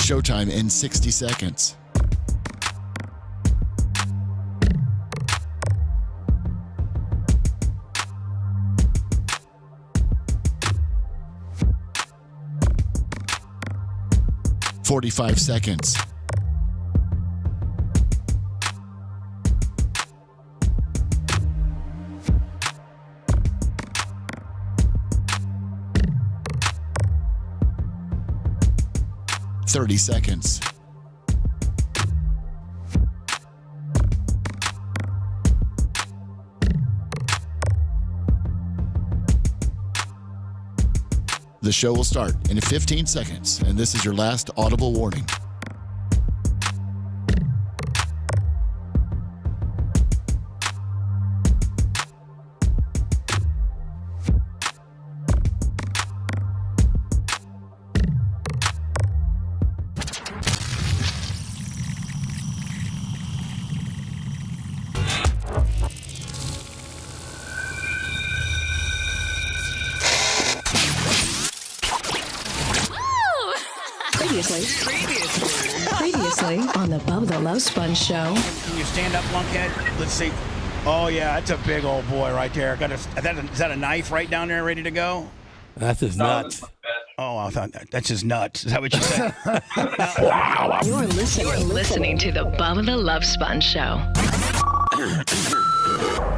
Showtime in 60 seconds. "45 seconds. "30 seconds. The show will start in 15 seconds, and this is your last audible warning. Previously on the Bubba the Love Sponge Show. Can you stand up, lunkhead? Let's see. Oh, yeah, that's a big old boy right there. Is that a knife right down there ready to go? That's his nuts. Oh, I thought that's his nuts. Is that what you said? You're listening to the Bubba the Love Sponge Show.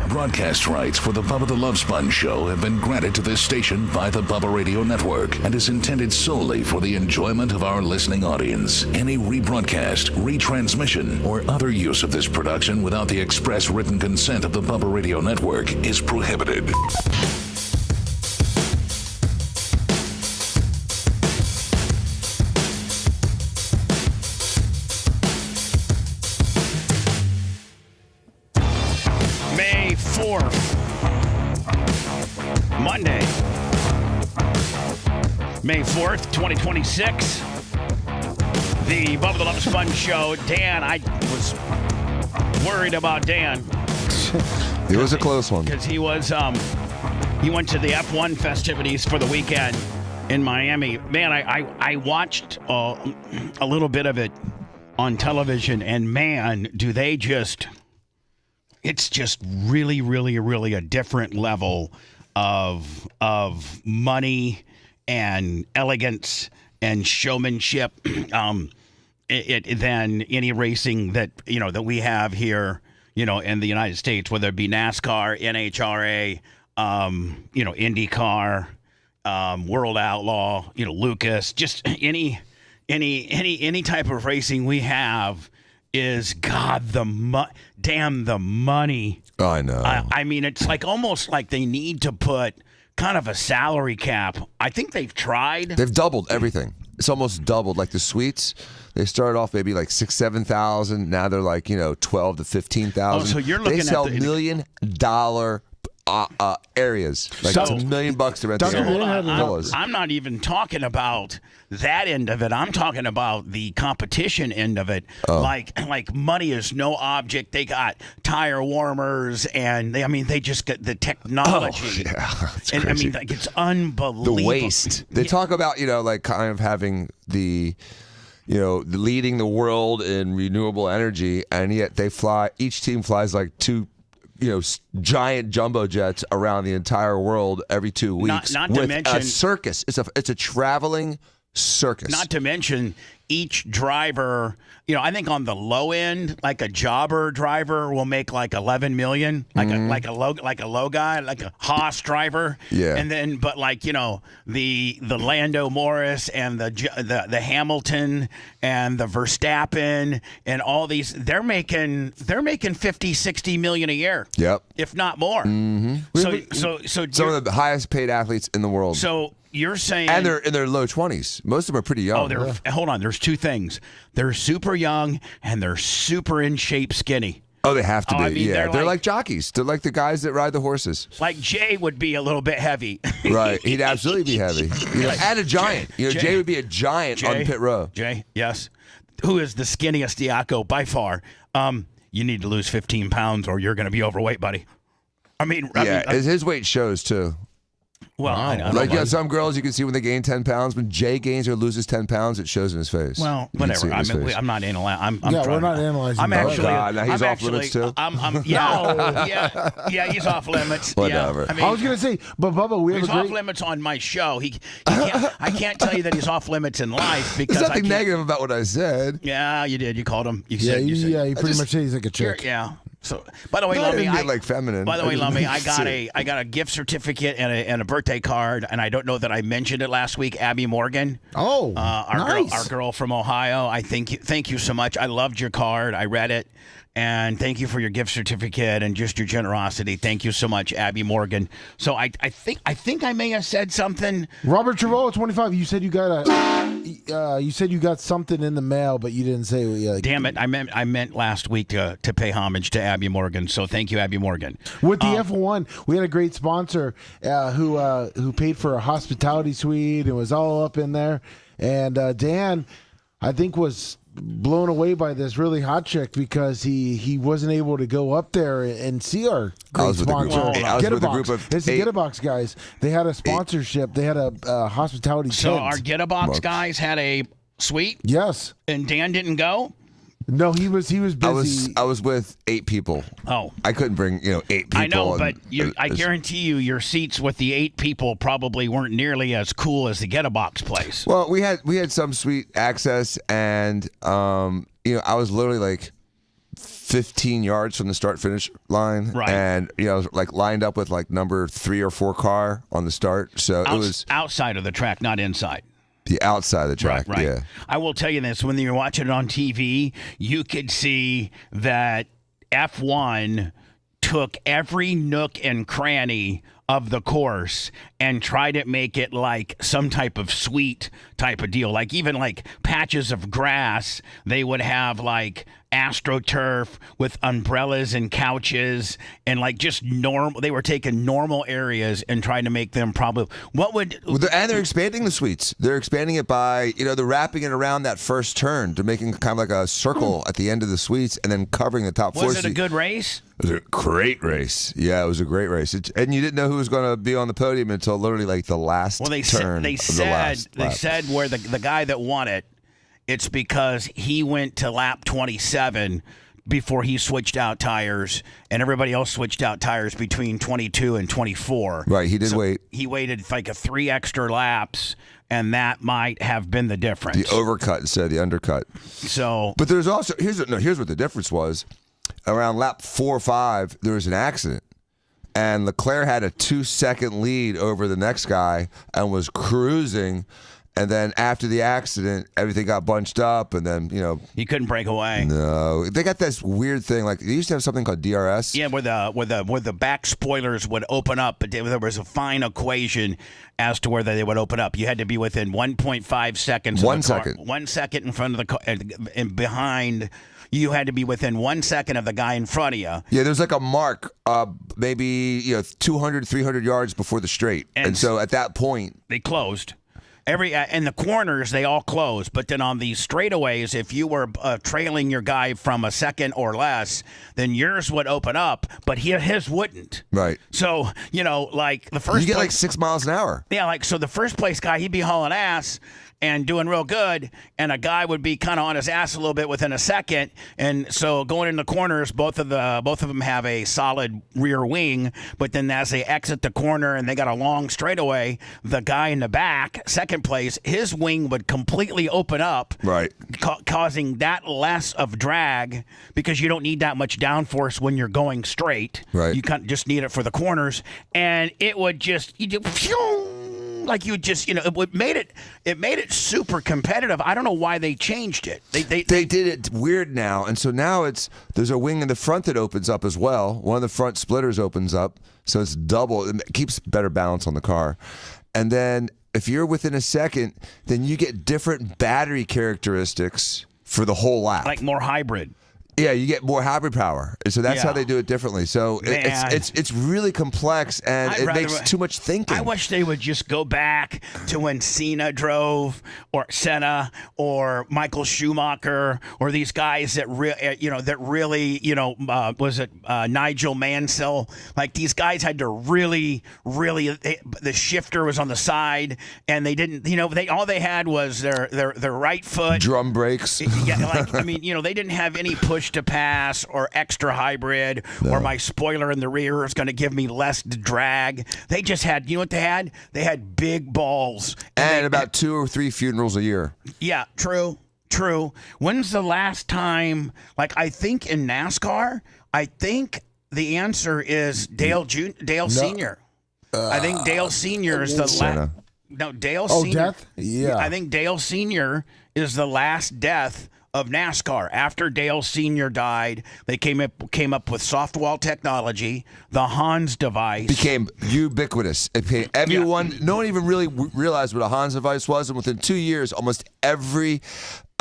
Broadcast rights for the Bubba the Love Sponge Show have been granted to this station by the Bubba Radio Network and is intended solely for the enjoyment of our listening audience. Any rebroadcast, retransmission, or other use of this production without the express written consent of the Bubba Radio Network is prohibited. May 4th, Monday, May 4th, 2026. The Bubba the Love Sponge Show. Dan, I was worried about Dan. It was a close one. Because he was, he went to the F1 festivities for the weekend in Miami. Man, I watched a little bit of it on television, and man, do they just... It's just really, really, really a different level of money and elegance and showmanship than any racing that we have here, in the United States, whether it be NASCAR, NHRA, IndyCar, World Outlaw, Lucas, just any type of racing we have. Is damn the money. Oh, I know. I mean, it's like almost like they need to put kind of a salary cap. I think they've tried. They've doubled everything. It's almost doubled. Like the suites, they started off maybe like 6,000-7,000. Now they're like 12,000 to 15,000. Oh, so you're looking they sell at $1 million areas. Like it's $1 million to rent the area. I'm not even talking about that end of it. I'm talking about the competition end of it. Oh. Like money is no object. They got tire warmers, and they just get the technology. Oh, yeah, that's and crazy. It's unbelievable. The waste. They talk about like kind of having the leading the world in renewable energy, and yet they fly. Each team flies like two giant jumbo jets around the entire world every 2 weeks. Not to with mention a circus. It's a traveling circus. Not to mention each driver. I think on the low end, like a jobber driver will make like 11 million, like a low guy, like a Haas driver. Yeah. And then, but the Lando Morris and the Hamilton and the Verstappen and all these, they're making 50, 60 million a year. Yep. If not more. Mm-hmm. So some of the highest paid athletes in the world. So you're saying, and they're in their low 20s. Most of them are pretty young. Hold on. There's two things. They're super young and they're super in shape, skinny. Oh, they have to be. I mean, they're like jockeys. They're like the guys that ride the horses. Like Jay would be a little bit heavy. Right. He'd absolutely be heavy. And a giant. Jay would be a giant on pit row. Jay, yes. Who is the skinniest Diaco by far? You need to lose 15 pounds or you're going to be overweight, buddy. His weight shows too. Well, I don't Like, know. some girls you can see when they gain 10 pounds. When Jay gains or loses 10 pounds, it shows in his face. Well, You can see whatever. it in his face. I'm not analyzing. We're not analyzing. I'm that. actually. God, now he's I'm off actually, limits, too? Yeah, he's off limits. Whatever. Yeah, I was gonna say, but Bubba, we have he's a great. off limits on my show. He can't, I can't tell you that he's off limits in life because There's I nothing can't. negative about what I said. Yeah, you did. You called him. You Yeah, said. You said. he pretty much said he's like a chick. Yeah. So, by the way, No, I Lummy, didn't get, like, feminine. By the way, Lummy, I got See. a gift certificate and a birthday card, and I don't know that I mentioned it last week. Abby Morgan. Oh, nice. Our girl from Ohio. I thank you so much. I loved your card. I read it. And thank you for your gift certificate and just your generosity. Thank you so much, Abby Morgan. So I think I may have said something. Robert Trevolo, 25. You said you got something in the mail, but you didn't say. Damn it! I meant last week to pay homage to Abby Morgan. So thank you, Abby Morgan. With the F1, we had a great sponsor who paid for a hospitality suite and was all up in there. And Dan, I think, was blown away by this really hot chick because he wasn't able to go up there and see our great sponsor. I was with a group of It's the 8. Get a Box guys. They had a sponsorship. They had a hospitality So tent. our Get a Box guys had a suite, Yes. and Dan didn't go. No, he was busy. I was with 8 people. Oh. I couldn't bring 8 people. I know, but and- I guarantee you, your seats with the 8 people probably weren't nearly as cool as the Get a Box place. Well, we had some suite access, and I was literally like 15 yards from the start finish line, Right. And I was like lined up with like number 3 or 4 car on the start, so it was outside of the track, not inside. the outside of the track. Right. Yeah, I will tell you this: when you're watching it on TV, you could see that F1 took every nook and cranny of the course and tried to make it like some type of suite type of deal. Like even like patches of grass, they would have like AstroTurf with umbrellas and couches and like just normal. They were taking normal areas and trying to make them probably and they're expanding the suites. They're expanding it by they're wrapping it around that first turn to making kind of like a circle at the end of the suites, and then covering the top floor. Was it a good race? It was a great race. Yeah, it was a great race. And you didn't know who was going to be on the podium until literally like the last turn. They said where the guy that won it, it's because he went to lap 27 before he switched out tires, and everybody else switched out tires between 22 and 24. Right, he did wait. He waited like 3 extra laps, and that might have been the difference. The overcut instead of the undercut. So, but there's also here's what the difference was. Around lap 4 or 5, there was an accident, and Leclerc had a 2-second lead over the next guy and was cruising. And then after the accident, everything got bunched up, and then he couldn't break away. No, they got this weird thing. Like they used to have something called DRS. Yeah, where the back spoilers would open up, but there was a fine equation as to whether they would open up. You had to be within 1.5 seconds. 1 second. 1 second in front of the car, and behind. You had to be within 1 second of the guy in front of you. Yeah, there's like a mark, maybe 200, 300 yards before the straight, and so at that point they closed. In the corners, they all closed. But then on these straightaways, if you were trailing your guy from a second or less, then yours would open up, but his wouldn't. Right. So, like the first you get like 6 miles an hour. Yeah, so the first place guy, he'd be hauling ass and doing real good, and a guy would be kind of on his ass a little bit within a second. And so going in the corners, both of them have a solid rear wing, but then as they exit the corner and they got a long straightaway, the guy in the back, second place, his wing would completely open up, right, causing that less of drag because you don't need that much downforce when you're going straight. Right. You just need it for the corners, and it would just like you just it made it super competitive. I don't know why they changed it. They did it weird now, and so now there's a wing in the front that opens up as well. One of the front splitters opens up, so it's double. It keeps better balance on the car, and then if you're within a second, then you get different battery characteristics for the whole lap. Like more hybrid. Yeah, you get more happy power. So that's how they do it differently. So it's really complex, and it makes too much thinking. I wish they would just go back to when Senna drove, or Senna, or Michael Schumacher, or these guys that really was it Nigel Mansell? Like, these guys had to really, the shifter was on the side, and they didn't. All they had was their right foot, drum brakes. They didn't have any push to pass or extra hybrid, or my spoiler in the rear is going to give me less drag. They just had, what they had? They had big balls. And about 2 or 3 funerals a year. Yeah, true. When's the last time, I think in NASCAR, I think the answer is Dale Sr. I think Dale Sr. is the last. No, Dale Sr. Death? Yeah. I think Dale Sr. is the last death of NASCAR. After Dale Sr. died, they came up with softwall technology. The Hans device became ubiquitous. It became everyone. No one even really realized what a Hans device was, and within 2 years, almost every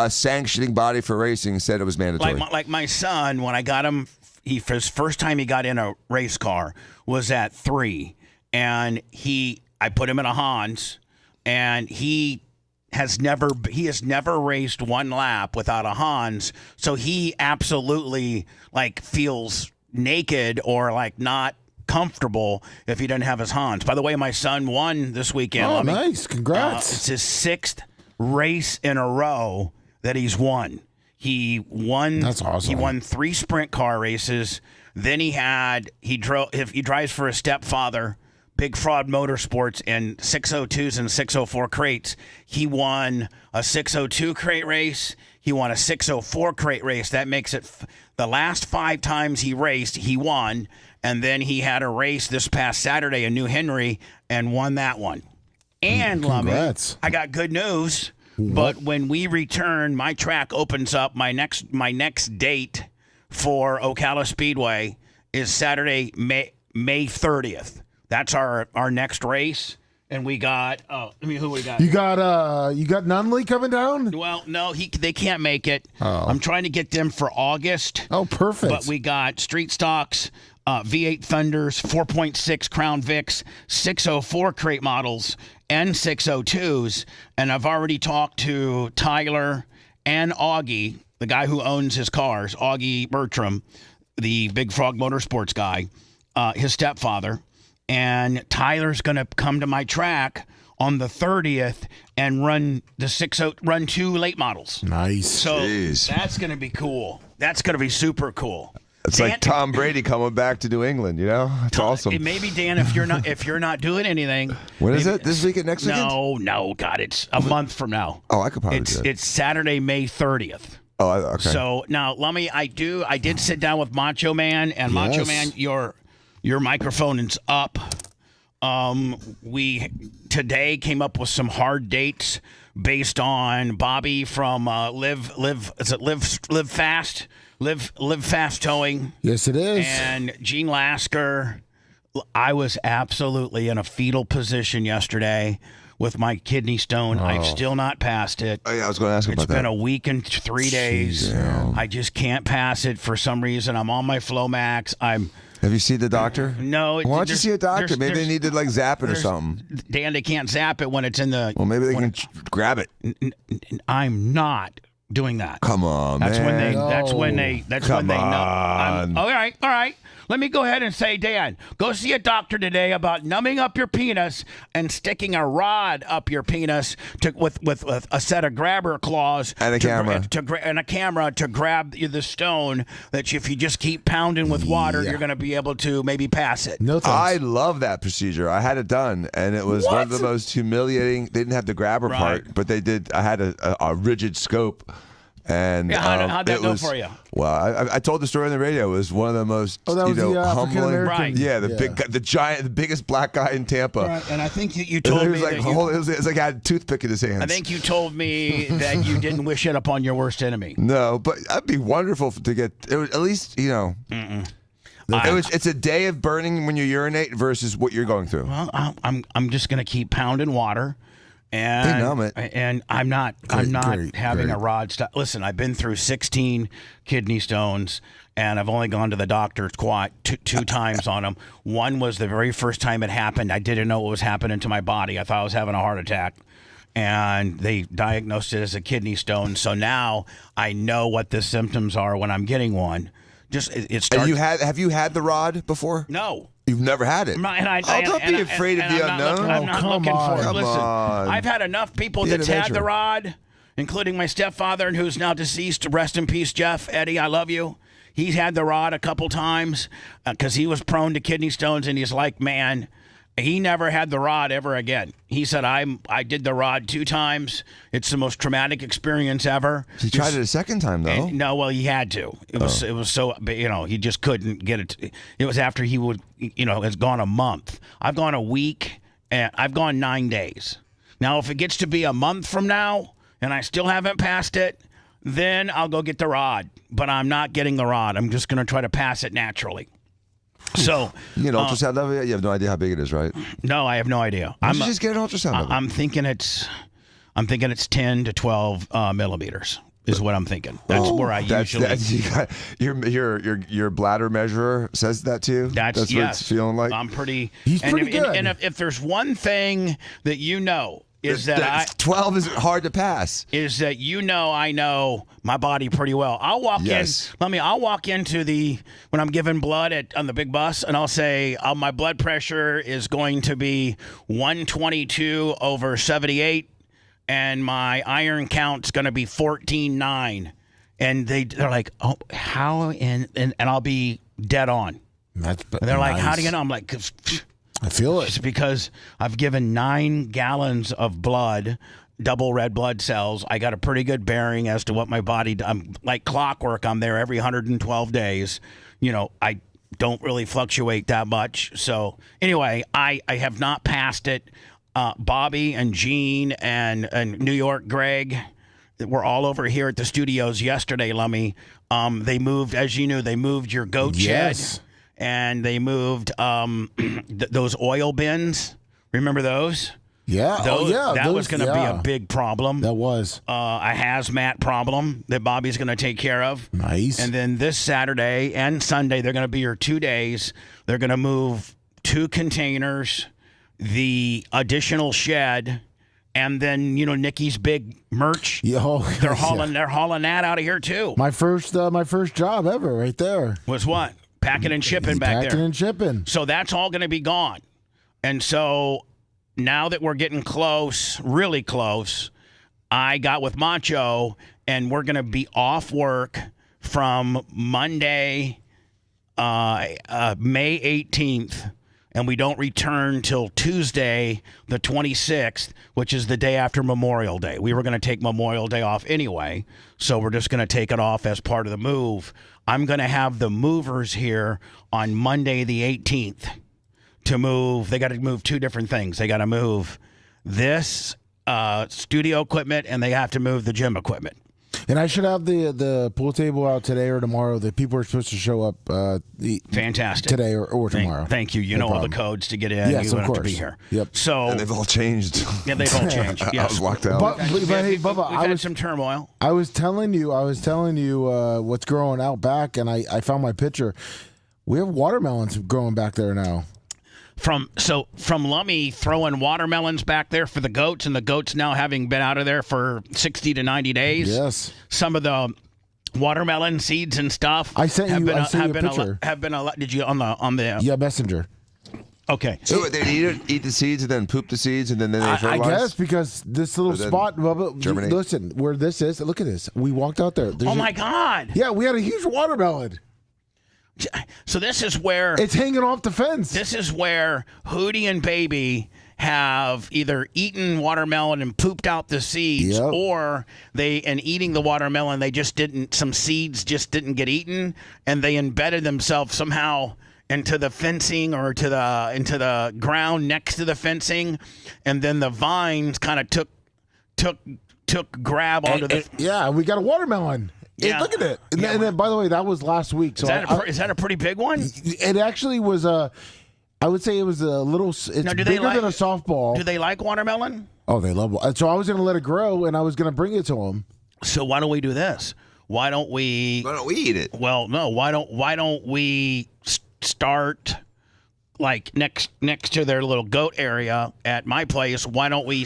sanctioning body for racing said it was mandatory. Like my son, when I got him, his first time he got in a race car was at 3, and I put him in a Hans, and he has never raced one lap without a Hans, so he absolutely feels naked or not comfortable if he doesn't have his Hans. By the way, my son won this weekend. Oh, nice! Congrats! It's his 6th race in a row that he's won. He won. That's awesome. He won 3 sprint car races. Then he drives for his stepfather, Big Fraud Motorsports, and 602s and 604 crates. He won a 602 crate race. He won a 604 crate race. That makes it the last 5 times he raced, he won. And then he had a race this past Saturday in New Henry and won that one. And, Lummy, I got good news. But when we return, my track opens up. My next date for Ocala Speedway is Saturday, May 30th. That's our next race, and we got. Who we got? You got Nunley coming down? Well, no, they can't make it. Oh. I'm trying to get them for August. Oh, perfect. But we got Street Stocks, V8 Thunders, 4.6 Crown Vics, 604 crate models, and 602s. And I've already talked to Tyler and Augie, the guy who owns his cars, Augie Bertram, the Big Frog Motorsports guy, his stepfather. And Tyler's going to come to my track on the 30th and run 2 late models. Nice. So that's going to be cool. That's going to be super cool. It's like Tom Brady coming back to New England, It's awesome. Maybe, Dan, if you're not doing anything. When is it? This weekend? Next weekend? No, God, it's a month from now. Oh, I could probably do it. It's Saturday, May 30th. Oh, okay. So now, Lummy, I did sit down with Macho Man, and Macho Man, your microphone is up. We today came up with some hard dates based on Bobby from Live Fast Towing. Yes, it is. And Gene Lasker. I was absolutely in a fetal position yesterday with my kidney stone. I've still not passed it. Oh, yeah, I was going to ask about that. It's been a week and 3 days. Yeah. I just can't pass it for some reason. I'm on my Flomax. Have you seen the doctor? No. Why don't you see a doctor? Maybe they need to zap it or something. Dan, they can't zap it when it's in the. Well, maybe they can grab it. I'm not doing that. Come on, That's man. when they. That's when they. That's when they on. know. All right. Let me go ahead and say, Dan, go see a doctor today about numbing up your penis and sticking a rod up your penis with a set of grabber claws and a camera to grab the stone. That if you just keep pounding with water, you're going to be able to maybe pass it. No thanks. I love that procedure. I had it done, and it was one of the most humiliating. They didn't have the grabber part, but they did. I had a rigid scope. And how'd that go for you? Well, I told the story on the radio. It was one of the most the humbling. African-American? Yeah, the biggest black guy in Tampa. Right. And I think you told me it was like I had a toothpick in his hands. I think you told me that you didn't wish it upon your worst enemy. No, but that'd be wonderful to get. It was, at least it's a day of burning when you urinate versus what you're going through. Well, I'm just gonna keep pounding water. And They numb it. And I'm not having a rod stop. Listen, I've been through 16 kidney stones, and I've only gone to the doctor two times on them. One was the very first time it happened. I didn't know what was happening to my body. I thought I was having a heart attack, and they diagnosed it as a kidney stone. So now I know what the symptoms are when I'm getting one. Just it starts. And have you had the rod before? No. You've never had it. Don't be afraid of the unknown. I'm not looking for it. Listen, I've had enough people that's had the rod, including my stepfather, who's now deceased. Rest in peace, Jeff. Eddie, I love you. He's had the rod a couple times because he was prone to kidney stones, and he's like, man, he never had the rod ever again. He said, I did the rod 2 times. It's the most traumatic experience ever. He tried it a second time, though. No, well, he had to. It was so, he just couldn't get it. It was after he would, it's gone a month. I've gone a week, and I've gone 9 days. Now, if it gets to be a month from now, and I still haven't passed it, then I'll go get the rod. But I'm not getting the rod. I'm just going to try to pass it naturally. So you get an ultrasound of it? You have no idea how big it is, right? No, I have no idea. Why don't you just get an ultrasound of it? I'm thinking it's 10 to 12 millimeters is what I'm thinking. That's where I usually. Your bladder measurer says that to you. That's what it's feeling like. I'm pretty. He's pretty good. And if there's one thing that is that 12 is hard to pass. Is that I know my body pretty well. I'll walk I'll walk into when I'm giving blood on the big bus, and I'll say my blood pressure is going to be 122/78, and my iron count's going to be 14.9, and they're like, oh, how? And I'll be dead on. They're like, how do you know? I'm like, I feel it. It's because I've given 9 gallons of blood, double red blood cells. I got a pretty good bearing as to what my body. I'm like clockwork. I'm there every 112 days. I don't really fluctuate that much. So anyway, I have not passed it. Bobby and Gene and New York Greg were all over here at the studios yesterday, Lummy. They moved, as you knew, they moved your goat shed. And they moved those oil bins. Remember those? Yeah. That was going to be a big problem. That was. A hazmat problem that Bobby's going to take care of. Nice. And then this Saturday and Sunday, they're going to be here 2 days. They're going to move 2 containers, the additional shed, and then Nikki's big merch. They're hauling that out of here too. My first job ever, right there. Was what? Packing and shipping back there. Packing and shipping. So that's all going to be gone. And so now that we're getting close, really close, I got with Macho, and we're going to be off work from Monday, May 18th, and we don't return till Tuesday, the 26th, which is the day after Memorial Day. We were going to take Memorial Day off anyway, so we're just going to take it off as part of the move. I'm going to have the movers here on Monday the 18th to move. They got to move 2 different things. They got to move this studio equipment, and they have to move the gym equipment. And I should have the pool table out today or tomorrow. The people are supposed to show up fantastic today or tomorrow. Thank you. You know all the codes to get in. Yes, you of don't course. have to be here. Yep. And they've all changed. Yeah, they've all changed. Yes. I was locked out. But hey, Bubba, We've had some turmoil. I was telling you what's growing out back, and I found my picture. We have watermelons growing back there now. From Lummy throwing watermelons back there for the goats, and the goats now having been out of there for 60 to 90 days. Yes. Some of the watermelon seeds and stuff. I sent you a picture. Did you on the Messenger? Okay. So they eat the seeds and then poop the seeds and then they fertilize? I guess because this little spot, Bubba, germinate. Listen, where this is, look at this. We walked out there. Oh my God. Yeah, we had a huge watermelon. So this is where it's hanging off the fence. This is where Hootie and Baby have either eaten watermelon and pooped out the seeds, or eating the watermelon, some seeds just didn't get eaten, and they embedded themselves somehow into the fencing or into the ground next to the fencing, and then the vines kind of took grab onto the. Yeah, we got a watermelon. Yeah. Look at it. And then, by the way, that was last week. So is that a pretty big one? It actually was I would say it was a little. It's bigger than a softball. Do they like watermelon? Oh, they love it. So I was going to let it grow, and I was going to bring it to them. So why don't we do this? Why don't we eat it? Well, no. Why don't we start like next to their little goat area at my place? Why don't we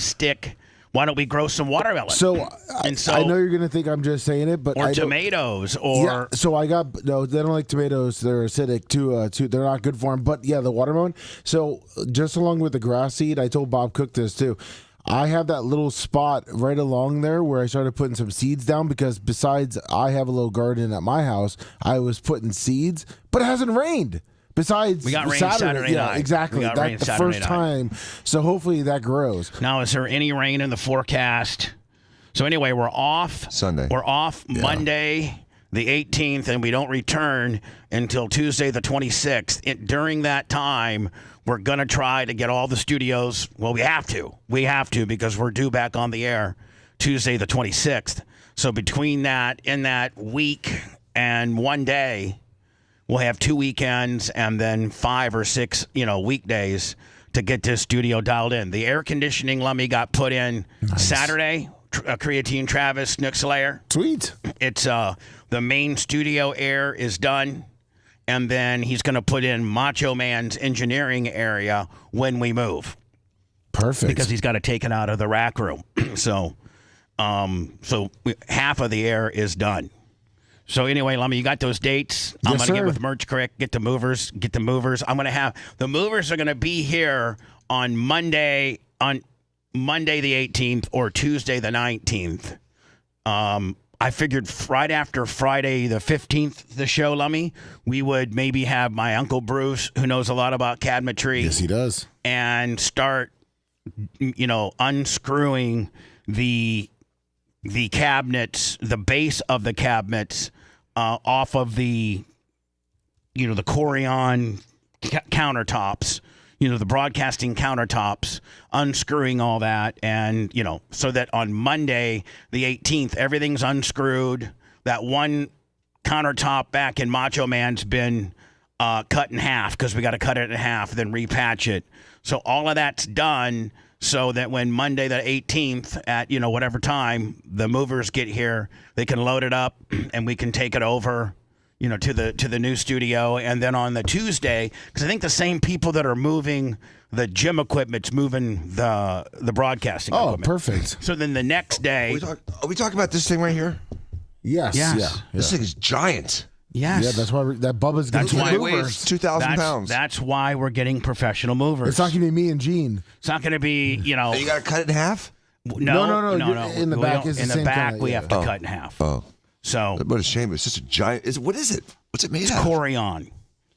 grow some watermelon? So I know you're going to think I'm just saying it, but or tomatoes or yeah, so I got no. They don't like tomatoes. They're acidic too. They're not good for them. But yeah, the watermelon. So just along with the grass seed, I told Bob Cook this too. I have that little spot right along there where I started putting some seeds down because besides I have a little garden at my house, I was putting seeds, but it hasn't rained. Besides, we got rain Saturday yeah, night. Exactly. We got That's rain the Saturday first night. time. So hopefully that grows. Now, is there any rain in the forecast? So anyway, we're off Sunday. We're off Monday, the 18th, and we don't return until Tuesday, the 26th. During that time, we're going to try to get all the studios. Well, we have to. We have to because we're due back on the air Tuesday, the 26th. So between that, in that week and one day, we'll have 2 weekends and then 5 or 6, weekdays to get this studio dialed in. The air conditioning, Lummy, got put in Saturday. Creatine Travis Nook Slayer. Sweet. It's the main studio air is done. And then he's going to put in Macho Man's engineering area when we move. Perfect. Because he's got to take it out of the rack room. So half of the air is done. So anyway, Lummy, you got those dates. I'm going to get with Merch Crick, get the movers. I'm going to have the movers are going to be here on Monday the 18th or Tuesday the 19th. I figured right after Friday the 15th, the show, Lummy, we would maybe have my Uncle Bruce, who knows a lot about cadmetry. Yes, he does. And start, unscrewing the cabinets, the base of the cabinets off of the Corian countertops, the broadcasting countertops, unscrewing all that. And, so that on Monday, the 18th, everything's unscrewed. That one countertop back in Macho Man's been cut in half because we got to cut it in half, then repatch it. So all of that's done so that when Monday the 18th at, whatever time the movers get here, they can load it up and we can take it over to the new studio. And then on the Tuesday, because I think the same people that are moving the gym equipment's moving the broadcasting equipment. Perfect. So then the next day... Are we talking about this thing right here? Yes. Yeah. This thing is giant. Yes. Yeah, that's why that Bubba's That's getting why it weighs 2,000 pounds. That's why we're getting professional movers. It's not going to be me and Gene. It's not going to be, You got to cut it in half? No. In the back is the in the same back, kinda, we yeah. have to cut in half. Oh. So What a shame. It's just a giant. What is it? What's it made it's out of? Corian.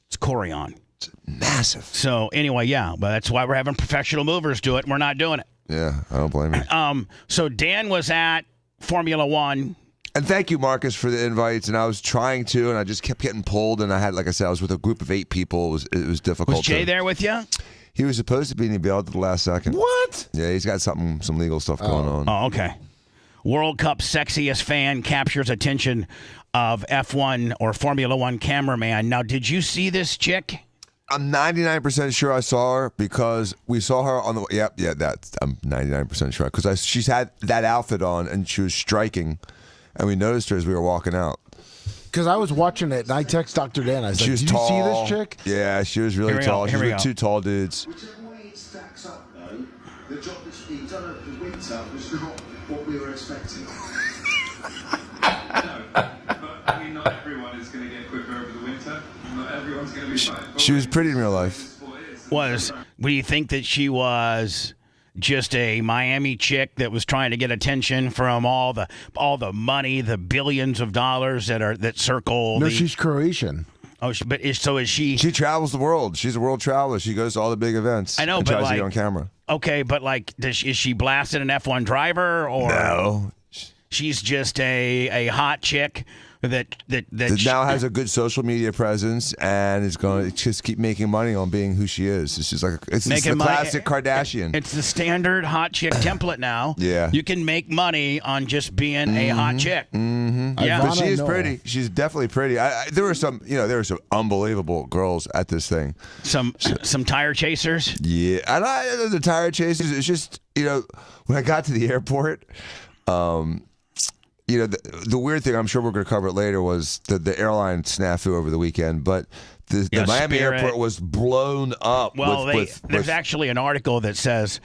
It's Corian. It's massive. So anyway, but that's why we're having professional movers do it. We're not doing it. Yeah, I don't blame you. So Dan was at Formula One. And thank you, Marcus, for the invites. And I was trying to, and I just kept getting pulled. And I had, like I said, I was with a group of 8 people. It was difficult. Was Jay there with you? He was supposed to be, and he bailed at the last second. What? Yeah, he's got some legal stuff going on. Oh, okay. World Cup sexiest fan captures attention of F1 or Formula One cameraman. Now, did you see this chick? I'm 99% sure I saw her because we saw her on the. I'm 99% sure because she's had that outfit on and she was striking, and we noticed her as we were walking out. Because I was watching it and I text Dr. Dan. I was She like, was "Did tall. you see this chick?" Yeah, she was really tall. She was with 2 tall dudes. Whichever way it stacks up, though, the job that she's done at the winter was not what we were expecting. No, but I mean, not everyone is going to get quicker over the winter. Not everyone's going to be fine. She was pretty in real life. Do you think that she was just a Miami chick that was trying to get attention from all the money, the billions of dollars that circle? No, she's Croatian. Oh, so is she? She travels the world. She's a world traveler. She goes to all the big events. I know, and but tries to get on camera. Okay, but is she blasted an F1 driver or No? She's just a hot chick that now has a good social media presence and is going to just keep making money on being who she is. It's just like it's the classic Kardashian. It's the standard hot chick template now. Yeah, you can make money on just being a hot chick. Mm-hmm. Yeah, but she's pretty. She's definitely pretty. There were some unbelievable girls at this thing. Some tire chasers. Yeah, and the tire chasers. It's just when I got to the airport. The weird thing, I'm sure we're going to cover it later, was the airline snafu over the weekend. But the Miami airport was blown up. Well, there's actually an article that says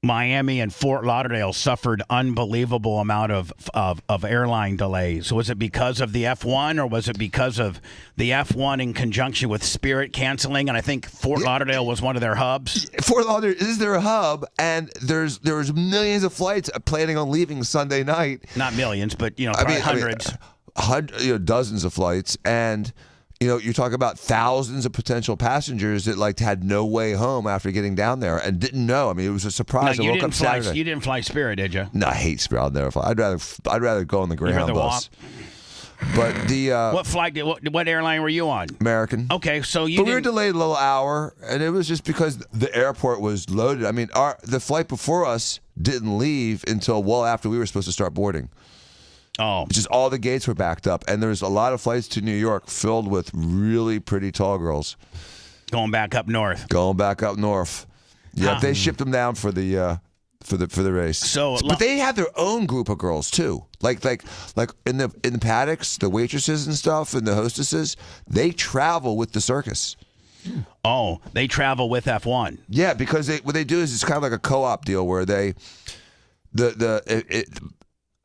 Miami and Fort Lauderdale suffered unbelievable amount of airline delays. Was it because of the F1 or was it because of the F1 in conjunction with Spirit canceling? And I think Fort Lauderdale was one of their hubs. Fort Lauderdale is their hub, and there's millions of flights planning on leaving Sunday night. Not millions, but hundreds. Dozens of flights, and you're talking about thousands of potential passengers that had no way home after getting down there and didn't know. I mean, it was a surprise. No, I woke up Saturday. You didn't fly Spirit, did you? No, I hate Spirit. I'll never fly. I'd rather go on the Greyhound bus. Walk? But the what flight? What airline were you on? American. Okay, so we were delayed a little hour, and it was just because the airport was loaded. I mean, the flight before us didn't leave until well after we were supposed to start boarding. Oh. Just all the gates were backed up, and there's a lot of flights to New York filled with really pretty tall girls. Going back up north. Yeah, they shipped them down for the race. But they had their own group of girls too. Like in the paddocks, the waitresses and stuff, and the hostesses, they travel with the circus. Oh, they travel with F1. Yeah, because what they do is it's kind of like a co-op deal where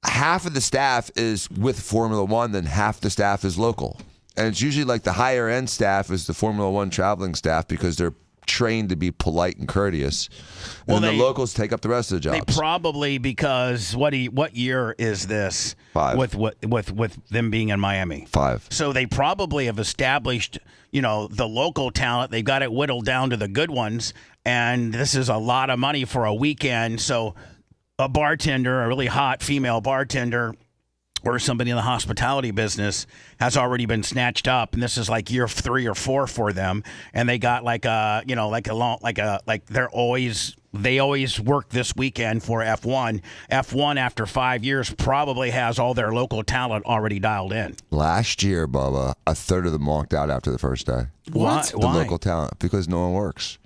half of the staff is with Formula One, then half the staff is local. And it's usually like the higher end staff is the Formula One traveling staff because they're trained to be polite and courteous. And the locals take up the rest of the jobs. They probably, because what year is this? 5. With them being in Miami? 5. So they probably have established, the local talent. They've got it whittled down to the good ones. And this is a lot of money for a weekend. So a bartender, a really hot female bartender, or somebody in the hospitality business has already been snatched up, and this is like year 3 or 4 for them. And they got they always work this weekend for F1. F1 after 5 years probably has all their local talent already dialed in. Last year, Bubba, a third of them walked out after the first day. What? The local talent, because no one works.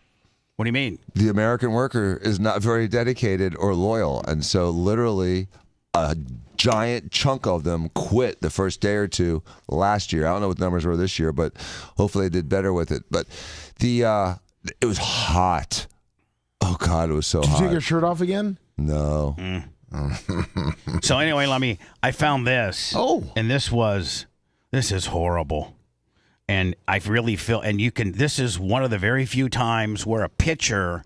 What do you mean? The American worker is not very dedicated or loyal, and so literally a giant chunk of them quit the first day or two last year. I don't know what the numbers were this year, but hopefully they did better with it. But it was hot. Oh God, it was so hot. Did you take your shirt off again? No. So anyway, I found this. Oh. And this is horrible. And I really feel, this is one of the very few times where a pitcher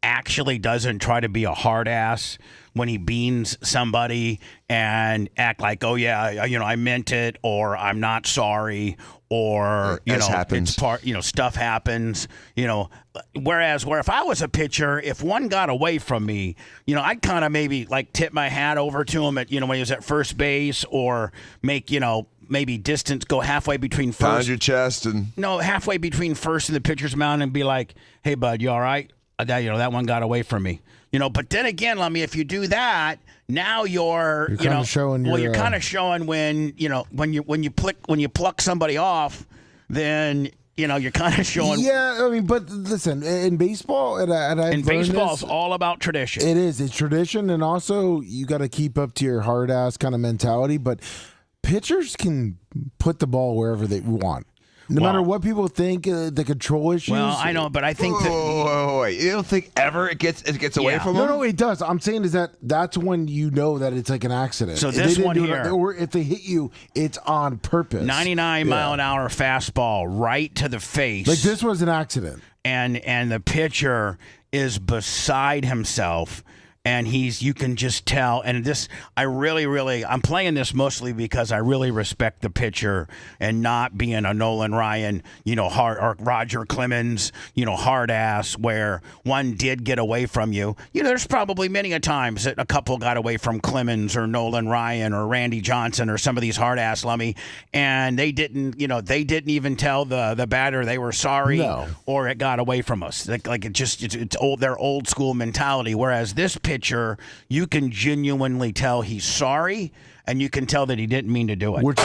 actually doesn't try to be a hard ass when he beans somebody and act like, oh yeah, I meant it, or I'm not sorry, or happens. It's part, stuff happens, Whereas if I was a pitcher, if one got away from me, I'd kind of maybe tip my hat over to him at when he was at first base, or make maybe distance, go halfway between first. Pound your chest halfway between first and the pitcher's mound, and be like, hey bud, you all right? That one got away from me. But then again, if you do that, now you're kind of showing. You're kind of showing when when you pluck somebody off, then you're kind of showing. Yeah, I mean, but listen, in baseball, and baseball is all about tradition. It is. It's tradition, and also you got to keep up to your hard ass kind of mentality. But pitchers can put the ball wherever they want. No matter what people think, the control issues. Well, I know, but I think wait. You don't think ever it gets away from them? No, it does. I'm saying is that's when you know that it's like an accident. So this one here, or if they hit you, it's on purpose. 99 mile an hour fastball right to the face. Like this was an accident. And the pitcher is beside himself. And you can just tell. And this, I'm playing this mostly because I really respect the pitcher and not being a Nolan Ryan, hard, or Roger Clemens, hard ass, where one did get away from you. There's probably many a times that a couple got away from Clemens or Nolan Ryan or Randy Johnson or some of these hard ass lummy, and they didn't even tell the batter they were sorry, or it got away from us. It's old, their old school mentality. Whereas this pitcher, you can genuinely tell he's sorry, and you can tell that he didn't mean to do it. Which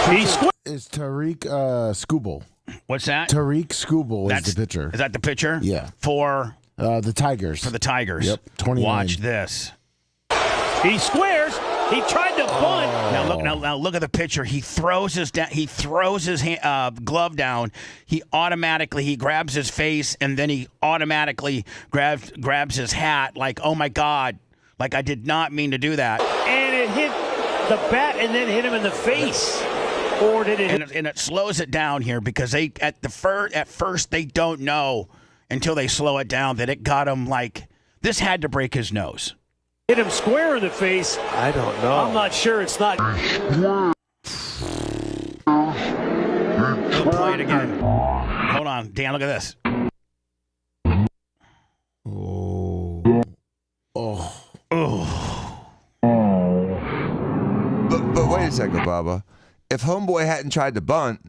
is Tariq Skubal. What's that? Tariq Skubal is the pitcher. Is that the pitcher? Yeah. For the Tigers. For the Tigers. Yep. 29. Watch this. He squares. He tried to bunt. Now look at the pitcher. He throws his glove down. He grabs his face, and then he automatically grabs his hat. Like, oh my God! Like, I did not mean to do that. And it hit the bat, and then hit him in the face. Or did it? And it slows it down here because at first they don't know until they slow it down that it got him. Like, this had to break his nose. Hit him square in the face. I don't know. I'm not sure. It's not. We'll play it again. Hold on, Dan. Look at this. But wait a second, Bubba. If Homeboy hadn't tried to bunt,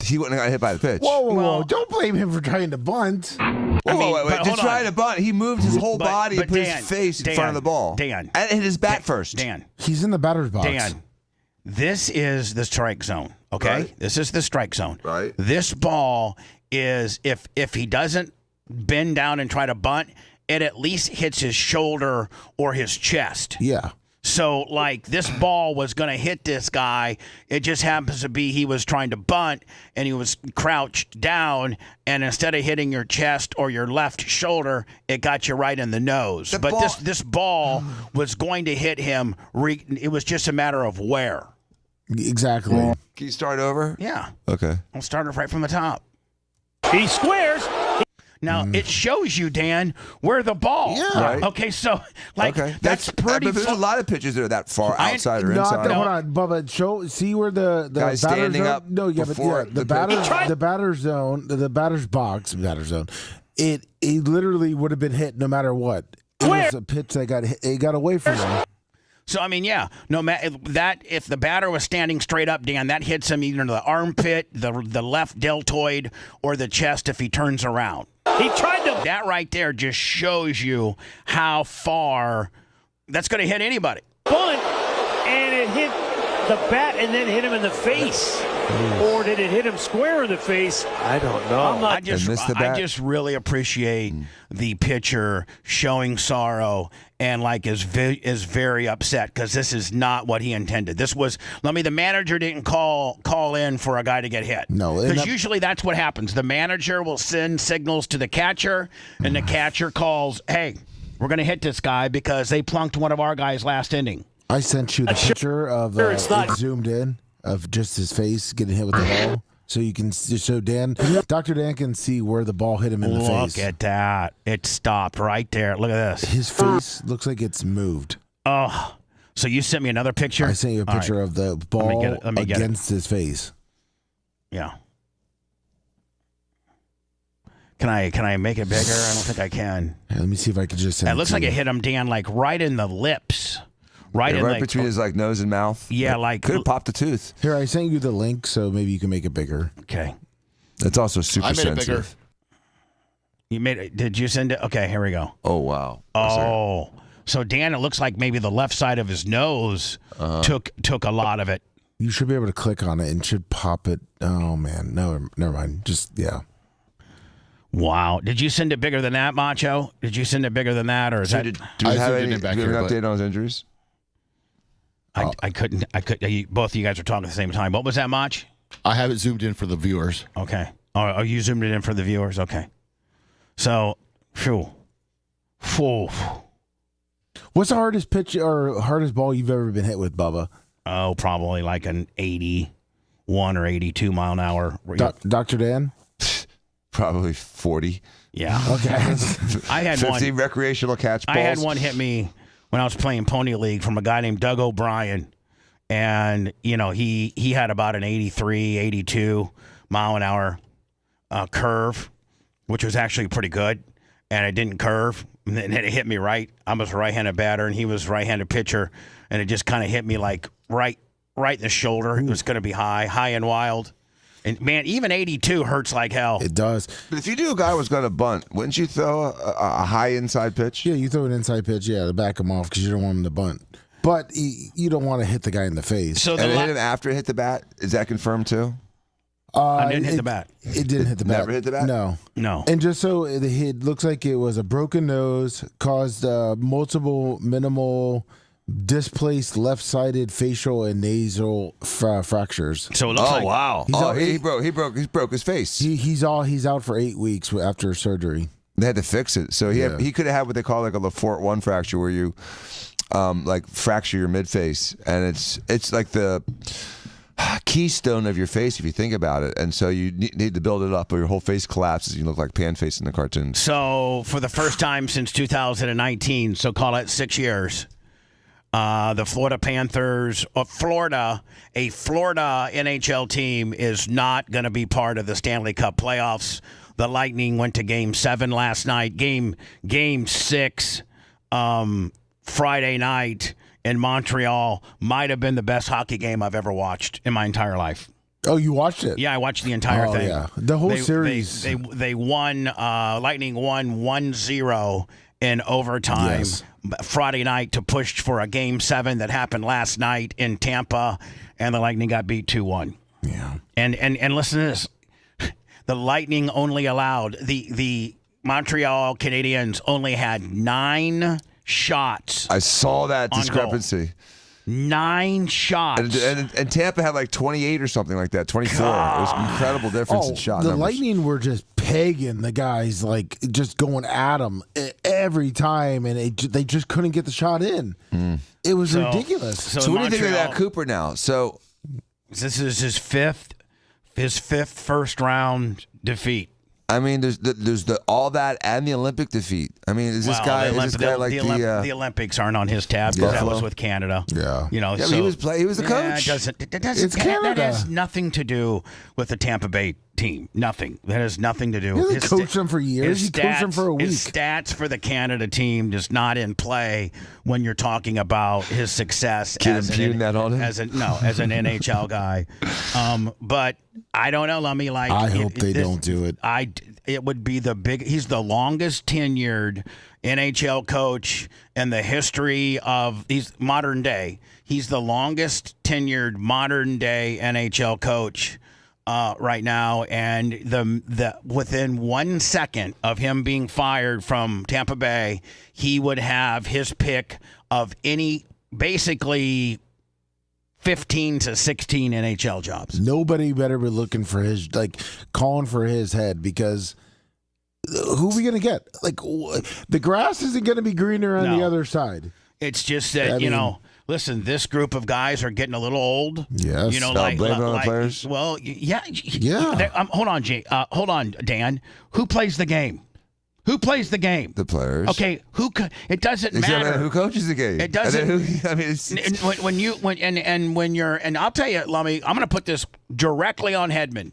he wouldn't have got hit by the pitch. Whoa. Don't blame him for trying to bunt. Wait. Just trying to bunt. He moved his whole body and put his face in front of the ball. Dan. And hit his bat first. Dan. He's in the batter's box. Dan. This is the strike zone, okay? Right. This is the strike zone. Right. This ball is, if he doesn't bend down and try to bunt, it at least hits his shoulder or his chest. Yeah. So, like, this ball was going to hit this guy. It just happens to be he was trying to bunt, and he was crouched down, and instead of hitting your chest or your left shoulder, it got you right in the nose. This ball was going to hit him. It was just a matter of where. Exactly. Can you start over? Yeah. Okay. I'll start it right from the top. He squares. Now, it shows you, Dan, where the ball. Yeah. Right. Okay, so, like, Okay. that's pretty But there's a lot of pitches that are that far outside or inside. Hold on, Bubba. See where the Guy standing zone? up No, yeah, but before the the batter's zone, the batter's box, batter zone. It literally would have been hit no matter what. It was a pitch that got away from him. So, I mean, yeah, no matter that, if the batter was standing straight up, Dan, that hits him either in the armpit, the left deltoid, or the chest if he turns around. He tried to. That right there just shows you how far that's going to hit anybody. Bunt, and it hit the bat and then hit him in the face. Or did it hit him square in the face? I don't know. I just really appreciate the pitcher showing sorrow and is very upset because this is not what he intended. This was, the manager didn't call in for a guy to get hit. No, because usually that's what happens. The manager will send signals to the catcher, and the catcher calls, "Hey, we're going to hit this guy because they plunked one of our guys last inning." I sent you the picture of it zoomed in of just his face getting hit with the ball, so you can Dr. Dan can see where the ball hit him in the face. Look at that! It stopped right there. Look at this. His face looks like it's moved. Oh, so you sent me another picture? I sent you a picture of the ball Let me get against his face. Yeah. Can I make it bigger? I don't think I can. Here, let me see if I can just send it looks like it hit him, Dan, right in the lips. Right between his nose and mouth. Yeah, could have popped a tooth. Here, I sent you the link, so maybe you can make it bigger. Okay. It's also super I made sensitive. it bigger. You made it? Did you send it? Okay, here we go. Oh wow. Oh, so Dan, it looks like maybe the left side of his nose took a lot of it. You should be able to click on it and should pop it. Oh man, no, never mind. Just Wow. Did you send it bigger than that, Macho? Did you send it bigger than that, or is that? Do we have any update on his injuries? I couldn't. Both of you guys were talking at the same time. What was that, Mach? I have it zoomed in for the viewers. Okay. Oh, you zoomed it in for the viewers? Okay. So, phew. What's the hardest pitch or hardest ball you've ever been hit with, Bubba? Oh, probably like an 81 or 82 mile an hour. Dr. Dan? Probably 40. Yeah. Okay. I had 50 recreational catch balls. I had one hit me when I was playing Pony League from a guy named Doug O'Brien. And, he had about an 83, 82 mile an hour curve, which was actually pretty good. And it didn't curve. And then it hit me right. I was a right-handed batter, and he was a right-handed pitcher. And it just kind of hit me like right in the shoulder. It was going to be high and wild. And, man, even 82 hurts like hell. It does. But if you knew a guy was going to bunt, wouldn't you throw a high inside pitch? Yeah, you throw an inside pitch, to back him off because you don't want him to bunt. But you don't want to hit the guy in the face. So and it hit him after it hit the bat? Is that confirmed too? I didn't hit the bat. It didn't hit the bat. Never hit the bat? No. And just so it looks like it was a broken nose, caused multiple minimal displaced left-sided facial and nasal fractures. So it looks like wow! He broke his face. He's out for 8 weeks after surgery. They had to fix it. So he could have had what they call like a Lefort 1 fracture, where you fracture your midface, and it's like the keystone of your face if you think about it, and so you need to build it up or your whole face collapses. You look like Pan-Face in the cartoons. So for the first time since 2019, so call it 6 years, the Florida Panthers, a Florida NHL team is not going to be part of the Stanley Cup playoffs. The Lightning went to Game 7 last night. Game 6 Friday night in Montreal might have been the best hockey game I've ever watched in my entire life. Oh, you watched it? Yeah, I watched the entire thing. Yeah. The whole series. They won. Lightning won 1-0 in overtime. Yes. Friday night to push for a Game 7 that happened last night in Tampa, and the Lightning got beat 2-1. Yeah. And listen to this. The Lightning only allowed, the Montreal Canadiens only had 9 shots. I saw that discrepancy. 9 shots. And Tampa had like 28 or something like that, 24. God. It was an incredible difference in shot numbers. The Lightning were just pegging the guys, like just going at them every time, and they just couldn't get the shot in. It was ridiculous. So what do you think of that Cooper now? So this is his fifth first round defeat. I mean, there's all that and the Olympic defeat. I mean, is this guy like the Olympics aren't on his tab because that was with Canada. Yeah, So, he was the coach. It's Canada. That has nothing to do with the Tampa Bay team. Nothing. That has nothing to do. He hasn't coached them for years. He coached them for a week. His stats for the Canada team just not in play when you're talking about his success as an NHL guy. But I don't know. Let me I hope they don't do it. It would be he's the longest tenured NHL coach in the history of modern day. He's the longest tenured modern day NHL coach right now, and the within 1 second of him being fired from Tampa Bay, he would have his pick of any basically 15 to 16 NHL jobs. Nobody better be looking for calling for his head, because who are we going to get? The grass isn't going to be greener on the other side. It's just that, listen, this group of guys are getting a little old. Yes. Blame it on the players? Well, yeah. Hold on, Dan. Who plays the game? Who plays the game? The players. Okay, it doesn't matter who coaches the game. It doesn't. And I'll tell you, Lummy, I'm going to put this directly on Hedman.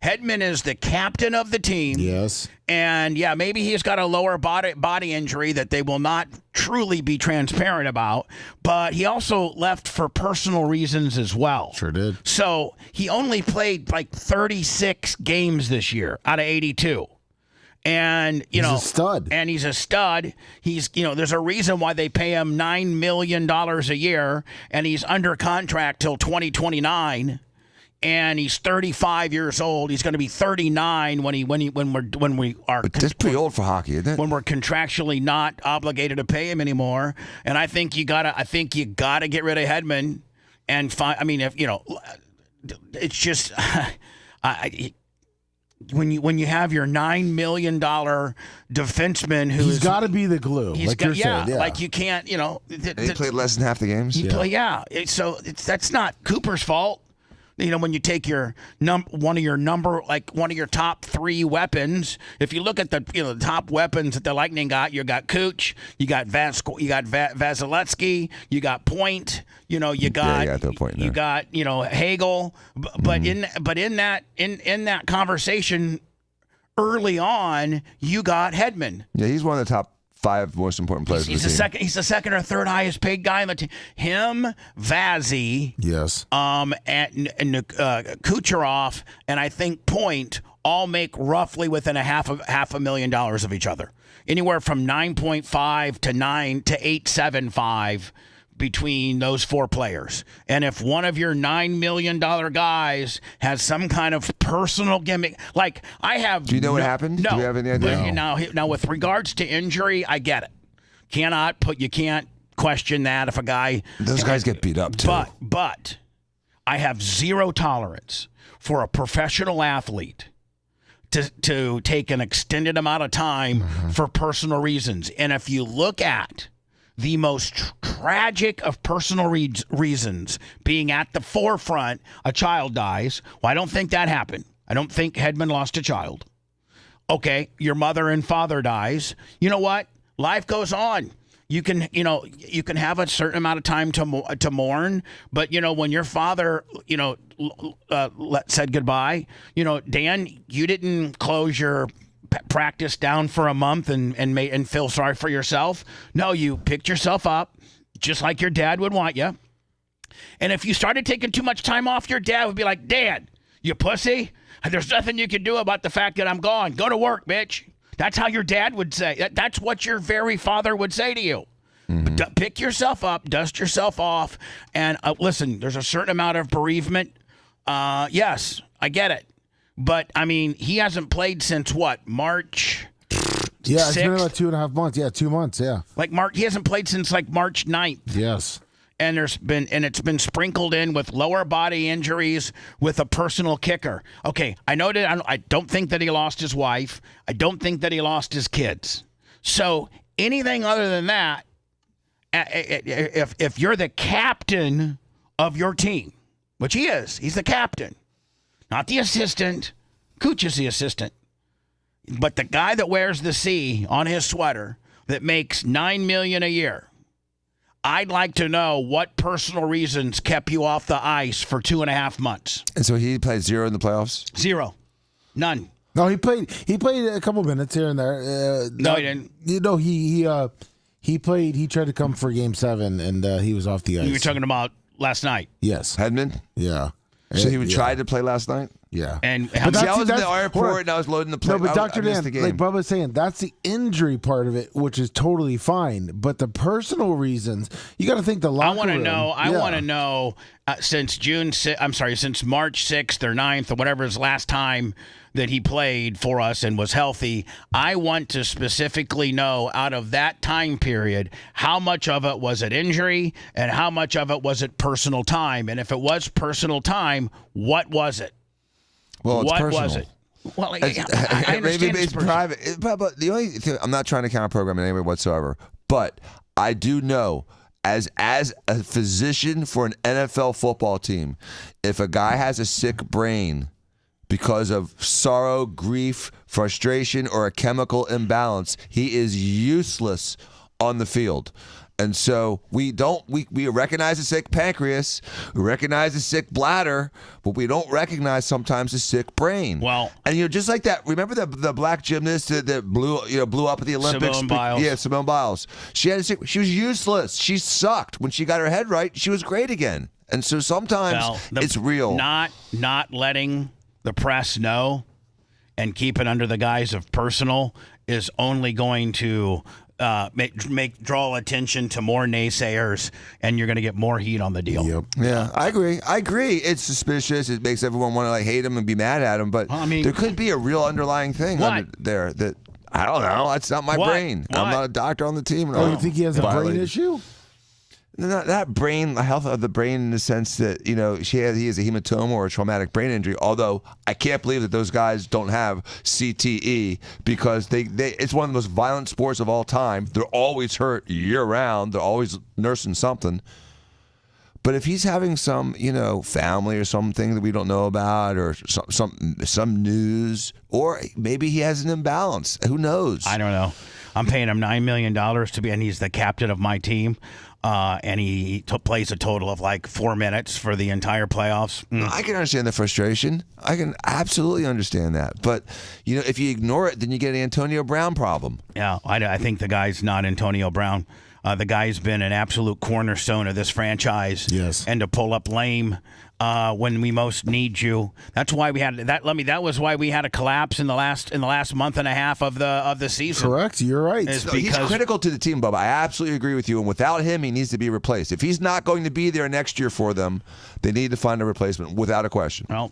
Hedman is the captain of the team. Yes. And maybe he's got a lower body injury that they will not truly be transparent about, but he also left for personal reasons as well. Sure did. So he only played like 36 games this year out of 82. And he's a stud. And he's a stud. He's there's a reason why they pay him $9 million a year, and he's under contract till 2029. And he's 35 years old. He's going to be 39 when we are. But that's pretty old for hockey, isn't it? When we're contractually not obligated to pay him anymore. And I think you gotta get rid of Hedman and find. I mean, it's just when you have your $9 million defenseman he's got to be the glue. Like you can't. He played less than half the games. So that's not Cooper's fault. When you take one of your top 3 weapons, if you look at the top weapons that the Lightning got, you got Cooch, you got Vasilevsky, you got Point, you got Hagel, but in that conversation early on, you got Hedman. Yeah, he's one of the top 5 most important players. He's the second or third highest paid guy on the team. Him, Vazzy, yes, and Kucherov, and I think Point all make roughly within half a $1,000,000 of each other. Anywhere from 9.5 to 9 to 875 between those 4 players. And if one of your $9 million guys has some kind of personal gimmick, like I have. Do you know what happened? No. Do you have any idea? Now, with regards to injury, I get it. You can't question that if a guy. Those guys get beat up too. But I have zero tolerance for a professional athlete to take an extended amount of time for personal reasons. And if you look at the most tragic of personal reasons being at the forefront, a child dies. Well, I don't think that happened. I don't think Hedman lost a child. Okay, your mother and father dies. You know what? Life goes on. You can have a certain amount of time to mourn, but when your father, said goodbye, Dan, you didn't close your practice down for a month and feel sorry for yourself. No, you picked yourself up just like your dad would want you. And if you started taking too much time off, your dad would be like, Dad, you pussy. There's nothing you can do about the fact that I'm gone. Go to work, bitch. That's how your dad would say. That's what your very father would say to you. But pick yourself up, dust yourself off, and listen, there's a certain amount of bereavement. Yes, I get it. But, I mean, he hasn't played since what, March 6th? Yeah, it's been about 2.5 months. Yeah, 2 months, yeah. He hasn't played since March 9th. Yes. And it's been sprinkled in with lower body injuries with a personal kicker. Okay, I don't think that he lost his wife. I don't think that he lost his kids. So anything other than that, if you're the captain of your team, which he is, he's the captain. Not the assistant. Cooch is the assistant. But the guy that wears the C on his sweater that makes $9 million a year. I'd like to know what personal reasons kept you off the ice for 2.5 months. And so he played 0 in the playoffs? 0. None. No, he played a couple minutes here and there. No, he didn't. He played. He tried to come for Game 7, and he was off the ice. You were talking about last night. Yes. Hedman? Yeah. So he would try to play last night? Yeah. And I was in the airport and I was loading the plane. No, but Dr. Dan, like Bubba's saying, that's the injury part of it, which is totally fine. But the personal reasons, you got to think the locker room. I want to know since March 6th or 9th or whatever his last time that he played for us and was healthy. I want to specifically know out of that time period, how much of it was it injury and how much of it was it personal time? And if it was personal time, what was it? Well, it's what personal. Was it? Well, I maybe understand it's private. But the only thing, I'm not trying to counter program in any way whatsoever, but I do know as a physician for an NFL football team, if a guy has a sick brain because of sorrow, grief, frustration, or a chemical imbalance, he is useless on the field. And so we recognize a sick pancreas, we recognize a sick bladder, but we don't recognize sometimes a sick brain. Well, and just like that. Remember the black gymnast that blew up at the Olympics? Simone Biles. Yeah, Simone Biles. She was useless. She sucked. When she got her head right, she was great again. And so sometimes it's real. Not letting the press know and keep it under the guise of personal is only going to draw attention to more naysayers, and you're going to get more heat on the deal. Yep. Yeah, I agree. It's suspicious. It makes everyone want to hate him and be mad at him. But there could be a real underlying thing under there that I don't know. That's not my brain. I'm not a doctor on the team. Oh, you think he has a brain issue? Not brain, the health of the brain in the sense that, he has a hematoma or a traumatic brain injury, although I can't believe that those guys don't have CTE because it's one of the most violent sports of all time. They're always hurt year-round. They're always nursing something. But if he's having some, family or something that we don't know about, or some news, or maybe he has an imbalance. Who knows? I don't know. I'm paying him $9 million to be, and he's the captain of my team. And he plays a total of like 4 minutes for the entire playoffs. I can understand the frustration. I can absolutely understand that. But, if you ignore it, then you get an Antonio Brown problem. Yeah, I think the guy's not Antonio Brown. The guy's been an absolute cornerstone of this franchise. Yes. And to pull up lame when we most need you. That's why we had that. That was why we had a collapse in the last month and a half of the season. Correct. You're right. He's critical to the team, Bubba. I absolutely agree with you. And without him, he needs to be replaced. If he's not going to be there next year for them, they need to find a replacement without a question. Well,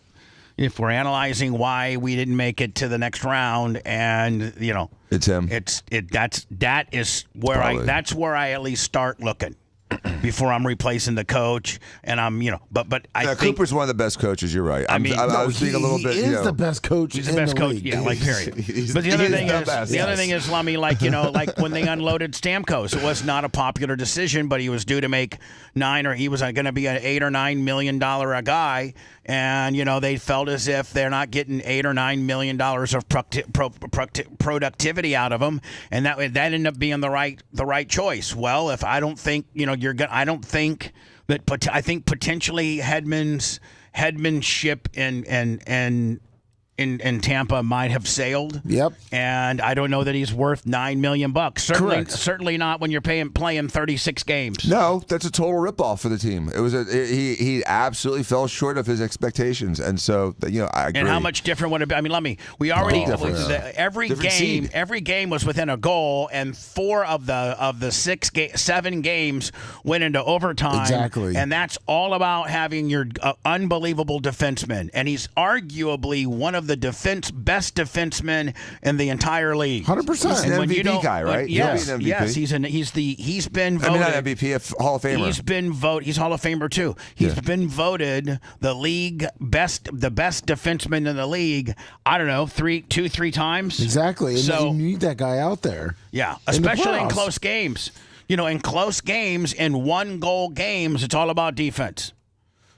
if we're analyzing why we didn't make it to the next round, and it's him. That's where I at least start looking before I'm replacing the coach. And I'm but I think Cooper's one of the best coaches. You're right. I was being a little bit. He is the best coach. He's the best coach. League. Yeah, like period. But the other thing is, Lummy, like when they unloaded Stamkos, it was not a popular decision, but he was due to make he was going to be an $8 or $9 million a guy, and they felt as if they're not getting $8 or $9 million of productivity out of him, and that ended up being the right choice. Well, if I don't think I don't think that. I think potentially headmanship in Tampa might have sailed. Yep. And I don't know that he's worth $9 million. Certainly not when you're playing 36 games. No, that's a total ripoff for the team. It was he absolutely fell short of his expectations, and so I agree. And how much different would it be? I mean, every game was within a goal, and 4 of the 7 games went into overtime. Exactly. And that's all about having your unbelievable defenseman, and he's arguably one of the best defensemen in the entire league. 100%. He's an MVP guy, right? Yes, MVP. yes. He's been voted. I mean, not MVP, a Hall of Famer. He's been voted. He's Hall of Famer too. He's been voted the best defenseman in the league. I don't know, 3 times. Exactly. And so you need that guy out there. Yeah, especially in close games. In close games, in 1-goal games, it's all about defense.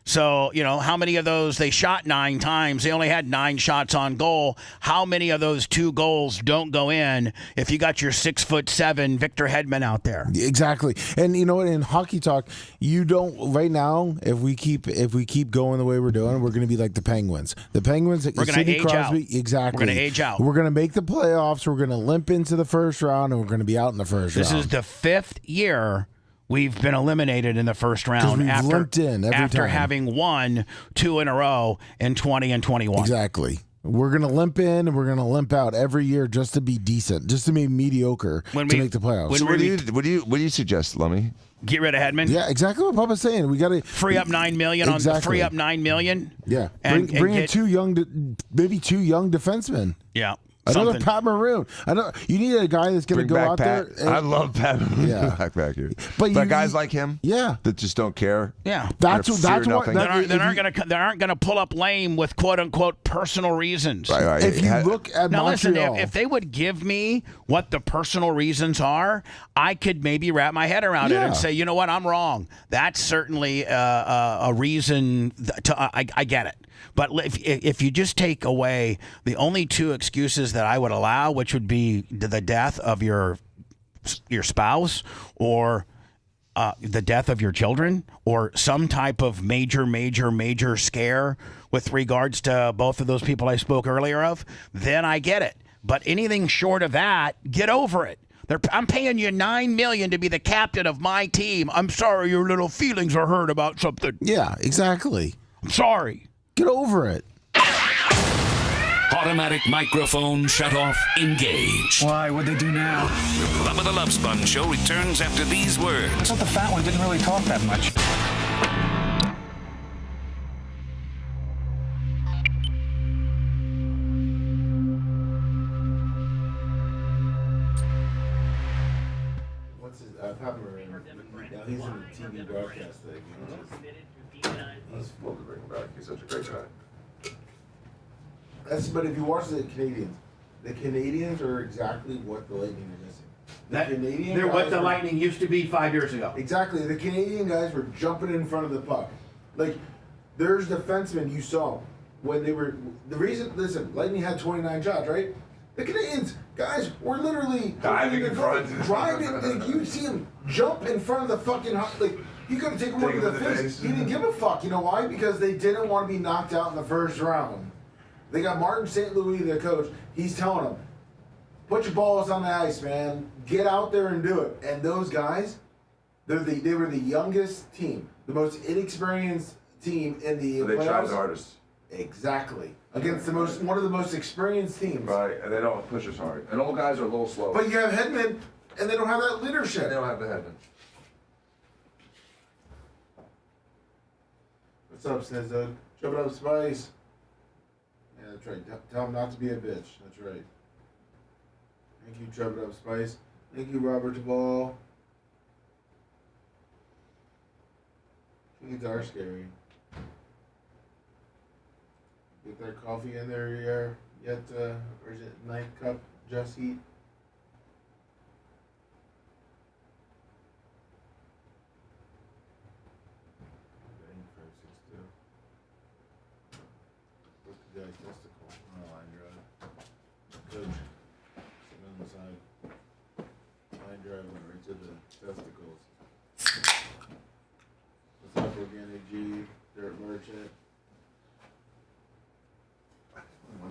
So, how many of those they shot 9 times? They only had 9 shots on goal. How many of those 2 goals don't go in if you got your 6'7" Victor Hedman out there? Exactly. And in hockey talk, you don't right now, if we keep going the way we're doing, we're going to be like the Penguins. The Penguins, we're going to age out. Exactly. We're going to age out. We're going to make the playoffs, we're going to limp into the first round, and we're going to be out in the first round. This is the 5th year we've been eliminated in the first round after having won 2 in a row in 20 and 21. Exactly. We're going to limp in and we're going to limp out every year just to be decent, just to be mediocre to make the playoffs. So what do you suggest, Lummy? Get rid of Hedman? Yeah, exactly what Papa's saying. We got to free up $9 million free up $9 million. Yeah. And bring in 2 young defensemen. Yeah. Another Pat Maroon. You need a guy that's going to go out there. I love Pat Maroon. Yeah. back here. But guys like him, that just don't care. Yeah, that's what. That aren't going to pull up lame with quote unquote personal reasons. Right. If you look at now, Montreal, listen. If they would give me what the personal reasons are, I could maybe wrap my head around it and say, you know what, I'm wrong. That's certainly a reason. I get it. But if you just take away the only 2 excuses that I would allow, which would be the death of your spouse or the death of your children or some type of major scare with regards to both of those people I spoke earlier of, then I get it. But anything short of that, get over it. I'm paying you $9 million to be the captain of my team. I'm sorry your little feelings are hurt about something. Yeah, exactly. I'm sorry. Get over it. Automatic microphone shut off. Engage. Why? What'd they do now? Bubba the Love Sponge Show returns after these words. I thought the fat one didn't really talk that much. What's his Pat Maroon? Now he's in the TV broadcast thing. He's supposed to bring him back. He's such a great guy. But if you watch the Canadians are exactly what the Lightning are missing. Canadian They're what guys the were- Lightning used to be 5 years ago. Exactly. The Canadian guys were jumping in front of the puck. Like, there's defensemen you saw when they were. The reason, listen, Lightning had 29 shots, right? The Canadians guys were literally Diving in front. driving. Like, you see them jump in front of the fucking. Like, he could have taken one to the face. He didn't give a fuck. You know why? Because they didn't want to be knocked out in the first round. They got Martin St. Louis, the coach. He's telling them, put your balls on the ice, man. Get out there and do it. And those guys, they were the youngest team, the most inexperienced team in the They playoffs. try the hardest. Exactly. Against one of the most experienced teams. Right, and they don't push us hard. And old guys are a little slow. But you have Hedman, and they don't have that leadership. They don't have the headman. What's up, Snizzo? Chop it up, Spice. Yeah, that's right. Tell him not to be a bitch. That's right. Thank you, Chop it up, Spice. Thank you, Robert Duvall. Kids are scary. Get that coffee in there yet, or is it ninth cup just heat? What's the guy's testicle? Oh, line drive. Coach, sitting on the side. Line drive went right to the testicles. What's up, Organic G? Dirt Merchant.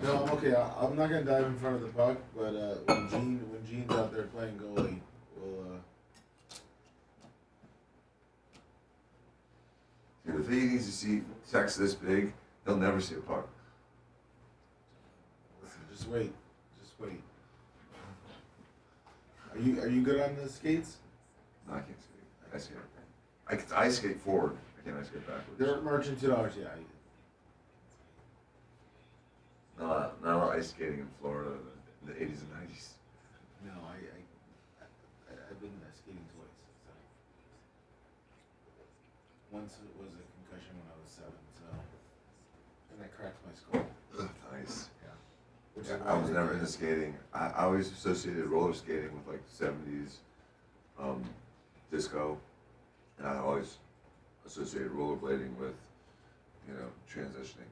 No, I'm okay. I'm not gonna dive in front of the puck, but when Gene's out there playing goalie, we'll. Dude, if he needs to see text this big, he'll never see a puck. Listen, just wait. Just wait. Are you good on the skates? No, I can't skate. I skate. I can ice skate forward. I can't ice skate backwards. Dirt Merchant $2. Yeah. Now we're ice skating in Florida in the 80s and 90s. No, I've been skating twice. So. Once it was a concussion when I was 7, so and I cracked my skull. Ugh, nice. Yeah. Which Yeah, is I why was never into skating. I always associated roller skating with like 70s disco, and I always associated rollerblading with, transitioning.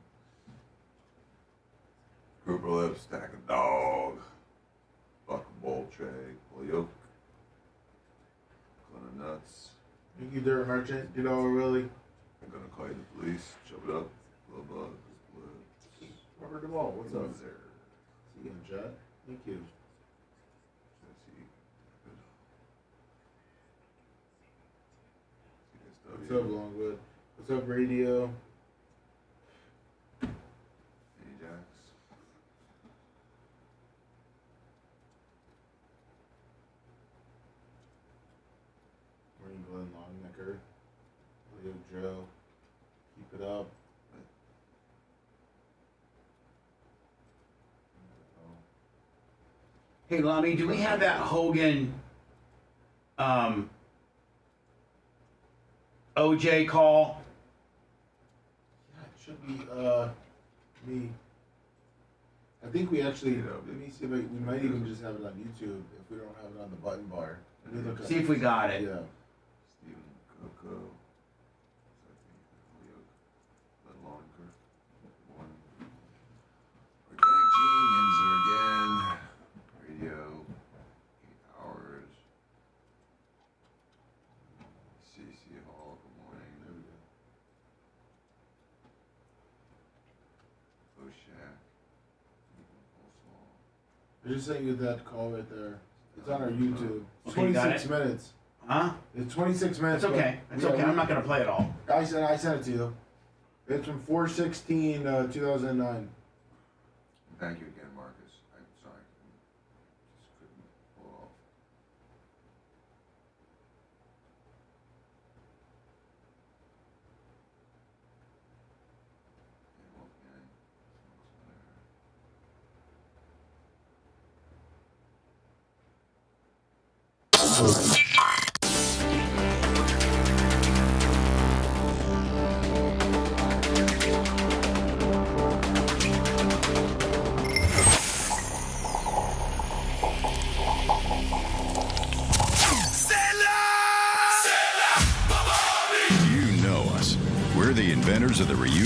Grouper lip, stack of dog, buck bowl tray, pull yoke, clone of nuts. Thank you, Dirt Merchant. You know, really. I'm gonna call you the police, chop it up, Bubba, blood. Robert Duvall, what's up? There. See you in chat. Thank you. What's up, Longwood? What's up, Radio? Ajax. Marine Glenn Longnecker. Leo Joe. Keep it up. Hey, Lonnie, do we have that Hogan OJ call? Yeah, it should be me. I think we actually. Let me see if we might even just have it on YouTube if we don't have it on the button bar. Let me look up. See if we got it. Yeah. Stephen Coco. Organic Gene, Yinzer again. Radio. 8 hours. CC Hall, good morning. There we go. Oshak. I just sent you that call right there. It's on our YouTube. It's Okay, you got 26 it? minutes. Huh? It's 26 minutes. It's okay. but- It's yeah, okay. I'm not going to play it all. I sent it to you. It's from 4/16, 2009. Thank you again, Marcus. I'm sorry. Just couldn't pull it off.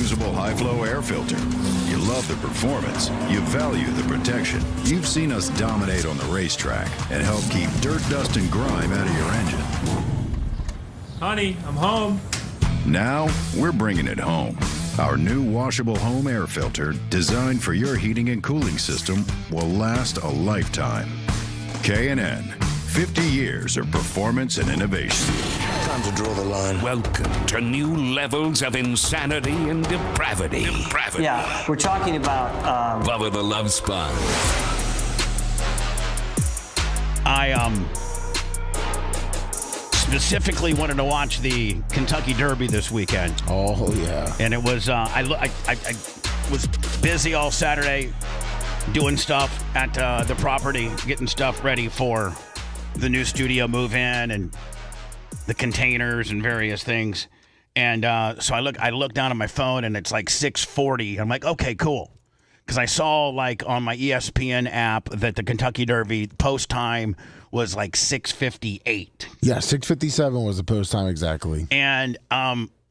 reusable high-flow air filter. You love the performance. You value the protection. You've seen us dominate on the racetrack and help keep dirt, dust, and grime out of your engine. Honey, I'm home. Now, we're bringing it home. Our new washable home air filter, designed for your heating and cooling system, will last a lifetime. K&N, 50 years of performance and innovation. Time to draw the line. Welcome to new levels of insanity and depravity. Yeah, we're talking about Bubba the Love Sponge. I specifically wanted to watch the Kentucky Derby this weekend. Oh yeah. And it was I was busy all Saturday doing stuff at the property, getting stuff ready for the new studio move in and the containers and various things. And so I look down at my phone and it's like 6:40. I'm like, okay, cool. Because I saw like on my ESPN app that the Kentucky Derby post time was like 6:58. Yeah, 6:57 was the post time exactly. And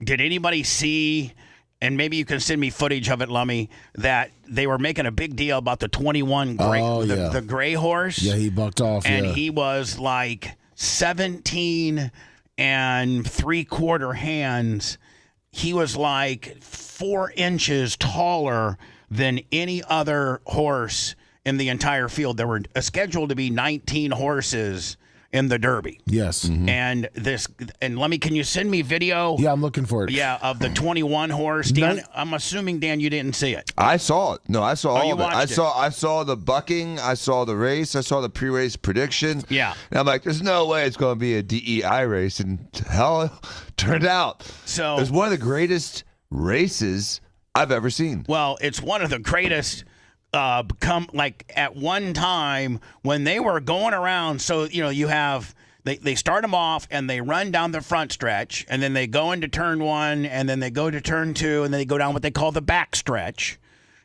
did anybody see, and maybe you can send me footage of it, Lummy, that they were making a big deal about the 21 gray, the gray horse? Yeah, he bucked off. And he was like 17 and 3/4 hands. He was like 4 inches taller than any other horse in the entire field. There were scheduled to be 19 horses in the Derby. Yes. Mm-hmm. And Lemmy, can you send me video? Yeah, I'm looking for it. Yeah, of the 21 horse. Dan, I'm assuming, Dan, you didn't see it. I saw it. No, I saw all of it. I it. saw the bucking. I saw the race. I saw the pre-race prediction. Yeah. And I'm like, there's no way it's going to be a DEI race. And hell, it turned out. So it was one of the greatest races I've ever seen. Well, it's one of the greatest. At one time when they were going around, so you have they start them off and they run down the front stretch, and then they go into turn 1, and then they go to turn 2, and then they go down what they call the back stretch.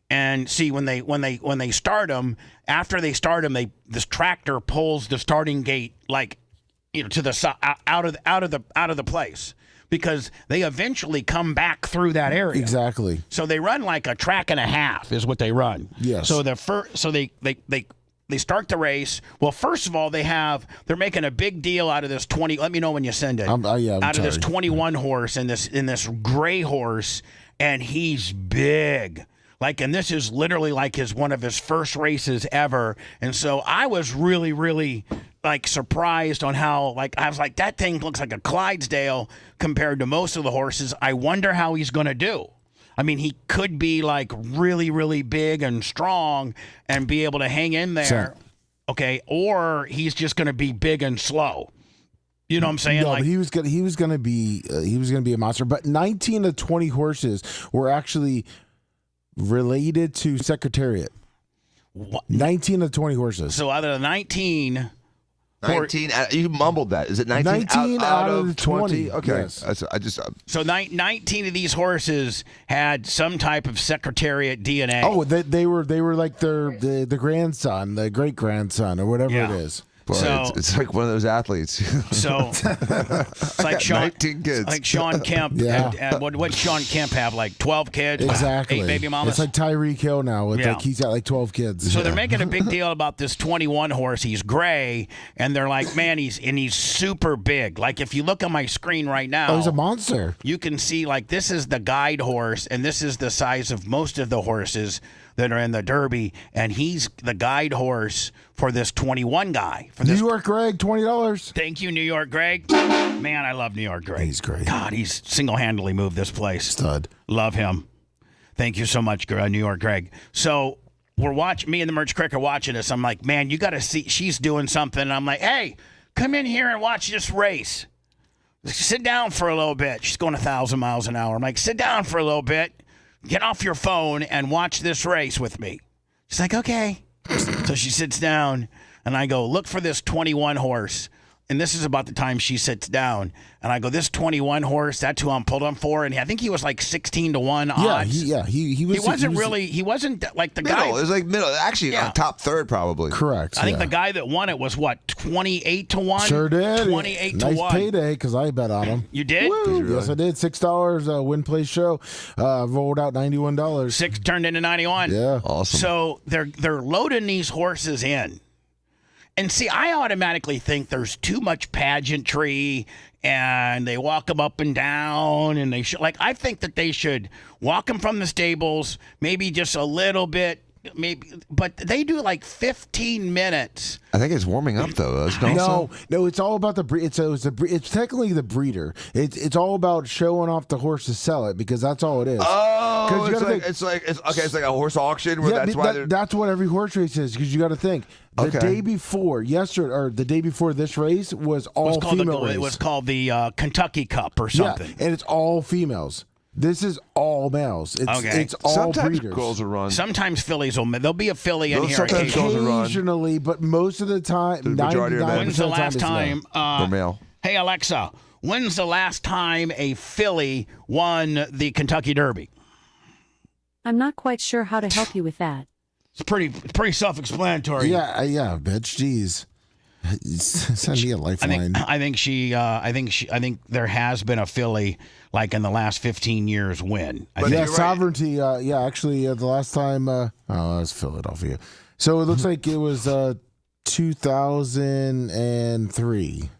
And see, when they start them, after they start them, this tractor pulls the starting gate to the side, out of the place. Because they eventually come back through that area. Exactly. So they run like a track and a half is what they run. Yes. So they start the race. Well, first of all, they're making a big deal out of this 20. Let me know when you send it. I'm out of this sorry. 21 horse and this gray horse, and he's big. And this is literally one of his first races ever. And so I was really, really surprised on how I was like, that thing looks like a Clydesdale compared to most of the horses. I wonder how he's going to do. I mean, he could be really, really big and strong and be able to hang in there. Sure. Okay. Or he's just going to be big and slow. You know what I'm saying? No, but he was going to be a monster. But 19 of 20 horses were actually related to Secretariat. What? 19 of 20 horses. So out of the 19, you mumbled that. Is it 19 out of 20? Okay. Yes. So 19 of these horses had some type of Secretariat DNA. Oh, they were like the grandson, the great grandson, or whatever it is. Boy, it's like one of those athletes. So it's like Sean, 19 kids. Like Sean Kemp. Yeah. And what did Sean Kemp have? 12 kids? Exactly. 8 baby mamas? It's like Tyreek Hill now. He's got 12 kids. So they're making a big deal about this 21 horse. He's gray, and they're like, man, he's super big. If you look on my screen right now, he's a monster. You can see this is the guide horse, and this is the size of most of the horses that are in the Derby, and he's the guide horse for this 21 guy. New York Greg, $20. Thank you, New York Greg. Man, I love New York Greg. He's great. God, he's single-handedly moved this place. Stud. Love him. Thank you so much, New York Greg. So we're watching, me and the Merch Crick are watching this. I'm like, man, you got to see, she's doing something. And I'm like, hey, come in here and watch this race. Sit down for a little bit. She's going 1,000 miles an hour. I'm like, sit down for a little bit. Get off your phone and watch this race with me. She's like, okay. So she sits down, and I go, look for this 21 horse And this is about the time she sits down. And I go, this 21 horse, that's who I'm pulling for. And I think he was like 16-1 odds. He wasn't like the middle. guy. It was like middle. Actually, top third probably. Correct. I think the guy that won it was what, 28-1? Sure did. 28-1. Nice payday because I bet on him. You did? Really? Yes, I did. $6 win play show. Rolled out $91. 6 turned into 91. Yeah. Awesome. So they're loading these horses in. And see, I automatically think there's too much pageantry, and they walk them up and down, and they should I think that they should walk them from the stables, maybe just a little bit, but they do like 15 minutes. I think it's warming up though. No, it's all about the breed. It's technically the breeder. It's all about showing off the horse to sell it because that's all it is. Oh, it's like a horse auction where that's what every horse race is because you got to think. The day before, the day before this race was all female race. It was called the Kentucky Cup or something. Yeah, and it's all females. This is all males. It's all sometimes breeders. girls will run. Sometimes fillies there'll be a filly in here occasionally, but most of the time, 99% When's the last time? Male. Hey Alexa, when's the last time a filly won the Kentucky Derby? I'm not quite sure how to help you with that. It's pretty self-explanatory. Yeah, bitch. Jeez. Send me a lifeline. I think there has been a filly like in the last 15 years win. Sovereignty. Actually, the last time. That's Philadelphia. So it looks like it was 2003.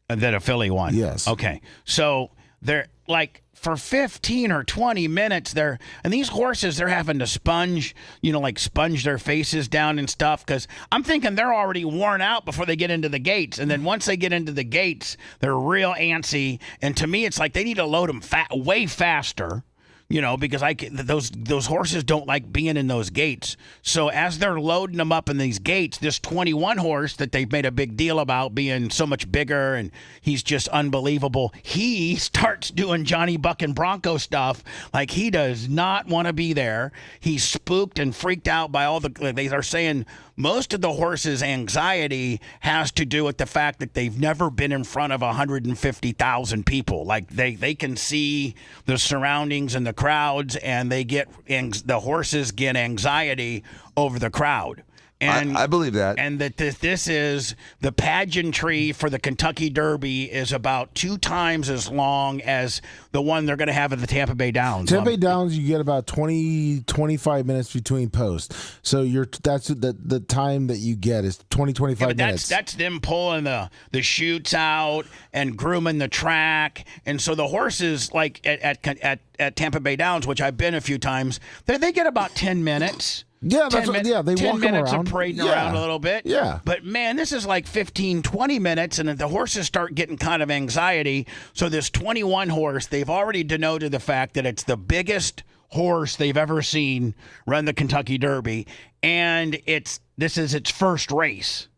That a filly won. Yes. Okay. So they're like. For 15 or 20 minutes there, and these horses, they're having to sponge their faces down and stuff, because I'm thinking they're already worn out before they get into the gates, and then once they get into the gates, they're real antsy, and to me, it's like they need to load them way faster, because those horses don't like being in those gates. So as they're loading them up in these gates, this 21 horse that they've made a big deal about being so much bigger and he's just unbelievable, he starts doing Johnny Buck and Bronco stuff. Like he does not want to be there. He's spooked and freaked out by they are saying most of the horses' anxiety has to do with the fact that they've never been in front of 150,000 people. Like they can see the surroundings and the crowds, and the horses get anxiety over the crowd. And I believe that. And that this is the pageantry for the Kentucky Derby is about 2 times as long as the one they're going to have at the Tampa Bay Downs. Tampa Bay Downs, you get about 20-25 minutes between posts. So that's the time that you get is 20-25 minutes. That's them pulling the chutes out and grooming the track. And so the horses, like at Tampa Bay Downs, which I've been a few times, they get about 10 minutes. Yeah, they walk 10 minutes around. of parading around a little bit. Yeah. But, man, this is like 15, 20 minutes, and the horses start getting kind of anxiety. So this 21 horse, they've already denoted the fact that it's the biggest horse they've ever seen run the Kentucky Derby, and this is its first race.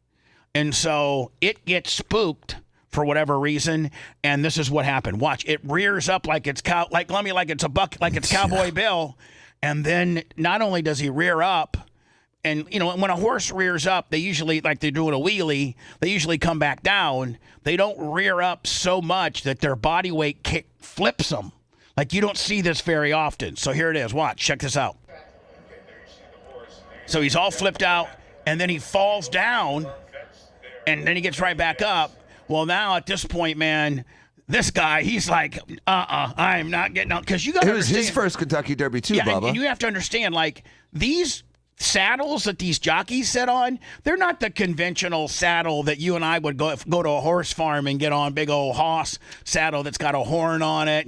And so it gets spooked for whatever reason, and this is what happened. Watch, it rears up like it's Cowboy Bill. And then not only does he rear up, and, when a horse rears up, they usually, like they're doing a wheelie, they usually come back down. They don't rear up so much that their body weight flips them. Like, you don't see this very often. So here it is. Watch. Check this out. So he's all flipped out, and then he falls down, and then he gets right back up. Well, now at this point, man, this guy, he's like, I'm not getting out. Because you got to understand. It was his first Kentucky Derby, too, Bubba. And you have to understand, like, these saddles that these jockeys sit on, they're not the conventional saddle that you and I would go to a horse farm and get on, big old Hoss saddle that's got a horn on it.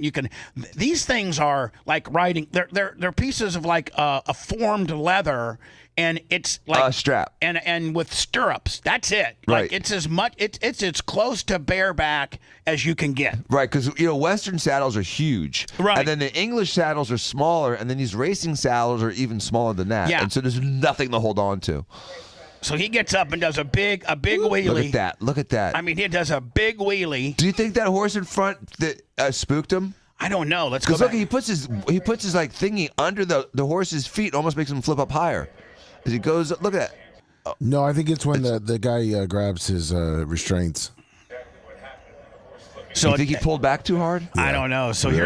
These things are like riding. They're pieces of like a formed leather. And it's like strap and with stirrups. That's it. Right. Like it's as close to bareback as you can get. Right, because Western saddles are huge. Right. And then the English saddles are smaller, and then these racing saddles are even smaller than that. Yeah. And so there's nothing to hold on to. So he gets up and does a big wheelie. Look at that. I mean, he does a big wheelie. Do you think that horse in front that spooked him? I don't know. Let's go back. Look, he puts his like thingy under the horse's feet, almost makes him flip up higher. As he goes, look at that. No, I think it's when the guy grabs his restraints. So you think he pulled back too hard? I don't know. So Really?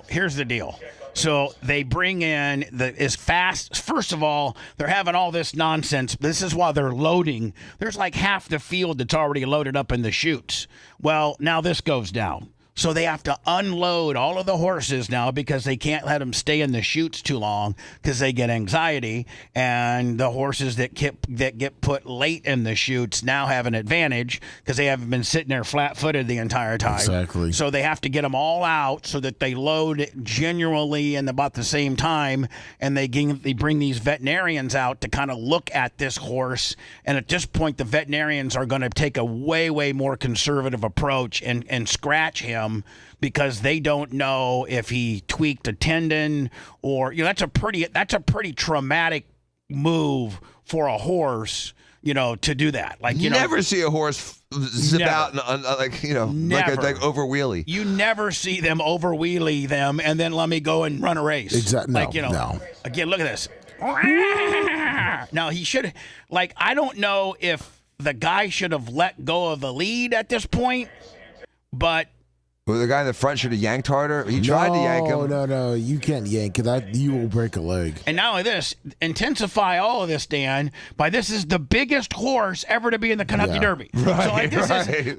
Here's the deal. So they bring in as fast. First of all, they're having all this nonsense. This is while they're loading. There's like half the field that's already loaded up in the chutes. Well, now this goes down. So they have to unload all of the horses now because they can't let them stay in the chutes too long because they get anxiety. And the horses that get put late in the chutes now have an advantage because they haven't been sitting there flat-footed the entire time. Exactly. So they have to get them all out so that they load genuinely in about the same time. And they bring these veterinarians out to kind of look at this horse. And at this point, the veterinarians are going to take a way, way more conservative approach and scratch him because they don't know if he tweaked a tendon or that's a pretty traumatic move for a horse, to do that. Like you never see a horse zip out and like over wheelie. You never see them over wheelie them and then let me go and run a race. Exactly. No. Again, look at this. Now he should I don't know if the guy should have let go of the lead at this point, but. Well, the guy in the front should have yanked harder. He tried to yank him. No, you can't yank it. You will break a leg. And not only this, intensify all of this, Dan, by this is the biggest horse ever to be in the Kentucky Derby. Right,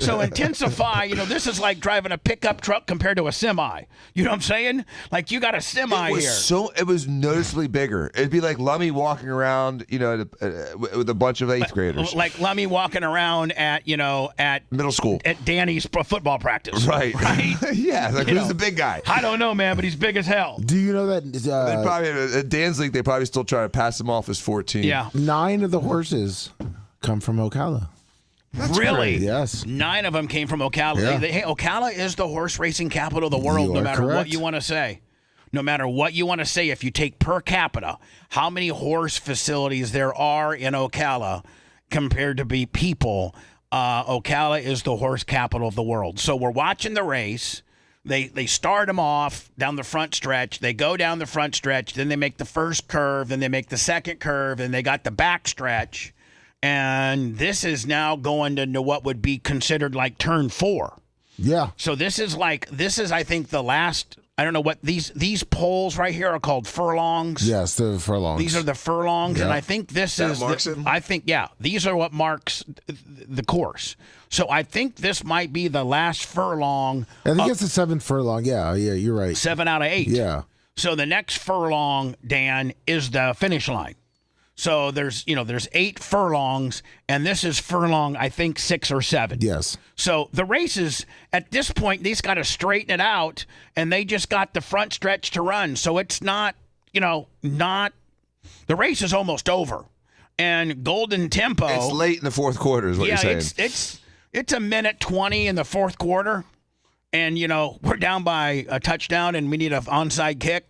So intensify, this is like driving a pickup truck compared to a semi. You know what I'm saying? Like you got a semi here. It was noticeably bigger. It'd be like Lummy walking around, with a bunch of 8th graders. Like Lummy walking around at middle school. At Danny's football practice. Right? Yeah, who's the big guy? I don't know, man, but he's big as hell. Do you know that? They probably at Dan's league, they probably still try to pass him off as 14. Yeah, 9 of the horses come from Ocala. Really? Yes. 9 of them came from Ocala. Yeah. Ocala is the horse racing capital of the world, no matter what you want to say. No matter what you want to say, if you take per capita, how many horse facilities there are in Ocala compared to be people, Ocala is the horse capital of the world. So we're watching the race. They start them off down the front stretch. They go down the front stretch. Then they make the first curve. Then they make the second curve. And they got the back stretch. And this is now going into what would be considered like turn 4. Yeah. So this is I think the last. I don't know what these poles right here are called furlongs. Yes, the furlongs. These are the furlongs, and I think this is. I think these are what marks the course. So I think this might be the last furlong. I think it's the 7th furlong. Yeah, you're right. 7 out of 8. Yeah. So the next furlong, Dan, is the finish line. So there's 8 furlongs, and this is furlong, I think 6 or 7. Yes. So the races at this point, these got to straighten it out, and they just got the front stretch to run. So it's not the race is almost over, and Golden Tempo. It's late in the 4th quarter, is what you're saying. It's a minute 20 in the 4th quarter, and we're down by a touchdown, and we need an onside kick,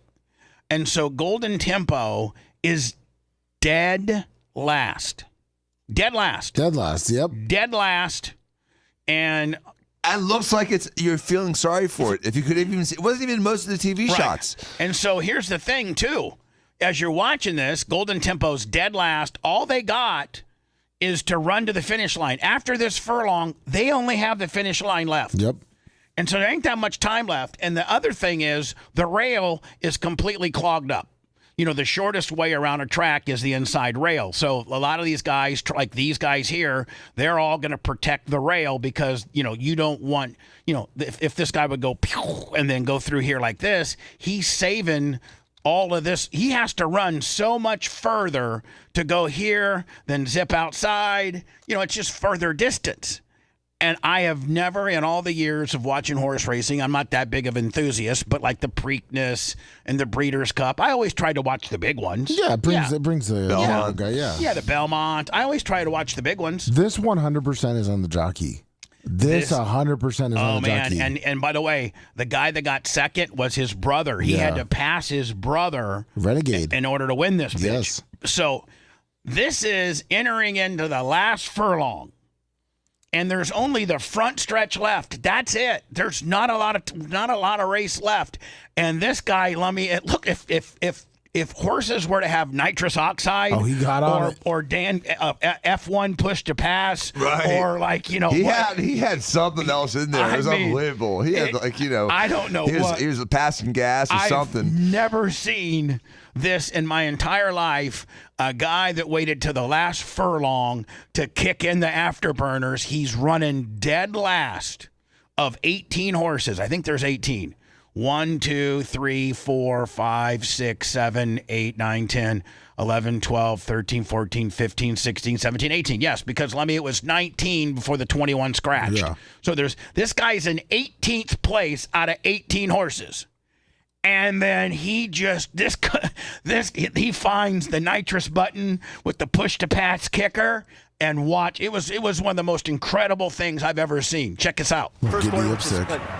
and so Golden Tempo is. Dead last. Yep. Dead last. And it looks like you're feeling sorry for it. If you could even see, it wasn't even most of the TV shots. And so here's the thing, too. As you're watching this, Golden Tempo's dead last. All they got is to run to the finish line. After this furlong, they only have the finish line left. Yep. And so there ain't that much time left. And the other thing is the rail is completely clogged up. The shortest way around a track is the inside rail. So a lot of these guys, like these guys here, they're all going to protect the rail because, you don't want, if this guy would go pew and then go through here like this, he's saving all of this. He has to run so much further to go here, then zip outside. It's just further distance. And I have never, in all the years of watching horse racing, I'm not that big of an enthusiast, but like the Preakness and the Breeders' Cup, I always try to watch the big ones. Yeah, it brings the Belmont guy. Yeah, the Belmont. I always try to watch the big ones. This 100% is on the jockey. This 100% is on the jockey. And by the way, the guy that got second was his brother. He had to pass his brother, Renegade, in order to win this bitch. Yes. So this is entering into the last furlong. And there's only the front stretch left. That's it. There's not a lot of race left. And this guy, look, if if horses were to have nitrous oxide, he got on it. or Dan F1 push to pass, Right. or like he had something else in there. It was unbelievable. He had I don't know he was passing gas or something. I've never seen this in my entire life. A guy that waited to the last furlong to kick in the afterburners. He's running dead last of 18 horses. I think there's 18. 1, 2, 3, 4, 5, 6, 7, 8, 9, 10, 11, 12, 13, 14, 15, 16, 17, 18. Yes, because Lemmy, it was 19 before the 21 scratched. Yeah. So this guy's in 18th place out of 18 horses. And then he finds the nitrous button with the push to pass kicker and watch. It was one of the most incredible things I've ever seen. Check this out. First quarter,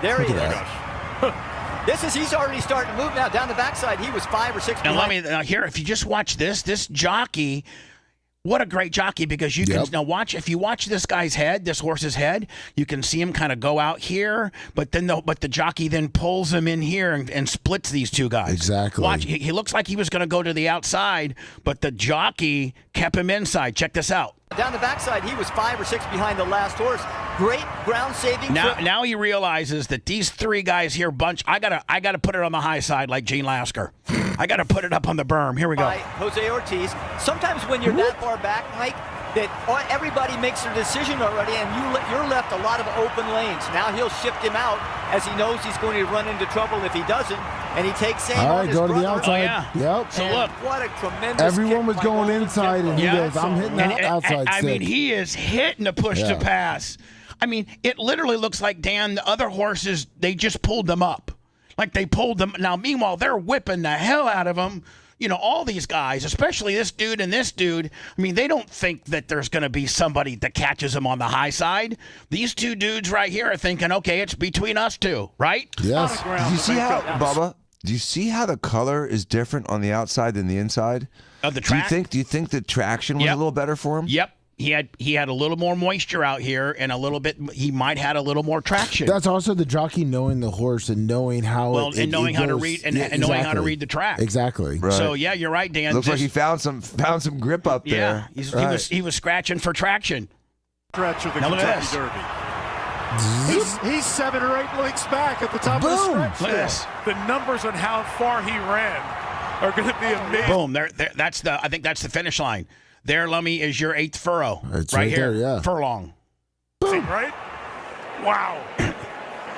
there he is. He's already starting to move now down the backside. He was 5 or 6 behind. Now here, if you just watch this jockey, what a great jockey, because you can now watch. If you watch this guy's head, this horse's head, you can see him kind of go out here, but the jockey then pulls him in here and splits these two guys. Exactly. Watch. He looks like he was going to go to the outside, but the jockey kept him inside. Check this out. Down the backside, he was 5 or 6 behind the last horse. Great ground saving. Now he realizes that these three guys here I gotta put it on the high side like Gene Lasker. I gotta put it up on the berm. Here we go. By Jose Ortiz. Sometimes when you're that far back, Mike, that everybody makes their decision already, and you're left a lot of open lanes. Now he'll shift him out as he knows he's going to run into trouble if he doesn't, and he takes aim on his go to brother. the outside. Oh, yeah. Yep. So look, what a tremendous everyone kick was going inside, and he goes, I'm hitting that outside I stick. mean, he is hitting the push to pass. I mean, it literally looks like, Dan, the other horses, they just pulled them up. Like they pulled them. Now, meanwhile, they're whipping the hell out of them. You know, all these guys, especially this dude and this dude, I mean, they don't think that there's going to be somebody that catches them on the high side. These two dudes right here are thinking, okay, it's between us two, right? Yes. Do you see how, Bubba? Do you see how the color is different on the outside than the inside? Of the track? Do you think the traction was a little better for him? Yep. He had a little more moisture out here, and he might had a little more traction. That's also the jockey knowing the horse and knowing how knowing how to read knowing how to read the track. Exactly. Right. So yeah, you're right, Dan. Looks like he found some grip up there. Yeah, he was scratching for traction. Stretch of the Kentucky Derby. He's 7 or 8 lengths back at the top of the stretch. Look at this. The numbers on how far he ran are going to be amazing. Boom! I think that's the finish line. There, Lummy, is your 8th furrow. It's right here, there, yeah. furlong. Right? Wow.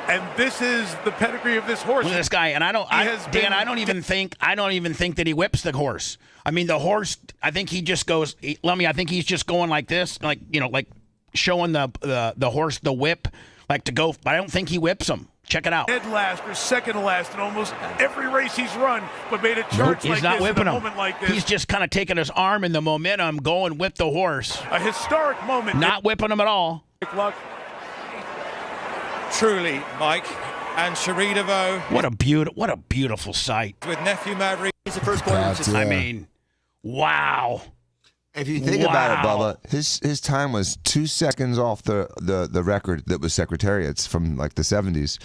And this is the pedigree of this horse. Look at this guy, and I don't even think that he whips the horse. I mean, the horse. I think he just goes. Lummy, I think he's just going like this, like showing the horse the whip, like to go. But I don't think he whips him. Check it out. Dead last or second to last in almost every race he's run, but made a charge He's like not this whipping in a him. moment like this. He's just kind of taking his arm in the momentum, going with the horse. A historic moment. Not whipping him at all. Luck. Truly, Mike and Cherie DeVoe. What a beautiful sight. With nephew Maverick. He's the first quarter. I mean, wow. If you think about it, Bubba, his time was 2 seconds off the record that was Secretariat's from like the 70s.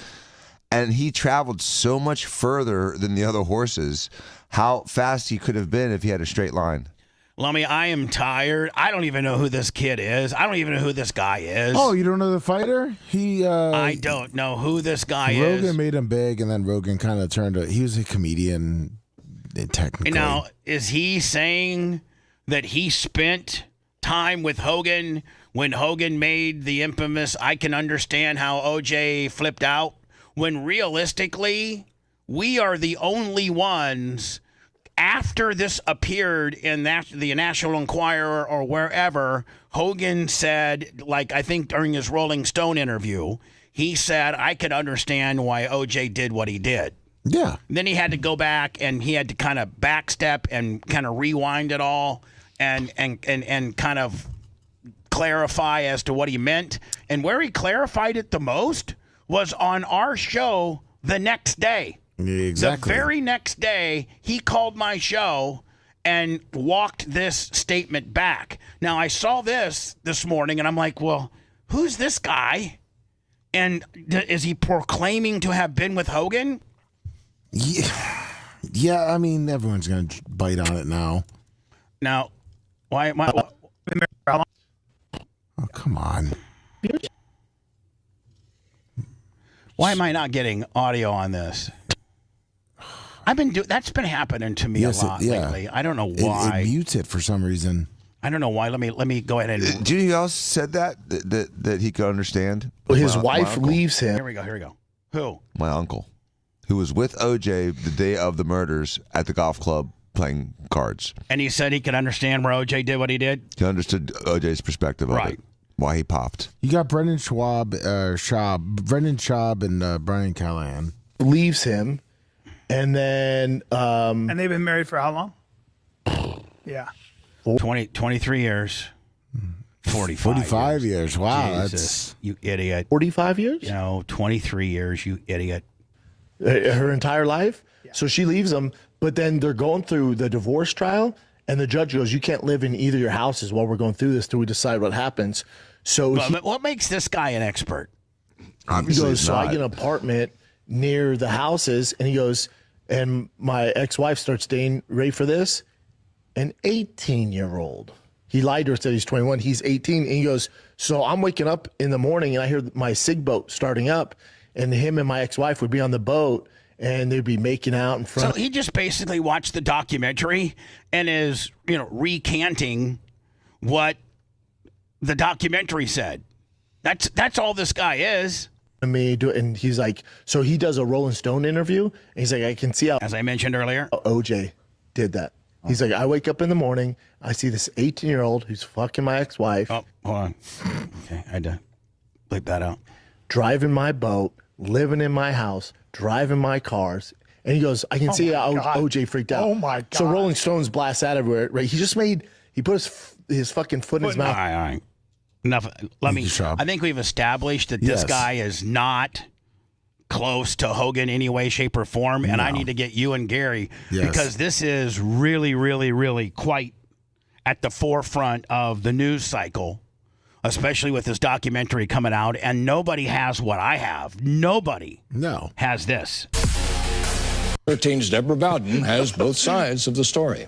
And he traveled so much further than the other horses. How fast he could have been if he had a straight line. Lummy, I am tired. I don't even know who this kid is. I don't even know who this guy is. Oh, you don't know the fighter? I don't know who this guy is. Rogan made him big, and then Rogan kind of he was a comedian, technically. Now, is he saying that he spent time with Hogan when Hogan made the infamous "I can understand how OJ flipped out"? When realistically, we are the only ones, after this appeared in the National Enquirer or wherever, Hogan said, like I think during his Rolling Stone interview, he said, I could understand why OJ did what he did. Yeah. Then he had to go back and he had to kind of backstep and kind of rewind it all and kind of clarify as to what he meant. And where he clarified it the most was on our show the next day. Exactly. The very next day, he called my show and walked this statement back. Now, I saw this morning, and I'm like, well, who's this guy? And is he proclaiming to have been with Hogan? Yeah. Yeah, I mean, everyone's going to bite on it now. Now, why am I? Oh, come on. Why am I not getting audio on this? That's been happening to me a lot lately. I don't know why. It mutes it for some reason. I don't know why. Let me go ahead and. Do you know who else said that he could understand? Well, his wife leaves him. Here we go. Who? My uncle, who was with OJ the day of the murders at the golf club playing cards. And he said he could understand where OJ did what he did? He understood OJ's perspective of it. Why he popped. You got Brendan Schaub, and Brian Callahan. Leaves him. And then... and they've been married for how long? Yeah. 23 years. 45 years. Wow, Jesus, you idiot. 45 years? 23 years, you idiot. Her entire life? Yeah. So she leaves him, but then they're going through the divorce trial, and the judge goes, you can't live in either of your houses while we're going through this till we decide what happens. So but what makes this guy an expert? He goes, so I get an apartment near the houses, and he goes, and my ex-wife starts dating, ready for this, an 18-year-old. He lied to her, said he's 21. He's 18, and he goes, so I'm waking up in the morning, and I hear my SIG boat starting up, and him and my ex-wife would be on the boat, and they'd be making out in front. So he just basically watched the documentary and is, recanting what the documentary said. That's all this guy is. And he's like, so he does a Rolling Stone interview, and he's like, I can see how, as I mentioned earlier, OJ did that. He's like, I wake up in the morning, I see this 18-year-old who's fucking my ex-wife. Oh, hold on. Okay, I had to bleep that out. Driving my boat, living in my house, driving my cars. And he goes, I can see how OJ freaked out. Oh, my God. So Rolling Stones blast that everywhere, right? He put his fucking foot in his mouth. All right. Enough. I think we've established that this guy is not close to Hogan any way, shape, or form, and I need to get you and Gary because this is really, really, really quite at the forefront of the news cycle, especially with this documentary coming out, and nobody has what I have. Nobody has this. 13's Deborah Bowden has both sides of the story.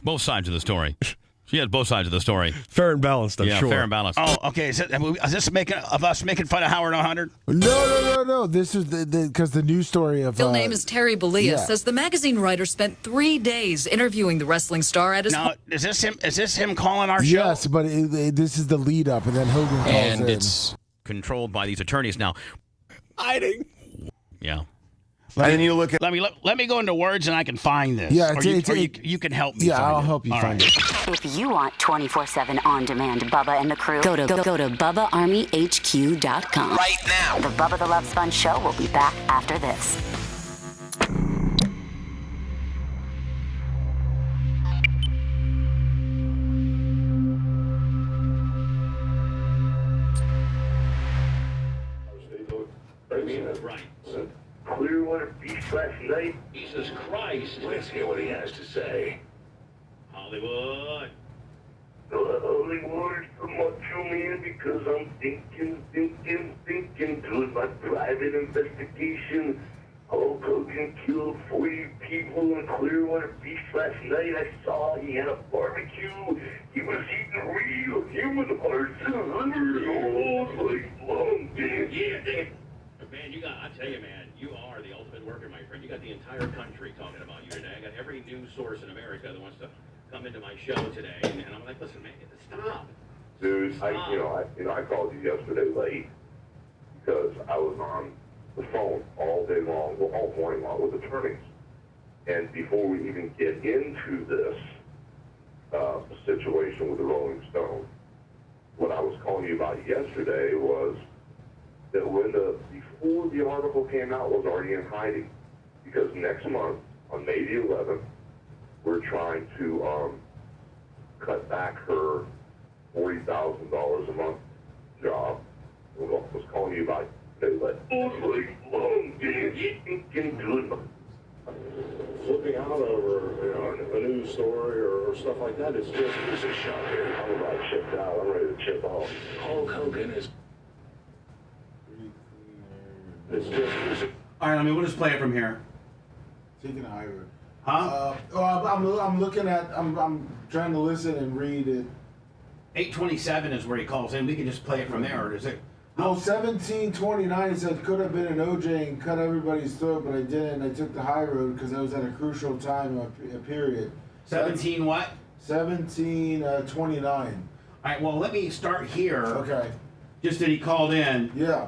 Both sides of the story. She has both sides of the story. Fair and balanced, I'm sure. Fair and balanced. Oh, okay. Is this making fun of Howard 100? No. This is because the news story of... Full name is Terry Bollea, says the magazine writer spent 3 days interviewing the wrestling star at his home. Is this him calling our show? Yes, but this is the lead up, and then Hogan calls and in. It's controlled by these attorneys now. Hiding. Yeah. Let me go into words and I can find this. Yeah, you can help me. Yeah, find I'll help you find it. If you want 24/7 on-demand Bubba and the crew, go to BubbaArmyHQ.com right now. The Bubba the Love Sponge Show will be back after this. Right. Clearwater Beach last night. Jesus Christ. Let's hear what he has to say. Hollywood. Hollywood for Macho Man because I'm thinking doing my private investigation. Hulk Hogan killed 40 people in Clearwater Beach last night. I saw he had a barbecue. He was eating real human hearts. 100 old like long dance. Yeah. Man, I tell you, man, you are the ultimate worker, my friend. You got the entire country talking about you today. I got every news source in America that wants to come into my show today, and I'm like, listen, man, stop. Dude, I called you yesterday late because I was on the phone all day long, all morning long with attorneys. And before we even get into this situation with the Rolling Stone, what I was calling you about yesterday was that before the article came out, was already in hiding. Because next month, on May the 11th, we're trying to cut back her $40,000 a month job. I was calling you about flipping out over a news story or stuff like that. It's a shot here. I'm about chipped out. I'm ready to chip off. Hulk Hogan is... It's just... All right, we'll just play it from here. Taking a high road. Huh? I'm looking at. I'm trying to listen and read it. 827 is where he calls in. We can just play it from there, or is it? No, 1729 said could have been an OJ and cut everybody's throat, but I didn't. I took the high road because I was at a crucial time, a period. 17 what? 1729. All right. Well, let me start here. Okay. Just that he called in. Yeah.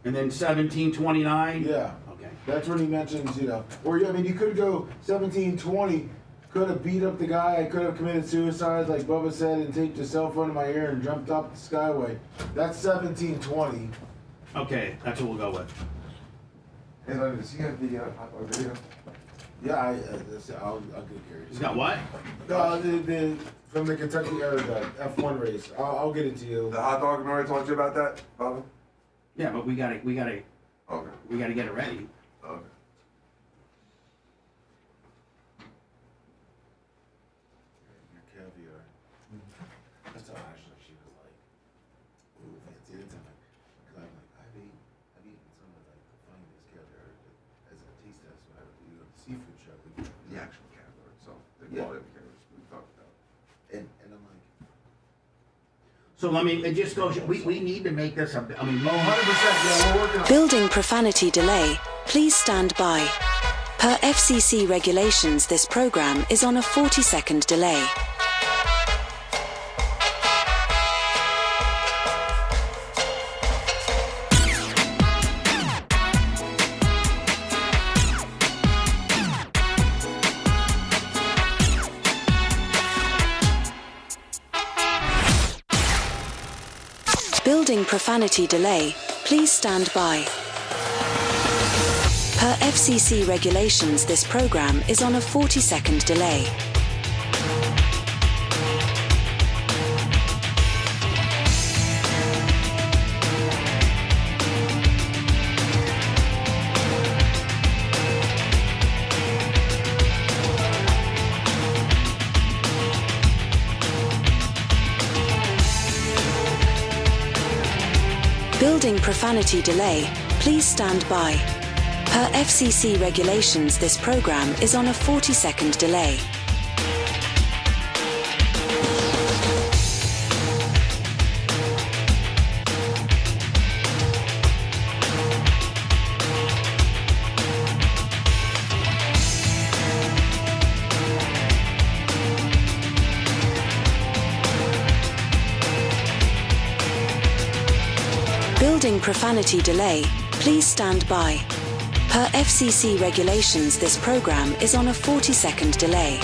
And then 1729. Yeah. Okay. That's when he mentions, or I mean, you could go 1720. Could have beat up the guy. I could have committed suicide, like Bubba said, and taped his cell phone to my ear and jumped up the skyway. That's 1720. Okay, that's what we'll go with. Hey, Lenny, does he have the hot dog video? Yeah, I'll get Gary. He's got what? From the Kentucky or the F1 race. I'll get it to you. The hot dog, remember I told you about that, Bubba? Yeah, but we gotta Okay. we gotta get it ready. Okay. Caviar. That's how Ashley, she was like, ooh, fancy. Anytime because I'm like, I've eaten some of like the finest caviar as a taste test when I would do the seafood show. The actual caviar itself. The Yeah. quality of the caviar we talked about. And I'm like, So let me. It just goes. We need to make this. 100%. Yeah, we're working on. Building profanity delay. Please stand by. Per FCC regulations, this program is on a 40-second delay. Building profanity delay. Please stand by. Per FCC regulations, this program is on a 40-second delay. Building profanity delay. Please stand by. Per FCC regulations, this program is on a 40-second delay. Building profanity delay. Please stand by. Per FCC regulations, this program is on a 40-second delay.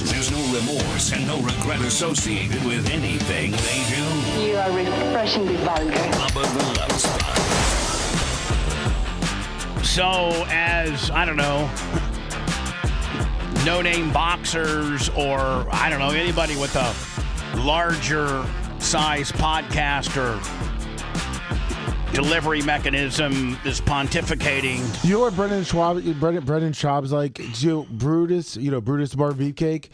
There's no remorse and no regret associated with anything they do. You are refreshingly vulgar. Bubba the Love Spot. So, as I don't know, no-name boxers or I don't know anybody with a larger size podcast or delivery mechanism is pontificating. You know what Brendan Schaub's like? Brutus Bar Beefcake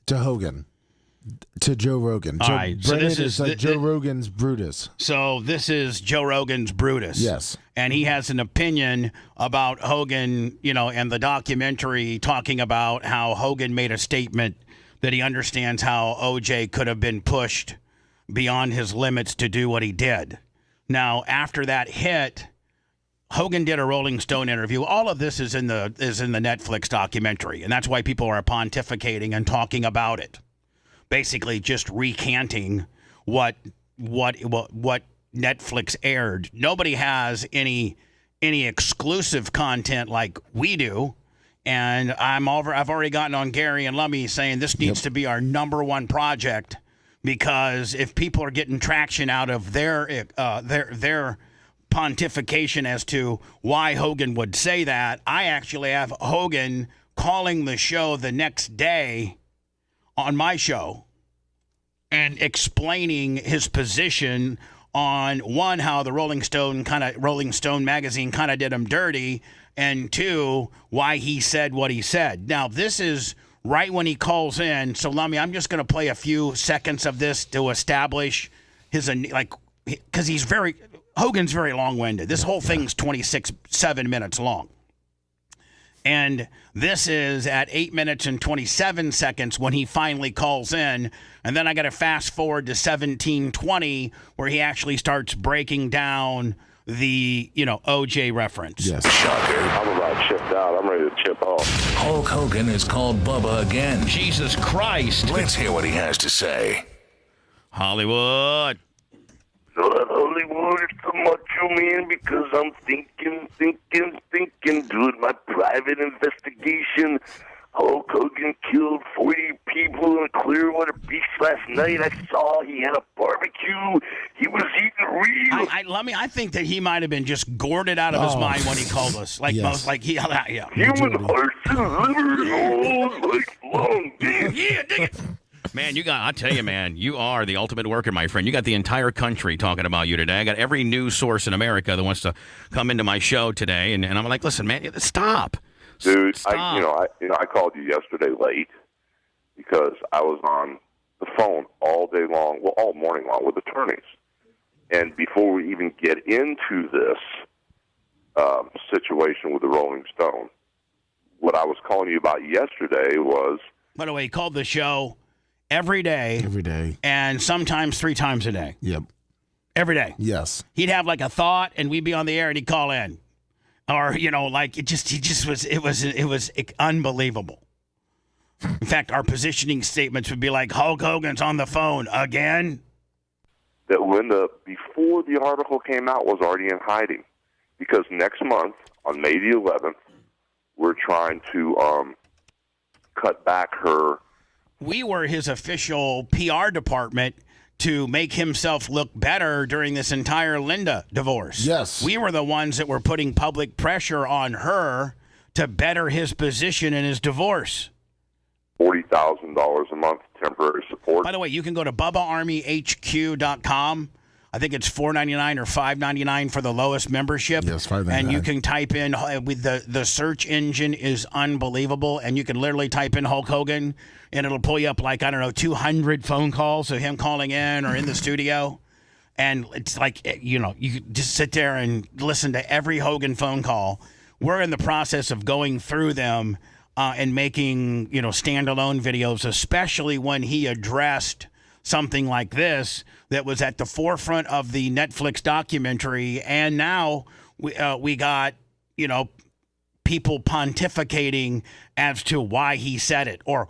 to Hogan. To Joe Rogan. All right, so this is like Joe Rogan's Brutus. So this is Joe Rogan's Brutus. Yes. And he has an opinion about Hogan, and the documentary talking about how Hogan made a statement that he understands how OJ could have been pushed beyond his limits to do what he did. Now, after that hit, Hogan did a Rolling Stone interview. All of this is in the Netflix documentary, and that's why people are pontificating and talking about it. Basically, just recanting what Netflix aired. Nobody has any exclusive content like we do, and I've already gotten on Gary and Lummy saying this needs to be our number one project because if people are getting traction out of their pontification as to why Hogan would say that, I actually have Hogan calling the show the next day on my show and explaining his position on, one, how the Rolling Stone magazine kind of did him dirty, and two, why he said what he said. Now, this is right when he calls in. So, Lummy, I'm just going to play a few seconds of this to establish his, because Hogan's very long-winded. This whole thing's 7 minutes long. And this is at 8 minutes and 27 seconds when he finally calls in. And then I got to fast forward to 17:20 where he actually starts breaking down the, OJ reference. Yes. Shocker. I'm about chipped out. I'm ready to chip off. Hulk Hogan is called Bubba again. Jesus Christ. Let's hear what he has to say. Hollywood. So that Hollywood is the macho man because I'm thinking, doing my private investigation. Hulk Hogan killed 40 people in Clearwater Beach last night. I saw he had a barbecue. He was eating real. I think that he might have been just gourded out of his mind when he called us. Human hearts and livers all lifelong. Yeah, dig it. Man, I tell you, man, you are the ultimate worker, my friend. You got the entire country talking about you today. I got every news source in America that wants to come into my show today, and I'm like, listen, man, stop. Dude, stop. I called you yesterday late because I was on the phone all day long, all morning long with attorneys. And before we even get into this situation with the Rolling Stone, what I was calling you about yesterday was... By the way, he called the show every day. Every day. And sometimes 3 times a day. Yep. Every day. Yes. He'd have like a thought, and we'd be on the air, and he'd call in. Or, it was unbelievable. In fact, our positioning statements would be like, Hulk Hogan's on the phone again. That before the article came out, was already in hiding. Because next month, on May the 11th, we're trying to cut back her. We were his official PR department to make himself look better during this entire Linda divorce. Yes. We were the ones that were putting public pressure on her to better his position in his divorce. $40,000 a month temporary support. By the way, you can go to BubbaArmyHQ.com. I think it's $4.99 or $5.99 for the lowest membership. Yes, $5.99. And you can type in, with the search engine is unbelievable, and you can literally type in Hulk Hogan, and it'll pull you up 200 phone calls of him calling in or in the studio. And it's you just sit there and listen to every Hogan phone call. We're in the process of going through them and making, standalone videos, especially when he addressed something like this that was at the forefront of the Netflix documentary. And now we got, people pontificating as to why he said it or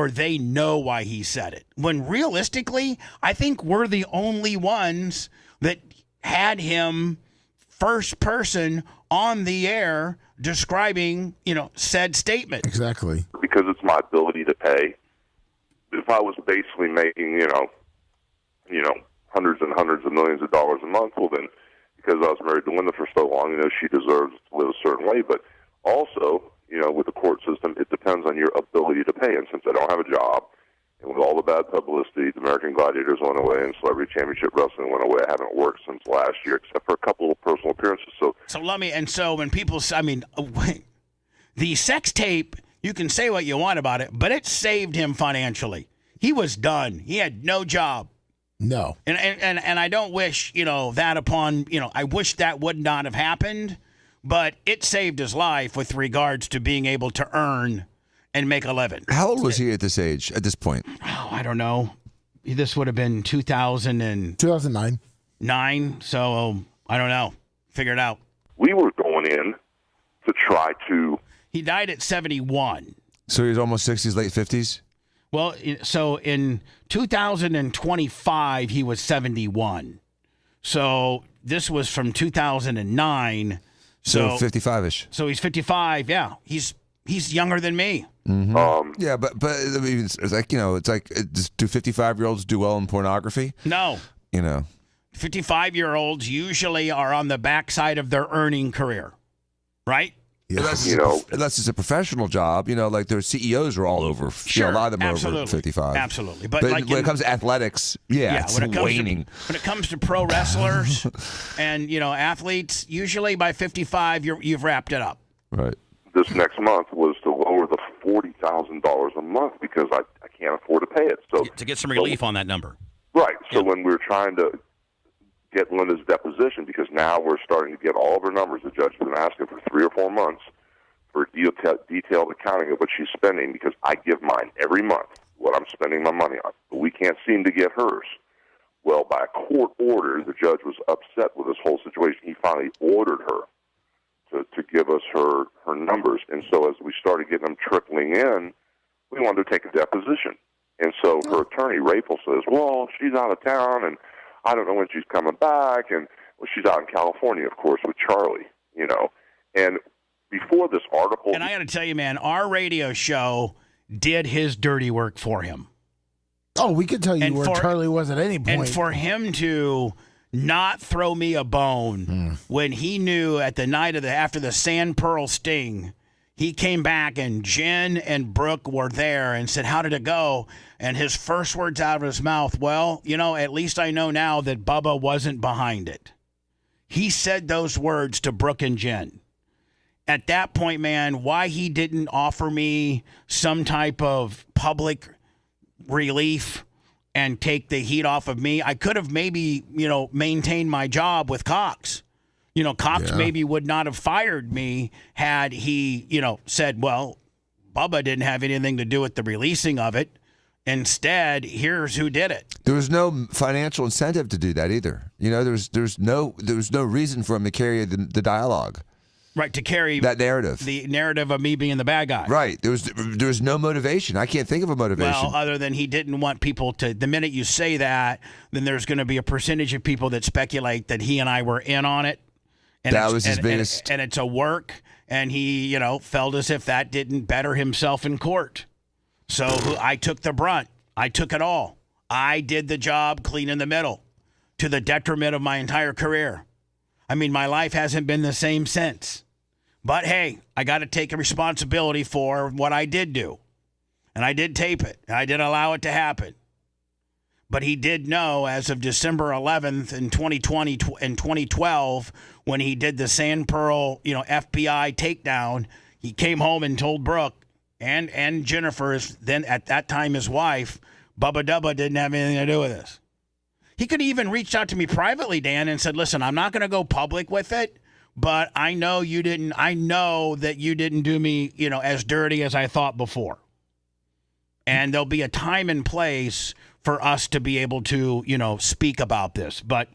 they know why he said it. When realistically, I think we're the only ones that had him first person on the air describing, said statement. Exactly. Because it's my ability to pay. If I was basically making, hundreds and hundreds of millions of dollars a month, well then, because I was married to Linda for so long, she deserves to live a certain way. But also, with the court system, it depends on your ability to pay. And since I don't have a job, and with all the bad publicity, the American Gladiators went away and Celebrity Championship Wrestling went away. I haven't worked since last year, except for a couple of personal appearances. So when people, the sex tape, you can say what you want about it, but it saved him financially. He was done. He had no job. No. And I don't wish, that upon, I wish that would not have happened, but it saved his life with regards to being able to earn and make a living. How old was he at this point? Oh, I don't know. This would have been 2009. 9, so I don't know. Figure it out. We were going in to try to... He died at 71. So he was almost 60s, late 50s? Well, so in 2025, he was 71. So this was from 2009. So 55-ish. So he's 55. Yeah, he's He's younger than me. Yeah, but I mean, it's like, do 55-year-olds do well in pornography? No. 55-year-olds usually are on the backside of their earning career, right? Unless it's a professional job, like their CEOs are all over. Sure, a lot of them are absolutely. over 55. Absolutely. But when it comes to athletics, it's waning. When it comes to pro wrestlers and, athletes, usually by 55, you've wrapped it up. Right. This next month was to lower the $40,000 a month because I can't afford to pay it. So to get some relief on that number. Right. So when we were trying to get Linda's deposition, because now we're starting to get all of her numbers, the judge has been asking for 3 or 4 months for detailed accounting of what she's spending, because I give mine every month, what I'm spending my money on. But we can't seem to get hers. Well, by a court order, the judge was upset with this whole situation. He finally ordered her to give us her numbers. And so as we started getting them trickling in, we wanted to take a deposition. And so her attorney, Rachel, says, well, she's out of town, and I don't know when she's coming back. And she's out in California, of course, with Charlie, And before this article... And I got to tell you, man, our radio show did his dirty work for him. Oh, we could tell you where Charlie was at any point. And for him to not throw me a bone when he knew at the night after the Sand Pearl sting, he came back and Jen and Brooke were there and said, how did it go? And his first words out of his mouth, well, at least I know now that Bubba wasn't behind it. He said those words to Brooke and Jen. At that point, man, why he didn't offer me some type of public relief and take the heat off of me, I could have maybe, maintained my job with Cox. Cox maybe would not have fired me had he, said, well, Bubba didn't have anything to do with the releasing of it. Instead, here's who did it. There was no financial incentive to do that either. There was no reason for him to carry the dialogue. Right, to carry that narrative. The narrative of me being the bad guy. Right. There was no motivation. I can't think of a motivation. Well, other than he didn't want people to, the minute you say that, then there's going to be a percentage of people that speculate that he and I were in on it. And that was his biggest. And it's a work, and he, felt as if that didn't better himself in court. So I took the brunt. I took it all. I did the job clean in the middle to the detriment of my entire career. I mean, my life hasn't been the same since. But, hey, I got to take a responsibility for what I did do. And I did tape it. And I did allow it to happen. But he did know as of December 11th in 2020 and 2012, when he did the Sand Pearl, FBI takedown, he came home and told Brooke and Jennifer, then at that time his wife, Bubba Dubba didn't have anything to do with this. He could have even reached out to me privately, Dan, and said, listen, I'm not going to go public with it, but I know that you didn't do me, as dirty as I thought before. And there'll be a time and place for us to be able to, speak about this. But,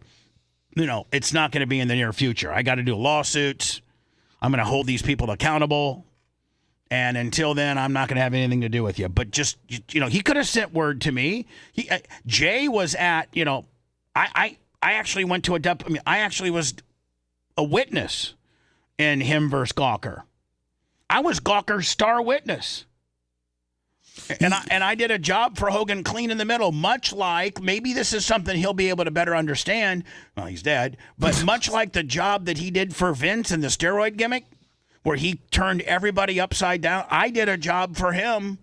it's not going to be in the near future. I got to do lawsuits. I'm going to hold these people accountable. And until then, I'm not going to have anything to do with you. But just, he could have sent word to me. Jay was at, I actually went to I actually was a witness in him versus Gawker. I was Gawker's star witness. And I did a job for Hogan clean in the middle, much like, maybe this is something he'll be able to better understand. Well, he's dead. But much like the job that he did for Vince in the steroid gimmick, where he turned everybody upside down, I did a job for him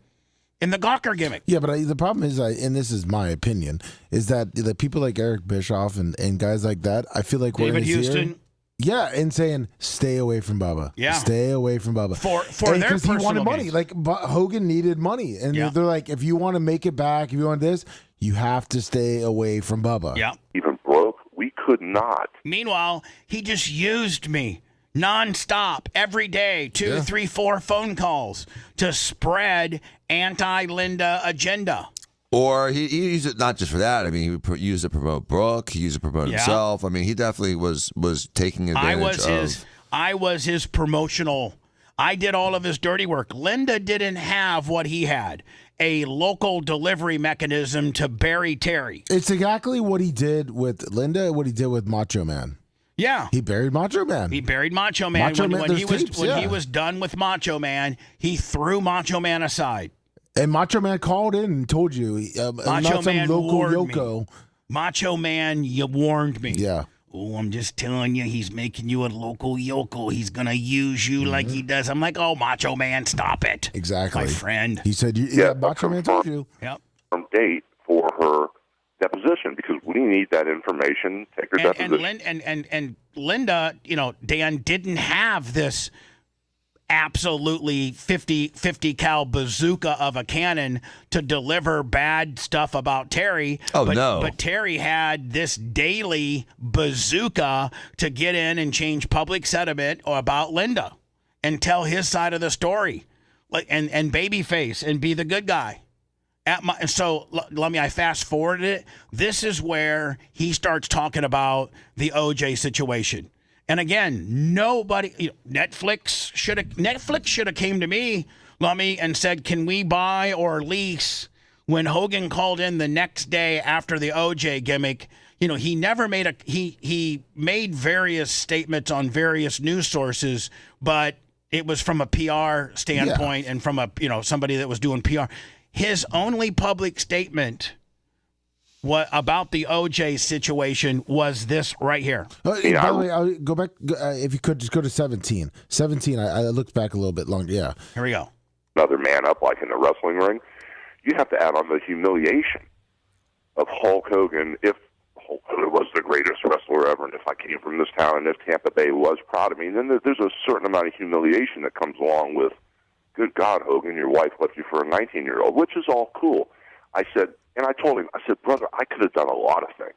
in the Gawker gimmick. Yeah, but the problem is, and this is my opinion, is that the people like Eric Bischoff and guys like that, I feel like we're David in his Houston. ear. Yeah, and saying, stay away from Bubba. Yeah. Stay away from Bubba. For their because he wanted money. gains. Like, Hogan needed money. And Yeah. they're like, if you want to make it back, if you want this, you have to stay away from Bubba. Yeah. Even broke, we could not. Meanwhile, he just used me nonstop every day, 2, 3, 4 phone calls to spread anti-Linda agenda. Or he used it not just for that. I mean, he used it to promote Brooke. He used it to promote himself. I mean, he definitely was taking advantage I was his promotional. I did all of his dirty work. Linda didn't have what he had, a local delivery mechanism to bury Terry. It's exactly what he did with Linda, what he did with Macho Man. Yeah. He buried Macho Man. He buried Macho Man. When he was done with Macho Man, he threw Macho Man aside. And Macho Man called in and told you, Macho Man warned Yoko. me. Macho Man, you warned me. Yeah. Oh, I'm just telling you, he's making you a local yokel. He's going to use you like he does. I'm like, oh, Macho Man, stop it. Exactly. My friend. He said, Macho Man told you. Yep. Date for her deposition, because we need that information. Take her deposition. And Linda, Dan didn't have this absolutely 50 cal bazooka of a cannon to deliver bad stuff about Terry. But Terry had this daily bazooka to get in and change public sentiment about Linda and tell his side of the story, and babyface and be the good guy. I fast forwarded it. This is where he starts talking about the OJ situation. And again, nobody, Netflix should have came to me, Lummy, and said, can we buy or lease? When Hogan called in the next day after the OJ gimmick, he never made he made various statements on various news sources, but it was from a PR standpoint and from somebody that was doing PR. His only public statement about the OJ situation was this right here. By the way, I'll go back. If you could, just go to 17. 17, I looked back a little bit longer. Yeah. Here we go. Another man up like in the wrestling ring. You have to add on the humiliation of Hulk Hogan. If Hulk Hogan was the greatest wrestler ever, and if I came from this town, and if Tampa Bay was proud of me, then there's a certain amount of humiliation that comes along with, good God, Hogan, your wife left you for a 19-year-old, which is all cool. I said, and I told him, brother, I could have done a lot of things.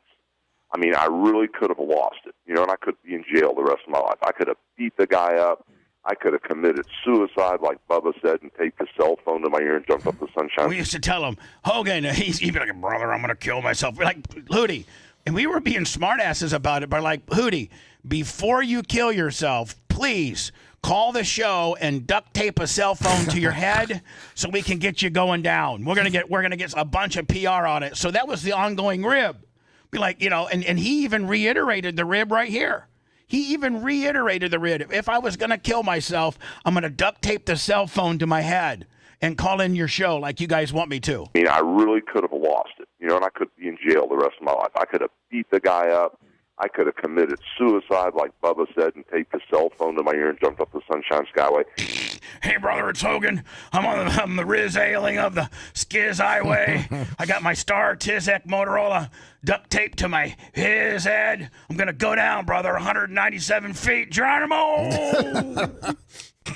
I mean, I really could have lost it, and I could be in jail the rest of my life. I could have beat the guy up. I could have committed suicide, like Bubba said, and take the cell phone to my ear and jump up the sunshine. We used to tell him, Hogan, he'd be like, brother, I'm going to kill myself. We're like, Hootie. And we were being smartasses about it, but like, Hootie, before you kill yourself, please call the show and duct tape a cell phone to your head so we can get you going down. We're gonna get a bunch of PR on it. So that was the ongoing rib. Be like, and he even reiterated the rib right here. He even reiterated the rib. If I was gonna kill myself, I'm gonna duct tape the cell phone to my head and call in your show like you guys want me to. I mean, I really could have lost it, and I could be in jail the rest of my life. I could have beat the guy up. I could have committed suicide, like Bubba said, and take the cell phone to my ear and jumped up the Sunshine Skyway. Hey, brother, it's Hogan. I'm the Riz Ailing of the Skiz Highway. I got my Star Tizek Motorola duct taped to my his head. I'm going to go down, brother, 197 feet. Geronimo!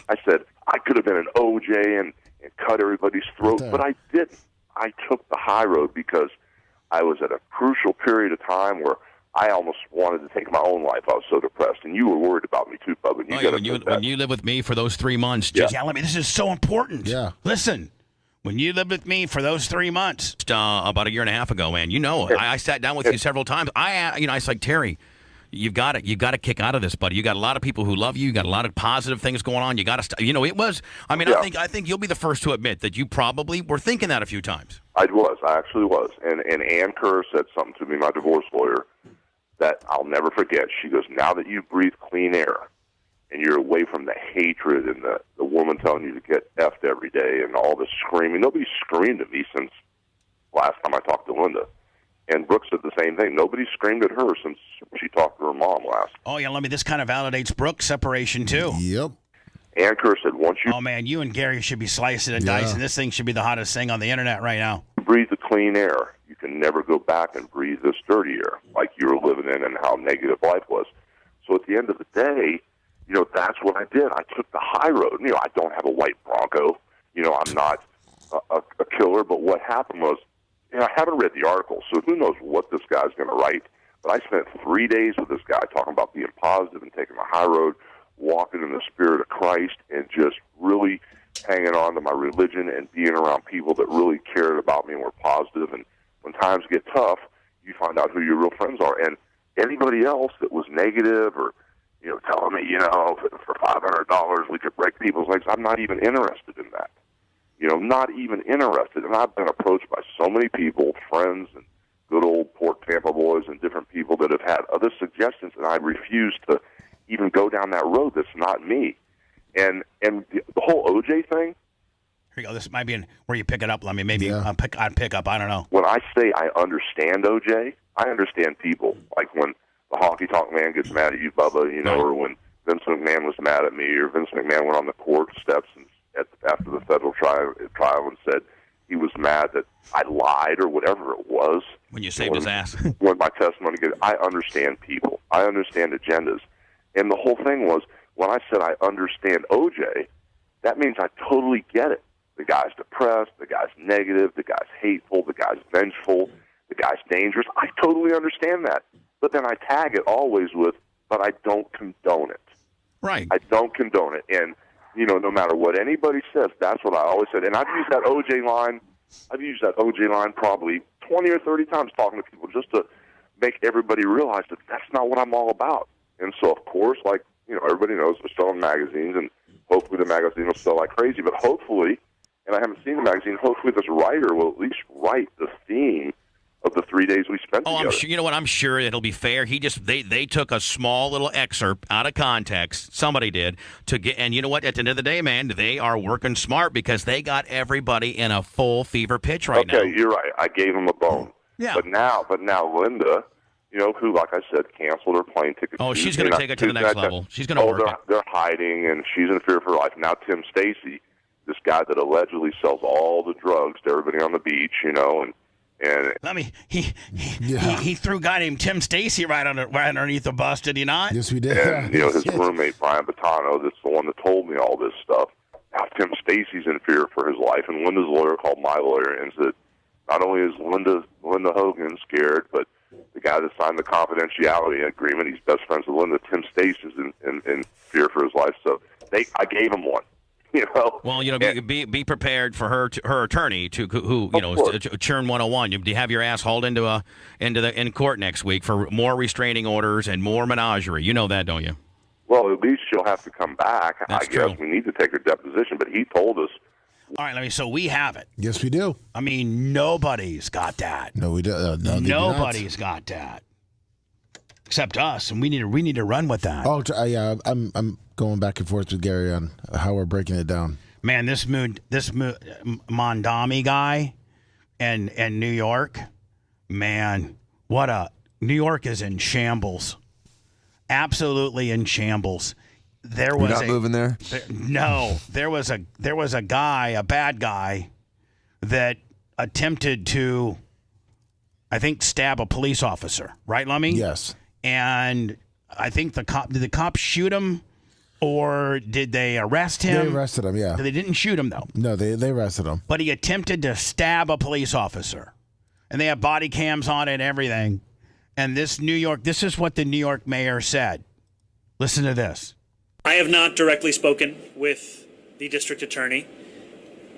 I said, I could have been an OJ and cut everybody's throat, but I didn't. I took the high road because I was at a crucial period of time where I almost wanted to take my own life. I was so depressed, and you were worried about me too, Bubba. When you live with me for those 3 months, just yell at me. This is so important. Yeah. Listen, when you lived with me for those 3 months, about a year and a half ago, man, I sat down with you several times. I was like, Terry, you've got to kick out of this, buddy. You got a lot of people who love you. You got a lot of positive things going on. You got to, it was. I mean, I think you'll be the first to admit that you probably were thinking that a few times. I actually was, and Ann Kerr said something to me, my divorce lawyer, that I'll never forget. She goes, now that you breathe clean air and you're away from the hatred and the woman telling you to get effed every day and all the screaming. Nobody screamed at me since last time I talked to Linda. And Brooke said the same thing. Nobody screamed at her since she talked to her mom last. Oh, yeah, this kind of validates Brooke's separation, too. Yep. Ann Kerr said once you... Oh, man, you and Gary should be slicing and dicing. This thing should be the hottest thing on the internet right now. Breathe the clean air. You can never go back and breathe this dirty air like you were living in and how negative life was. So at the end of the day, that's what I did. I took the high road. I don't have a white Bronco. I'm not a killer. But what happened was, I haven't read the article, so who knows what this guy's going to write. But I spent 3 days with this guy talking about being positive and taking the high road, walking in the spirit of Christ, and just really hanging on to my religion and being around people that really cared about me and were positive. And when times get tough, you find out who your real friends are. And anybody else that was negative or, telling me, for $500 we could break people's legs, I'm not even interested in that. Not even interested. And I've been approached by so many people, friends and good old Port Tampa boys and different people that have had other suggestions, and I refuse to even go down that road. That's not me. And the whole OJ thing. Here you go. This might be where you pick it up. Let me maybe I'd pick up. I don't know. When I say I understand OJ, I understand people. Like when the hockey talk man gets mad at you, Bubba, you know, or when Vince McMahon was mad at me, or Vince McMahon went on the court steps and after the federal trial and said he was mad that I lied or whatever it was. When you saved his ass. When my testimony gets, I understand people. I understand agendas. And the whole thing was, when I said I understand OJ, that means I totally get it. The guy's depressed, the guy's negative, the guy's hateful, the guy's vengeful, the guy's dangerous. I totally understand that. But then I tag it always with, but I don't condone it. Right. I don't condone it. And, you know, no matter what anybody says, that's what I always said. And I've used that OJ line probably 20 or 30 times talking to people just to make everybody realize that that's not what I'm all about. And so, of course, like, you know, everybody knows we're selling magazines, and hopefully the magazine will sell like crazy. But hopefully, and I haven't seen the magazine, hopefully this writer will at least write the theme of the 3 days we spent together. I'm sure. You know what? I'm sure it'll be fair. They took a small little excerpt out of context. Somebody did to get. And you know what? At the end of the day, man, they are working smart because they got everybody in a full fever pitch right now. Okay, you're right. I gave them a bone. Yeah. But now Linda, you know, who, like I said, canceled her plane ticket. Oh, she's going to take it to the next level. She's going to work it. They're hiding, and she's in fear for her life. Now Tim Stacy, this guy that allegedly sells all the drugs to everybody on the beach, you know, and he threw a guy named Tim Stacy right underneath the bus, did he not? Yes, we did. And, you know, his roommate, Brian Bottano, that's the one that told me all this stuff. Now Tim Stacy's in fear for his life, and Linda's lawyer called my lawyer and said, not only is Linda Hogan scared, but the guy that signed the confidentiality agreement, he's best friends with Linda, Tim Stacy's in fear for his life. So I gave him one. You know. Well, you know, be prepared for her attorney who you know, Churn 101. Do you have your ass hauled in court next week for more restraining orders and more menagerie? You know that, don't you? Well, at least she'll have to come back. That's I guess true. we need to take her deposition, but he told us. All right, so we have it. Yes, we do. I mean, nobody's got that. No, we don't. Nobody's got that, except us, and we need to run with that. Oh, yeah, I'm going back and forth with Gary on how we're breaking it down. Man, this Mondami guy, and New York, man, New York is in shambles, absolutely in shambles. You're not moving there? No, there was a guy, a bad guy, that attempted to, I think, stab a police officer. Right, Lummy? Yes. And I think did the cop shoot him, or did they arrest him? They arrested him, yeah. They didn't shoot him, though. No, they arrested him. But he attempted to stab a police officer. And they have body cams on it and everything. And this is what the New York mayor said. Listen to this. I have not directly spoken with the district attorney.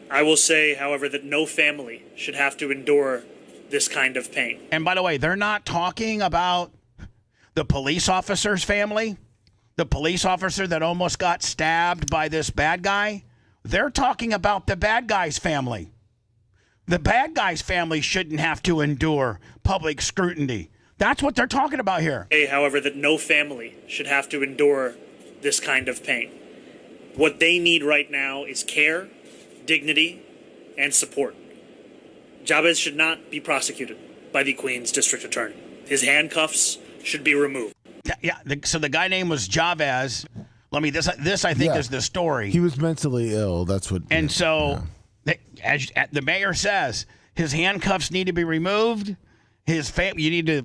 I will say, however, that no family should have to endure this kind of pain. And by the way, they're not talking about the police officer's family, the police officer that almost got stabbed by this bad guy. They're talking about the bad guy's family. The bad guy's family shouldn't have to endure public scrutiny. That's what they're talking about here. However, that no family should have to endure this kind of pain. What they need right now is care, dignity, and support. Chavez should not be prosecuted by the Queens District Attorney. His handcuffs should be removed. Yeah, so the guy name was Chavez. This I think is the story. He was mentally ill. That's what. And as the mayor says, his handcuffs need to be removed. His you need to,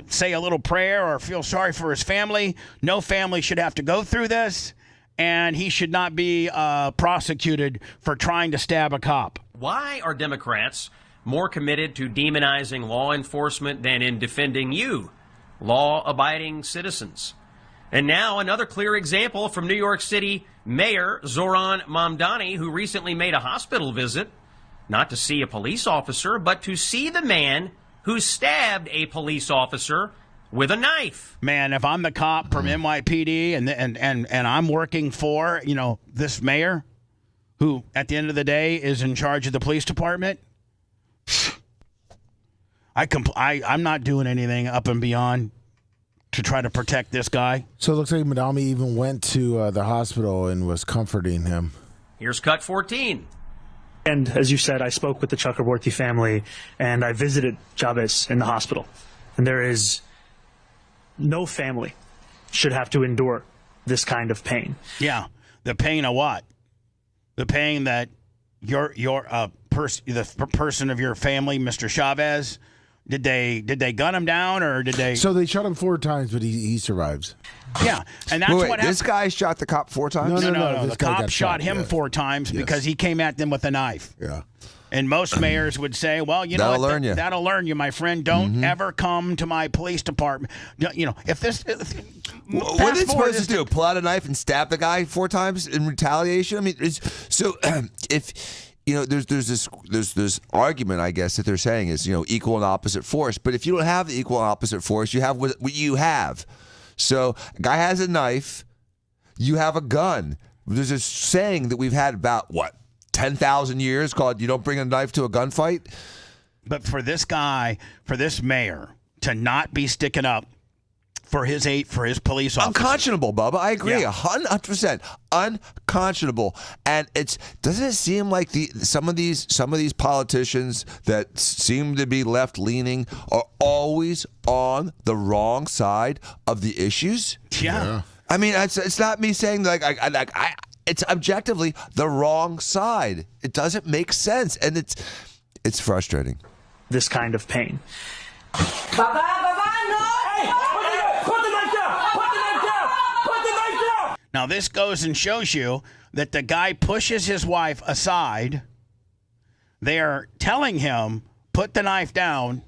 say a little prayer or feel sorry for his family. No family should have to go through this, and he should not be prosecuted for trying to stab a cop. Why are Democrats more committed to demonizing law enforcement than in defending you, law-abiding citizens? And now another clear example from New York City Mayor Zoran Mamdani, who recently made a hospital visit, not to see a police officer, but to see the man who stabbed a police officer with a knife. Man, if I'm the cop from NYPD and I'm working for, this mayor who at the end of the day is in charge of the police department, I'm not doing anything up and beyond to try to protect this guy. So it looks like Madami even went to the hospital and was comforting him. Here's cut 14. And as you said, I spoke with the Chakraborty family, and I visited Chavez in the hospital. And there is no family should have to endure this kind of pain. Yeah, the pain of what? The pain that the person of your family, Mr. Chavez, did they gun him down or did they? So they shot him 4 times, but he survives. Yeah, and that's wait, what this guy shot the cop 4 times? No. The cop shot him 4 times because he came at them with a knife. Yeah. And most mayors would say, well, you know, that'll learn you, my friend. Don't ever come to my police department. You know, if this. What are they supposed to do? Pull out a knife and stab the guy 4 times in retaliation? I mean, if. You know, there's this argument, I guess, that they're saying is, you know, equal and opposite force. But if you don't have the equal and opposite force, you have what you have. So a guy has a knife, you have a gun. There's a saying that we've had about, 10,000 years called you don't bring a knife to a gunfight? But for this guy, for this mayor, to not be sticking up for his police officer. Unconscionable, Bubba. I agree, 100%. Unconscionable. And doesn't it seem like some of these politicians that seem to be left leaning are always on the wrong side of the issues? Yeah. I mean, it's not me saying it's objectively the wrong side. It doesn't make sense, and it's frustrating. This kind of pain. Now, this goes and shows you that the guy pushes his wife aside. They are telling him, put the knife down,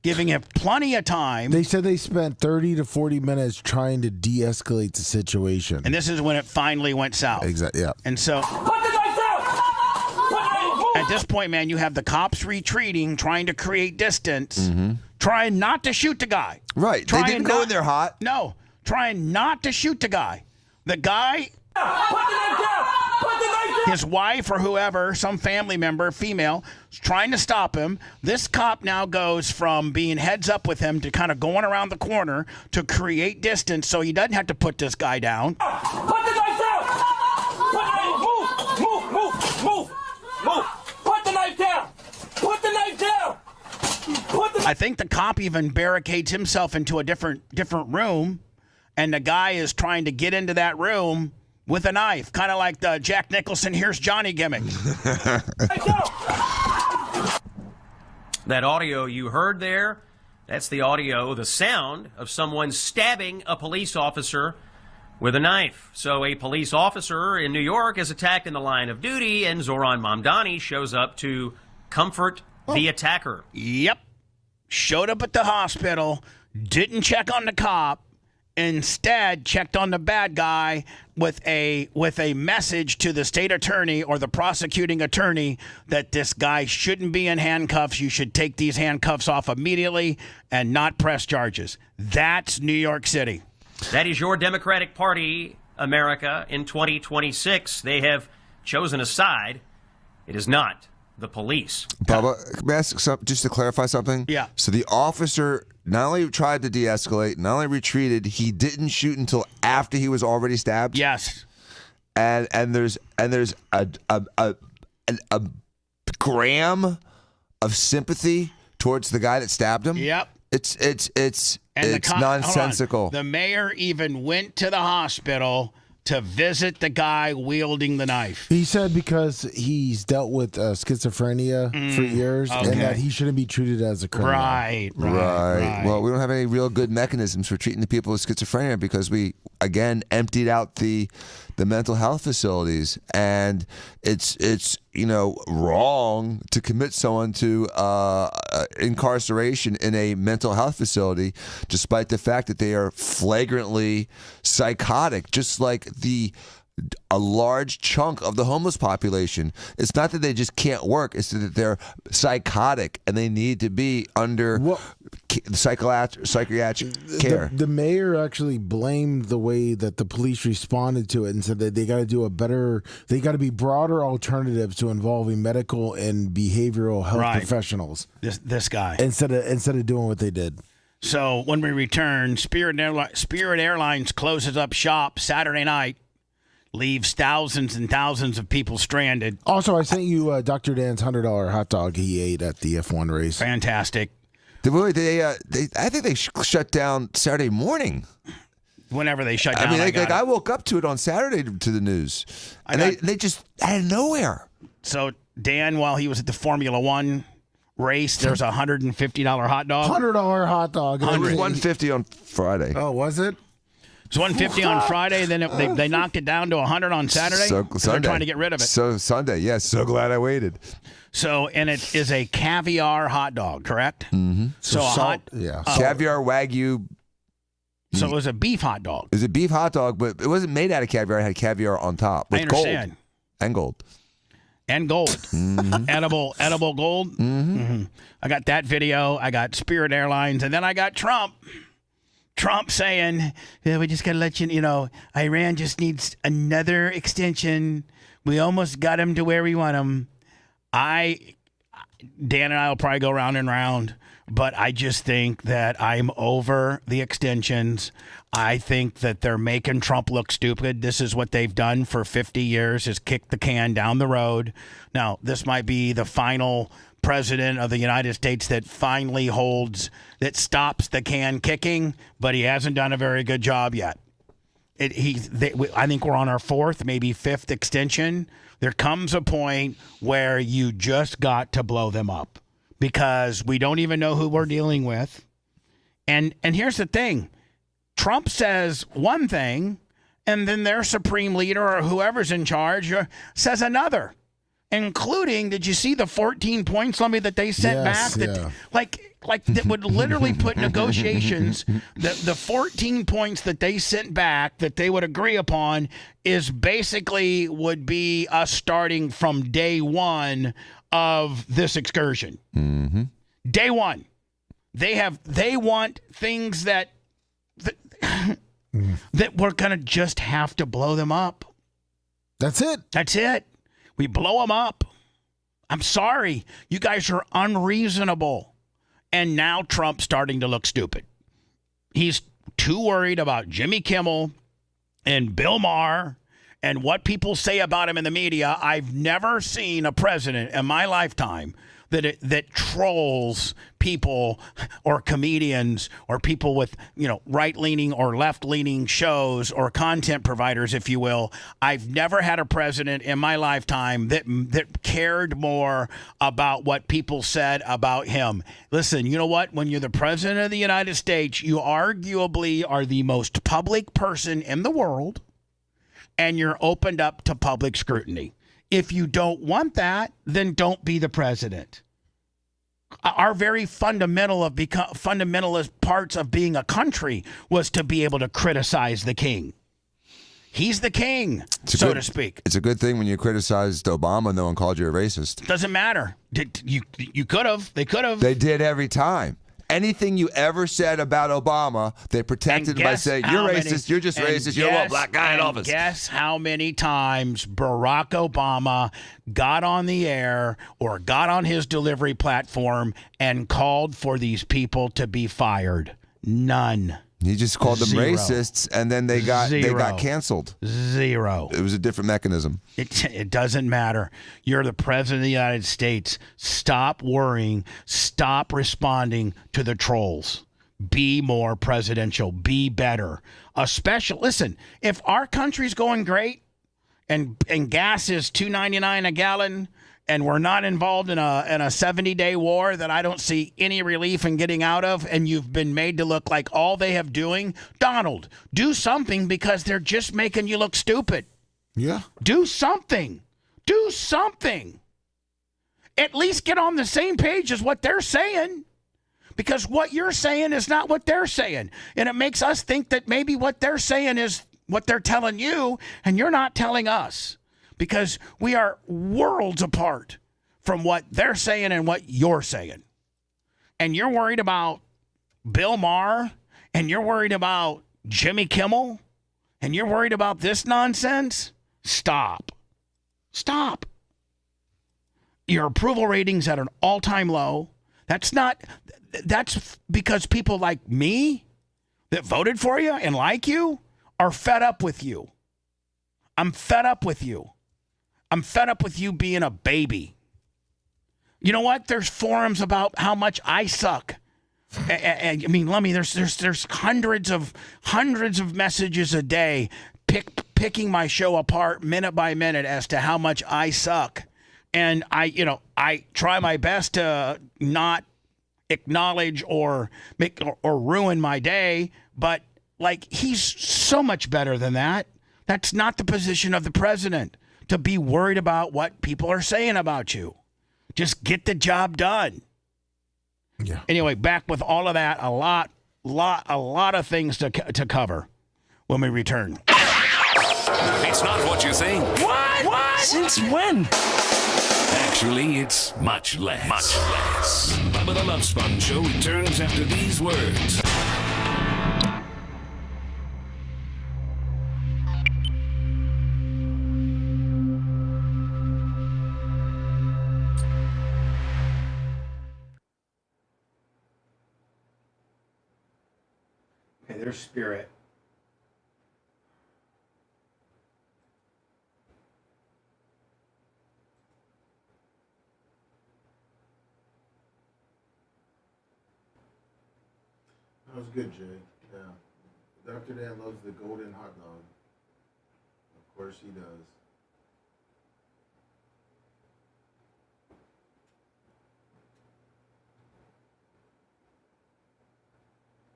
giving him plenty of time. They said they spent 30 to 40 minutes trying to de-escalate the situation. And this is when it finally went south. Exactly, yeah. And so at this point, man, you have the cops retreating, trying to create distance, trying not to shoot the guy. Right. They didn't go in there hot. No, trying not to shoot the guy. The guy, his wife or whoever, some family member, female, is trying to stop him. This cop now goes from being heads up with him to kind of going around the corner to create distance so he doesn't have to put this guy down. Put the knife down! Move! Put the knife down! Put the knife down! I think the cop even barricades himself into a different room. And the guy is trying to get into that room with a knife, kind of like the Jack Nicholson, here's Johnny gimmick. That audio you heard there, that's the audio, the sound of someone stabbing a police officer with a knife. So a police officer in New York is attacked in the line of duty, and Zoran Mamdani shows up to comfort the attacker. Yep. Showed up at the hospital, didn't check on the cop. Instead, checked on the bad guy with a message to the state attorney or the prosecuting attorney that this guy shouldn't be in handcuffs. You should take these handcuffs off immediately and not press charges. That's New York City. That is your Democratic Party, America, in 2026. They have chosen a side. It is not the police. Bubba, may I ask just to clarify something? Yeah. So the officer not only tried to de-escalate, not only retreated, he didn't shoot until after he was already stabbed. Yes. And there's a gram of sympathy towards the guy that stabbed him. Yep. It's nonsensical. The mayor even went to the hospital to visit the guy wielding the knife. He said because he's dealt with schizophrenia for years and that he shouldn't be treated as a criminal. Right. Well, we don't have any real good mechanisms for treating the people with schizophrenia because we, again, emptied out the mental health facilities. And it's wrong to commit someone to incarceration in a mental health facility despite the fact that they are flagrantly psychotic, just like a large chunk of the homeless population. It's not that they just can't work, it's that they're psychotic and they need to be under psychiatric care. The mayor actually blamed the way that the police responded to it and said that they got to do they got to be broader alternatives to involving medical and behavioral health professionals. This guy. Instead of doing what they did. So when we return, Spirit Airlines closes up shop Saturday night, leaves thousands and thousands of people stranded. Also, I sent you Dr. Dan's $100 hot dog he ate at the F1 race. Fantastic. I think they shut down Saturday morning. Whenever they shut down, I mean, I woke up to it on Saturday to the news, and they just out of nowhere. So Dan, while he was at the Formula One race, there's a $150 hot dog. $100 hot dog. It was $150 on Friday. Oh, was it? It was $150 on Friday, then they knocked it down to $100 on Saturday. So they're trying to get rid of it. So Sunday, yes. So glad I waited. So, and it is a caviar hot dog, correct? Mm-hmm. So caviar Wagyu. So it was a beef hot dog. It was a beef hot dog, but it wasn't made out of caviar. It had caviar on top with gold and gold. And gold. Mm-hmm. edible gold. Mm-hmm. I got that video. I got Spirit Airlines, and then I got Trump. Trump saying, we just got to let you know, Iran just needs another extension. We almost got him to where we want him. Dan and I will probably go round and round, but I just think that I'm over the extensions. I think that they're making Trump look stupid. This is what they've done for 50 years, is kick the can down the road. Now, this might be the final president of the United States that stops the can kicking, but he hasn't done a very good job yet. I think we're on our fourth, maybe fifth extension. There comes a point where you just got to blow them up because we don't even know who we're dealing with. And here's the thing. Trump says one thing, and then their supreme leader or whoever's in charge says another, including, did you see the 14 points limit that they sent back? That would literally put negotiations, the 14 points that they sent back that they would agree upon is basically would be us starting from day one of this excursion. Mm-hmm. Day one. They want things that we're going to just have to blow them up. That's it. We blow them up. I'm sorry. You guys are unreasonable. And now Trump's starting to look stupid. He's too worried about Jimmy Kimmel and Bill Maher and what people say about him in the media. I've never seen a president in my lifetime that trolls people or comedians or people with, right-leaning or left-leaning shows or content providers, if you will. I've never had a president in my lifetime that cared more about what people said about him. Listen, you know what? When you're the president of the United States, you arguably are the most public person in the world, and you're opened up to public scrutiny. If you don't want that, then don't be the president. Our very fundamentalist parts of being a country was to be able to criticize the king. He's the king, so to speak. It's a good thing when you criticized Obama, no one called you a racist. Doesn't matter. You could have. They could have. They did every time. Anything you ever said about Obama, they protected by saying, you're racist, you're just racist, you're a black guy in office. Guess how many times Barack Obama got on the air or got on his delivery platform and called for these people to be fired? None. He just called them racists, and then they got canceled. Zero. It was a different mechanism. It doesn't matter. You're the president of the United States. Stop worrying. Stop responding to the trolls. Be more presidential. Be better. Listen, if our country's going great and gas is $2.99 a gallon, and we're not involved in a 70-day war that I don't see any relief in getting out of, and you've been made to look like all they have doing, Donald, do something because they're just making you look stupid. Yeah. Do something. Do something. At least get on the same page as what they're saying, because what you're saying is not what they're saying, and it makes us think that maybe what they're saying is what they're telling you, and you're not telling us. Because we are worlds apart from what they're saying and what you're saying. And you're worried about Bill Maher, and you're worried about Jimmy Kimmel, and you're worried about this nonsense? Stop. Stop. Your approval rating's at an all-time low. That's because people like me that voted for you and like you are fed up with you. I'm fed up with you. I'm fed up with you being a baby. You know what? There's forums about how much I suck. And I mean, let me. There's hundreds of messages a day picking my show apart minute by minute as to how much I suck. And I try my best to not acknowledge or make or ruin my day, but like, he's so much better than that. That's not the position of the president, to be worried about what people are saying about you. Just get the job done. Yeah. Anyway, back with all of that, a lot of things to cover when we return. It's not what you think. What? Since when? Actually, it's much less. Much less. Bubba the Love Sponge Show returns after these words. Okay, there's Spirit. That was good, Jay. Yeah. Dr. Dan loves the golden hot dog. Of course he does.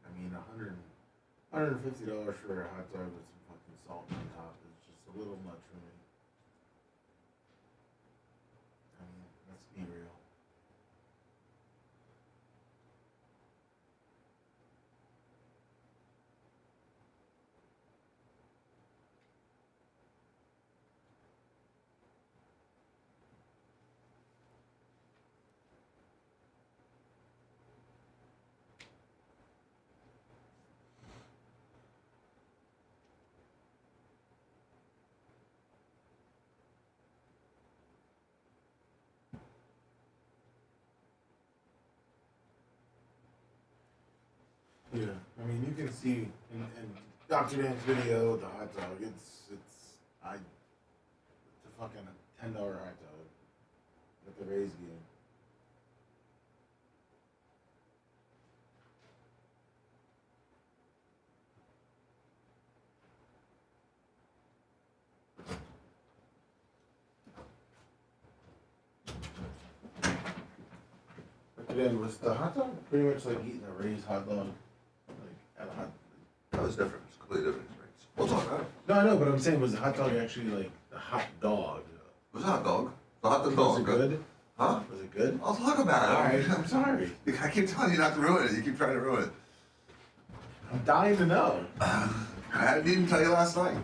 I mean, $150 for a hot dog with some fucking salt on top is just a little much for me. I mean, let's be real. Yeah, I mean, you can see in Dr. Dan's video the hot dog. It's a fucking $10 hot dog at the Rays game. Dr. Dan, was the hot dog pretty much like eating a Rays hot dog? That was different. It's completely different experience. We'll talk about it. No, I know, but I'm saying, was the hot dog actually like a hot dog? It was a hot dog. The hot dog Was it good? Huh? Was it good? I'll talk about it. All right, I'm sorry. I keep telling you not to ruin it. You keep trying to ruin it. I'm dying to know. I didn't tell you last night.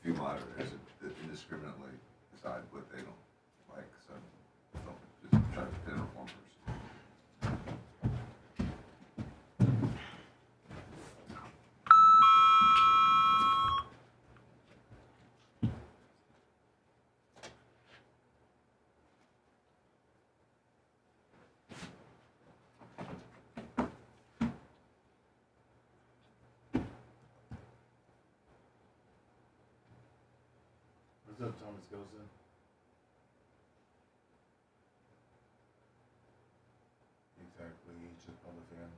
few moderators that indiscriminately decide what they don't like. So don't just try to pin one person. What's up, Thomas Goza? Exactly, he's just a Bubba fan.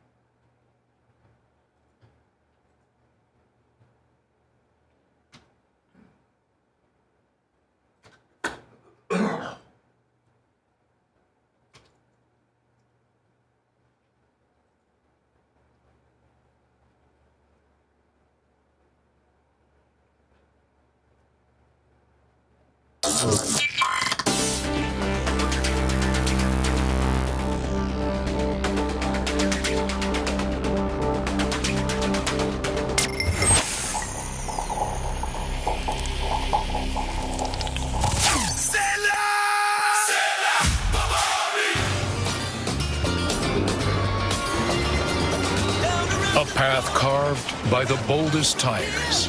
A path carved by the boldest tires,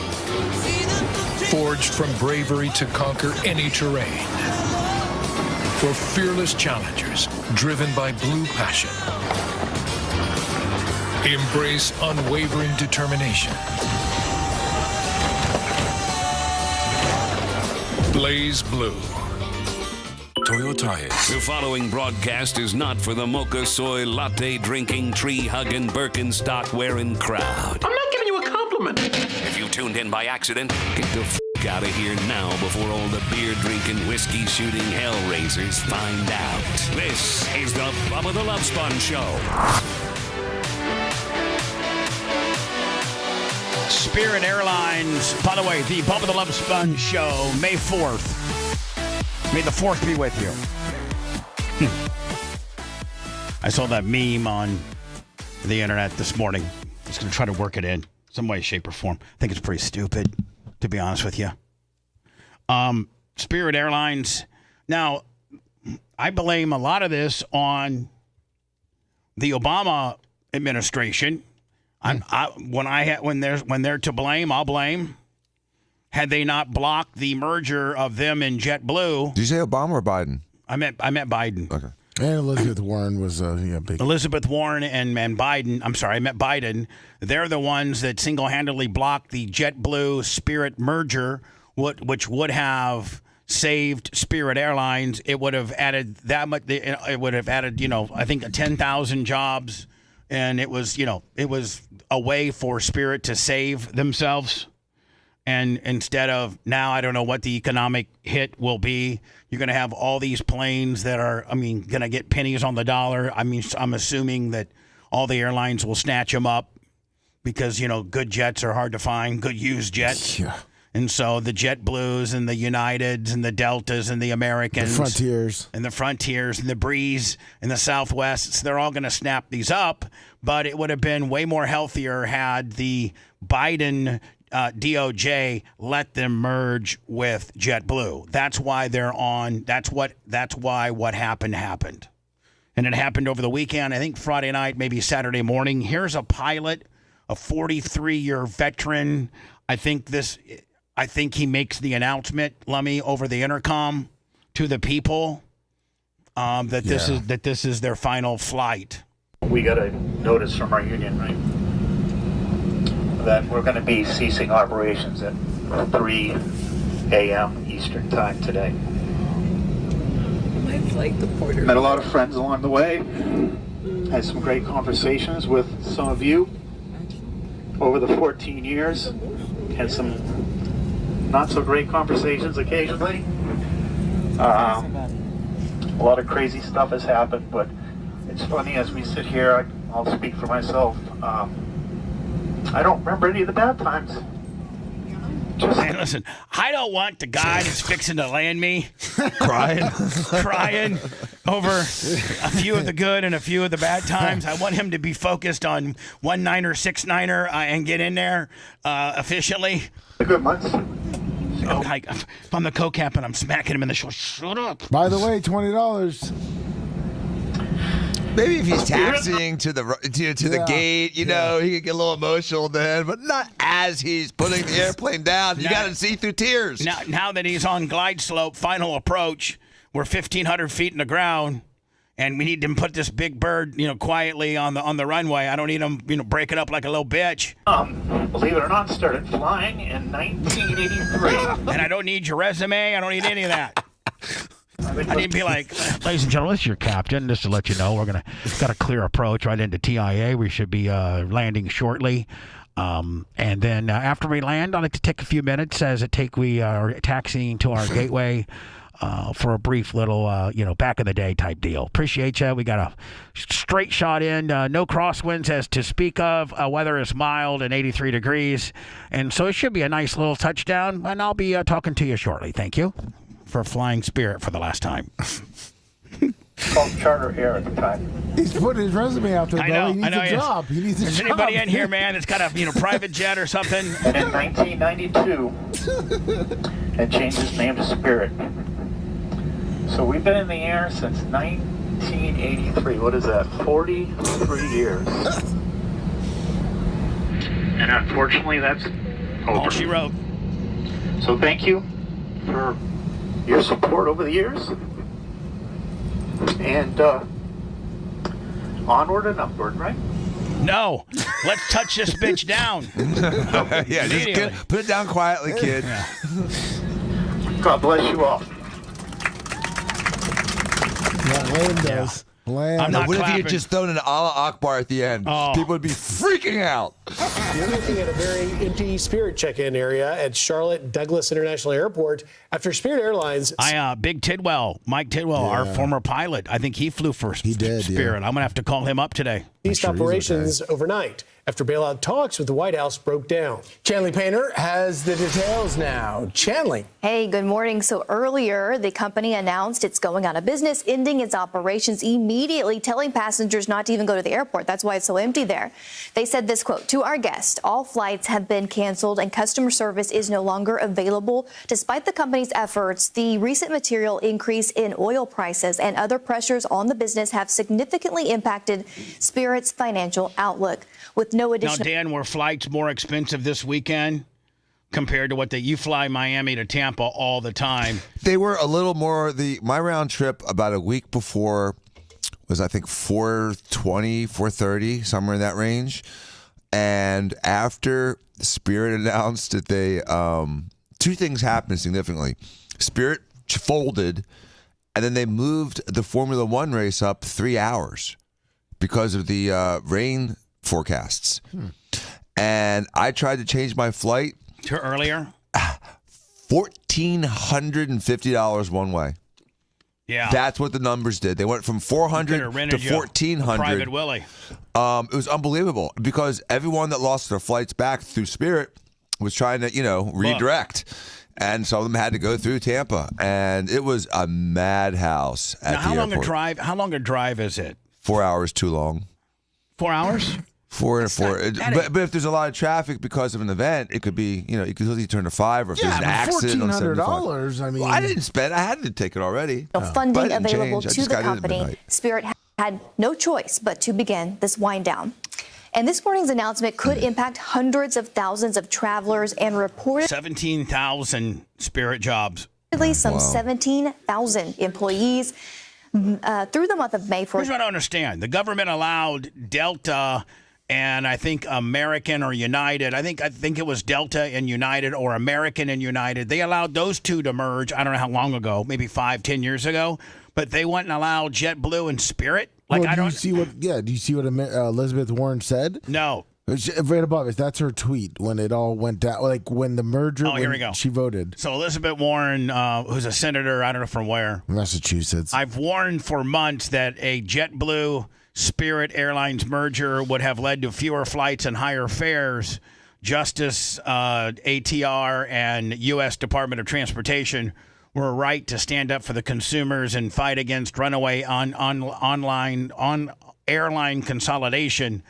forged from bravery to conquer any terrain. For fearless challengers driven by blue passion. Embrace unwavering determination. Blaze Blue. Toyo Tires. The following broadcast is not for the mocha soy latte drinking, tree hugging, Birkenstock wearing crowd. I'm not giving you a compliment. If you tuned in by accident, get the out of here now before all the beer drinking, whiskey shooting hellraisers find out. This is the Bubba the Love Sponge Show. Spirit Airlines, by the way, the Bubba the Love Sponge Show, May 4th. May the 4th be with you. I saw that meme on the internet this morning. I was going to try to work it in some way, shape, or form. I think it's pretty stupid, to be honest with you. Spirit Airlines. Now, I blame a lot of this on the Obama administration. When they're to blame, I'll blame. Had they not blocked the merger of them and JetBlue. Did you say Obama or Biden? I meant Biden. Okay. And Elizabeth Warren was big. Elizabeth Warren and Biden. I'm sorry, I meant Biden. They're the ones that single-handedly blocked the JetBlue Spirit merger, which would have saved Spirit Airlines. It would have added that much. It would have added, I think 10,000 jobs, and it was a way for Spirit to save themselves. And instead of now, I don't know what the economic hit will be. You're going to have all these planes that are, going to get pennies on the dollar. I'm assuming that all the airlines will snatch them up because, good jets are hard to find, good used jets. Yeah. And so the JetBlues and the Uniteds and the Deltas and the Americans. The Frontiers. And the Frontiers and the Breeze and the Southwests, they're all going to snap these up. But it would have been way more healthier had the Biden DOJ let them merge with JetBlue. That's why they're on. That's why what happened. And it happened over the weekend. I think Friday night, maybe Saturday morning. Here's a pilot, a 43-year veteran. I think he makes the announcement, Lummy, over the intercom to the people that this is their final flight. We got a notice from our union, right, that we're going to be ceasing operations at 3 a.m. Eastern time today. My flight deporter. Met a lot of friends along the way. Had some great conversations with some of you over the 14 years. Had some not so great conversations occasionally. A lot of crazy stuff has happened, but it's funny as we sit here, I'll speak for myself. I don't remember any of the bad times. Man, listen, I don't want the guy that's fixing to land me crying over a few of the good and a few of the bad times. I want him to be focused on 1-9er, 6-9er, and get in there efficiently. The good months. Like, if I'm the co-captain, I'm smacking him in the shoulder. Shut up. By the way, $20. Maybe if he's taxiing to the gate, you know, he could get a little emotional then, but not as he's putting the airplane down. You got to see through tears. Now that he's on glide slope, final approach, we're 1,500 feet in the ground, and we need to put this big bird, quietly on the runway. I don't need him, break it up like a little bitch. Believe it or not, started flying in 1983. And I don't need your resume. I don't need any of that. I need to be like, ladies and gentlemen, this is your captain. Just to let you know, got a clear approach right into TIA. We should be landing shortly. And then after we land, I'd like to take a few minutes we are taxiing to our gateway for a brief little, back in the day type deal. Appreciate you. We got a straight shot in. No crosswinds as to speak of. Weather is mild and 83 degrees. And so it should be a nice little touchdown. And I'll be talking to you shortly. Thank you for flying Spirit for the last time. Called Charter Air at the time. He's putting his resume out there, though. He needs a job. He needs a Is job. anybody in here, man, that's got a private jet or something? And in 1992, it changed its name to Spirit. So we've been in the air since 1983. What is that? 43 years. And unfortunately, that's over. All she wrote. So thank you for your support over the years. And onward and upward, right? No. Let's touch this bitch down. Yeah, just put it down quietly, kid. Yeah. God bless you all. Yeah, Lane does. I'm not what if clapping. you had just thrown an Allah Akbar at the end? Oh. People would be freaking out. You're looking at a very empty Spirit check-in area at Charlotte Douglas International Airport after Spirit Airlines. Big Tidwell, Mike Tidwell, our former pilot. I think he flew for Spirit. Yeah. I'm going to have to call him up today. Ceased operations overnight after bailout talks with the White House broke down. Chanley Painter has the details now. Chanley. Hey, good morning. So earlier, the company announced it's going out of business, ending its operations immediately, telling passengers not to even go to the airport. That's why it's so empty there. They said this quote, "To our guest, all flights have been canceled and customer service is no longer available. Despite the company's efforts, the recent material increase in oil prices and other pressures on the business have significantly impacted Spirit's financial outlook. With no additional..." Now, Dan, were flights more expensive this weekend compared to what you fly Miami to Tampa all the time? They were a little more. My round trip about a week before was, I think, $420, $430, somewhere in that range. And after Spirit announced that they, two things happened significantly. Spirit folded, and then they moved the Formula One race up 3 hours because of the rain forecasts. And I tried to change my flight to earlier. $1,450 one way. Yeah, that's what the numbers did. They went from 400 to 1,400. Private Willie. It was unbelievable because everyone that lost their flights back through Spirit was trying to, redirect. And some of them had to go through Tampa, and it was a madhouse at the airport. How long a drive is it? 4 hours too long. 4 hours? 4 and 4. But if there's a lot of traffic because of an event, it could be, you could easily turn to 5, or if there's an accident on $1,400. I mean, I didn't spend. I had to take it already. Funding available to the company. Spirit had no choice but to begin this wind down. And this morning's announcement could impact hundreds of thousands of travelers and reportedly 17,000 Spirit jobs. Some 17,000 employees through the month of May. Here's what I don't understand. The government allowed Delta and I think American or United. I think it was Delta and United, or American and United. They allowed those two to merge. I don't know how long ago, maybe 5-10 years ago. But they wouldn't allow JetBlue and Spirit. Like, do you see what Elizabeth Warren said? No. Right above it. That's her tweet when it all went down. Like when the merger. Oh, here we go. She voted. So Elizabeth Warren, who's a senator, I don't know from where. Massachusetts. I've warned for months that a JetBlue Spirit Airlines merger would have led to fewer flights and higher fares. Justice, ATR, and U.S. Department of Transportation were right to stand up for the consumers and fight against runaway airline consolidation.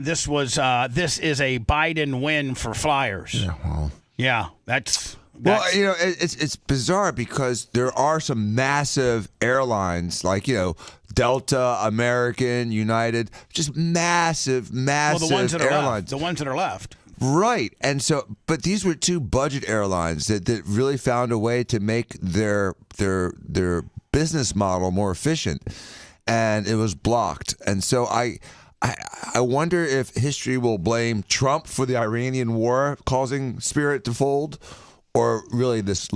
This is a Biden win for flyers. Yeah, well. Yeah, that's Well, it's bizarre because there are some massive airlines like, Delta, American, United, just massive Well, the ones that are airlines. left. The ones that are left. Right. And so, but these were two budget airlines that really found a way to make their business model more efficient, and it was blocked. And so I wonder if history will blame Trump for the Iranian war causing Spirit to fold, or really this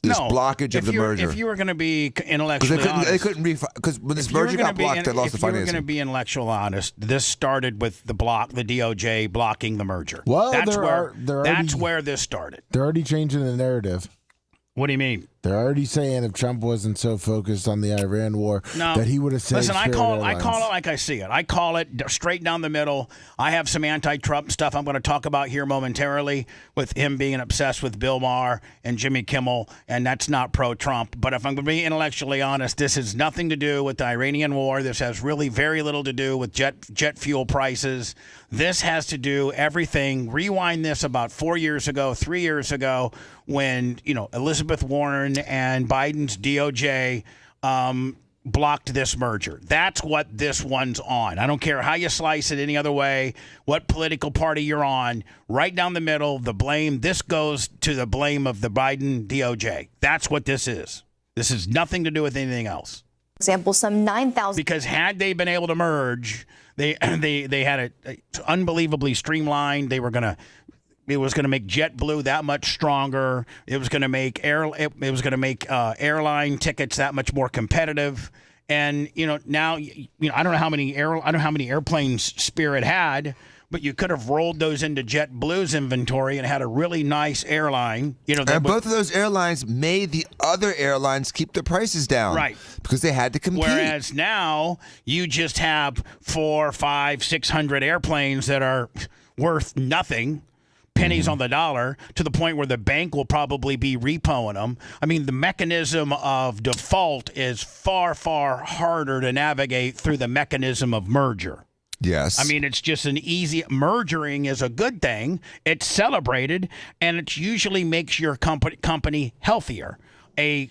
blockage of the merger. If you were going to be intellectually honest, they couldn't because when this merger got blocked, they lost the financing. If you were going to be intellectually honest, this started with the DOJ blocking the merger. Well, that's where this started. They're already changing the narrative. What do you mean? They're already saying if Trump wasn't so focused on the Iran war, that he would have saved Listen, I call it Airlines. like I see it. I call it straight down the middle. I have some anti-Trump stuff I'm going to talk about here momentarily with him being obsessed with Bill Maher and Jimmy Kimmel, and that's not pro-Trump. But if I'm going to be intellectually honest, this has nothing to do with the Iranian war. This has really very little to do with jet fuel prices. This has to do everything. Rewind this about 3 years ago, when Elizabeth Warren and Biden's DOJ blocked this merger. That's what this one's on. I don't care how you slice it any other way, what political party you're on, right down the middle, the blame. This goes to the blame of the Biden DOJ. That's what this is. This has nothing to do with anything else. Example, some 9,000. Because had they been able to merge, they had it unbelievably streamlined. It was going to make JetBlue that much stronger. It was going to make airline tickets that much more competitive. And now I don't know how many airplanes Spirit had, but you could have rolled those into JetBlue's inventory and had a really nice airline. And both of those airlines made the other airlines keep their prices down, right? Because they had to compete. Whereas now you just have 400, 500, 600 airplanes that are worth nothing. Pennies on the dollar, to the point where the bank will probably be repoing them. I mean, the mechanism of default is far, far harder to navigate through the mechanism of merger. Yes. I mean, it's just an easy mergering is a good thing. It's celebrated, and it usually makes your company healthier. A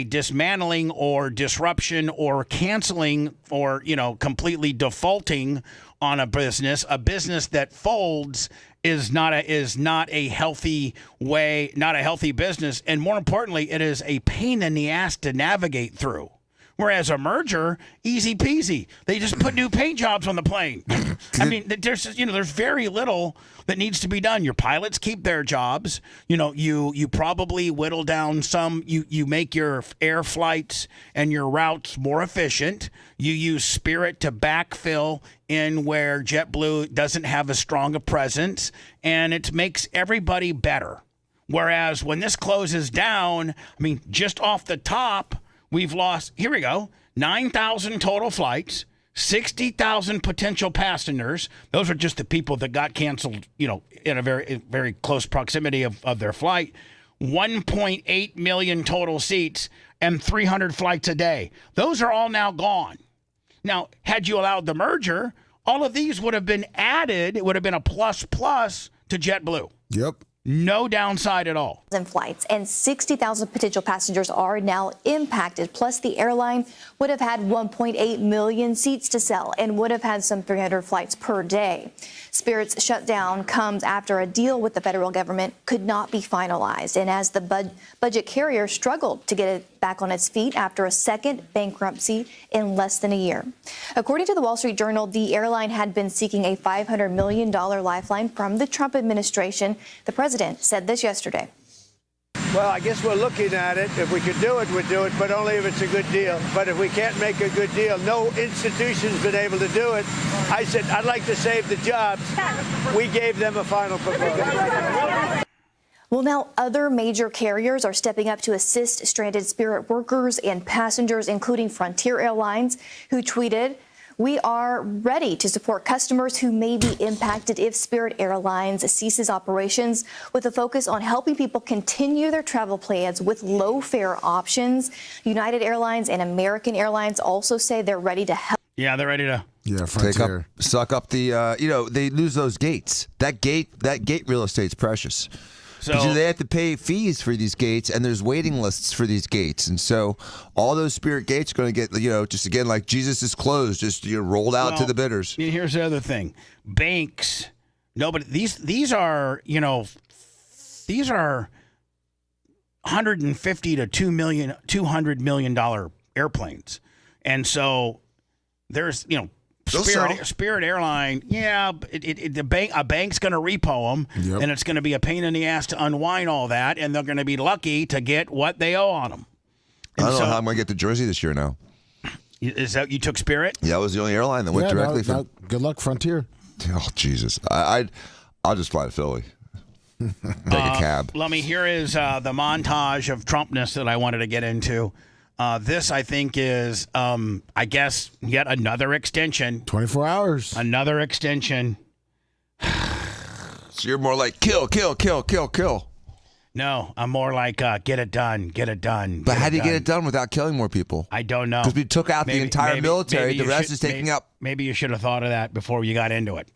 dismantling or disruption or canceling or completely defaulting on a business that folds is not a healthy way, not a healthy business, and more importantly, it is a pain in the ass to navigate through. Whereas a merger, easy peasy. They just put new paint jobs on the plane. I mean, there's very little that needs to be done. Your pilots keep their jobs. You probably whittle down some. You make your air flights and your routes more efficient. You use Spirit to backfill in where JetBlue doesn't have as strong a presence, and it makes everybody better. Whereas when this closes down, I mean, just off the top, we've lost, 9,000 total flights, 60,000 potential passengers. Those are just the people that got canceled, in a very, very close proximity of their flight. 1.8 million total seats and 300 flights a day. Those are all now gone. Now, had you allowed the merger, all of these would have been added. It would have been a plus to JetBlue. Yep. No downside at all. Flights and 60,000 potential passengers are now impacted. Plus, the airline would have had 1.8 million seats to sell and would have had some 300 flights per day. Spirit's shutdown comes after a deal with the federal government could not be finalized, and as the budget carrier struggled to get it back on its feet after a second bankruptcy in less than a year. According to the Wall Street Journal, the airline had been seeking a $500 million lifeline from the Trump administration. The president said this yesterday. Well, I guess we're looking at it. If we could do it, we'd do it, but only if it's a good deal. But if we can't make a good deal, no institution's been able to do it. I said, I'd like to save the jobs. We gave them a final proposal. Well, now other major carriers are stepping up to assist stranded Spirit workers and passengers, including Frontier Airlines, who tweeted, "We are ready to support customers who may be impacted if Spirit Airlines ceases operations, with a focus on helping people continue their travel plans with low fare options." United Airlines and American Airlines also say they're ready to help. Yeah, they're ready to suck up the. They lose those gates. That gate real estate's precious. So because they have to pay fees for these gates, and there's waiting lists for these gates, and so all those Spirit gates are going to get, just again like Jesus is closed, just rolled out to the bidders. Here's the other thing: banks. Nobody. These are these are $150 to $200 million airplanes, and so there's Spirit Airline, a bank's going to repo them, and it's going to be a pain in the ass to unwind all that, and they're going to be lucky to get what they owe on them. I don't know how I'm going to get to Jersey this year now. Is that you took Spirit? Yeah, that was the only airline that went directly from. Good luck, Frontier. Oh Jesus, I'll just fly to Philly. Take a cab. Lummi, here is the montage of Trumpness that I wanted to get into. This, I think, is, I guess, yet another extension. 24 hours. Another extension. So you're more like kill. No, I'm more like get it done. But how do you get it done without killing more people? I don't know. Because we took out the entire military. The rest is taking up. Maybe you should have thought of that before you got into it.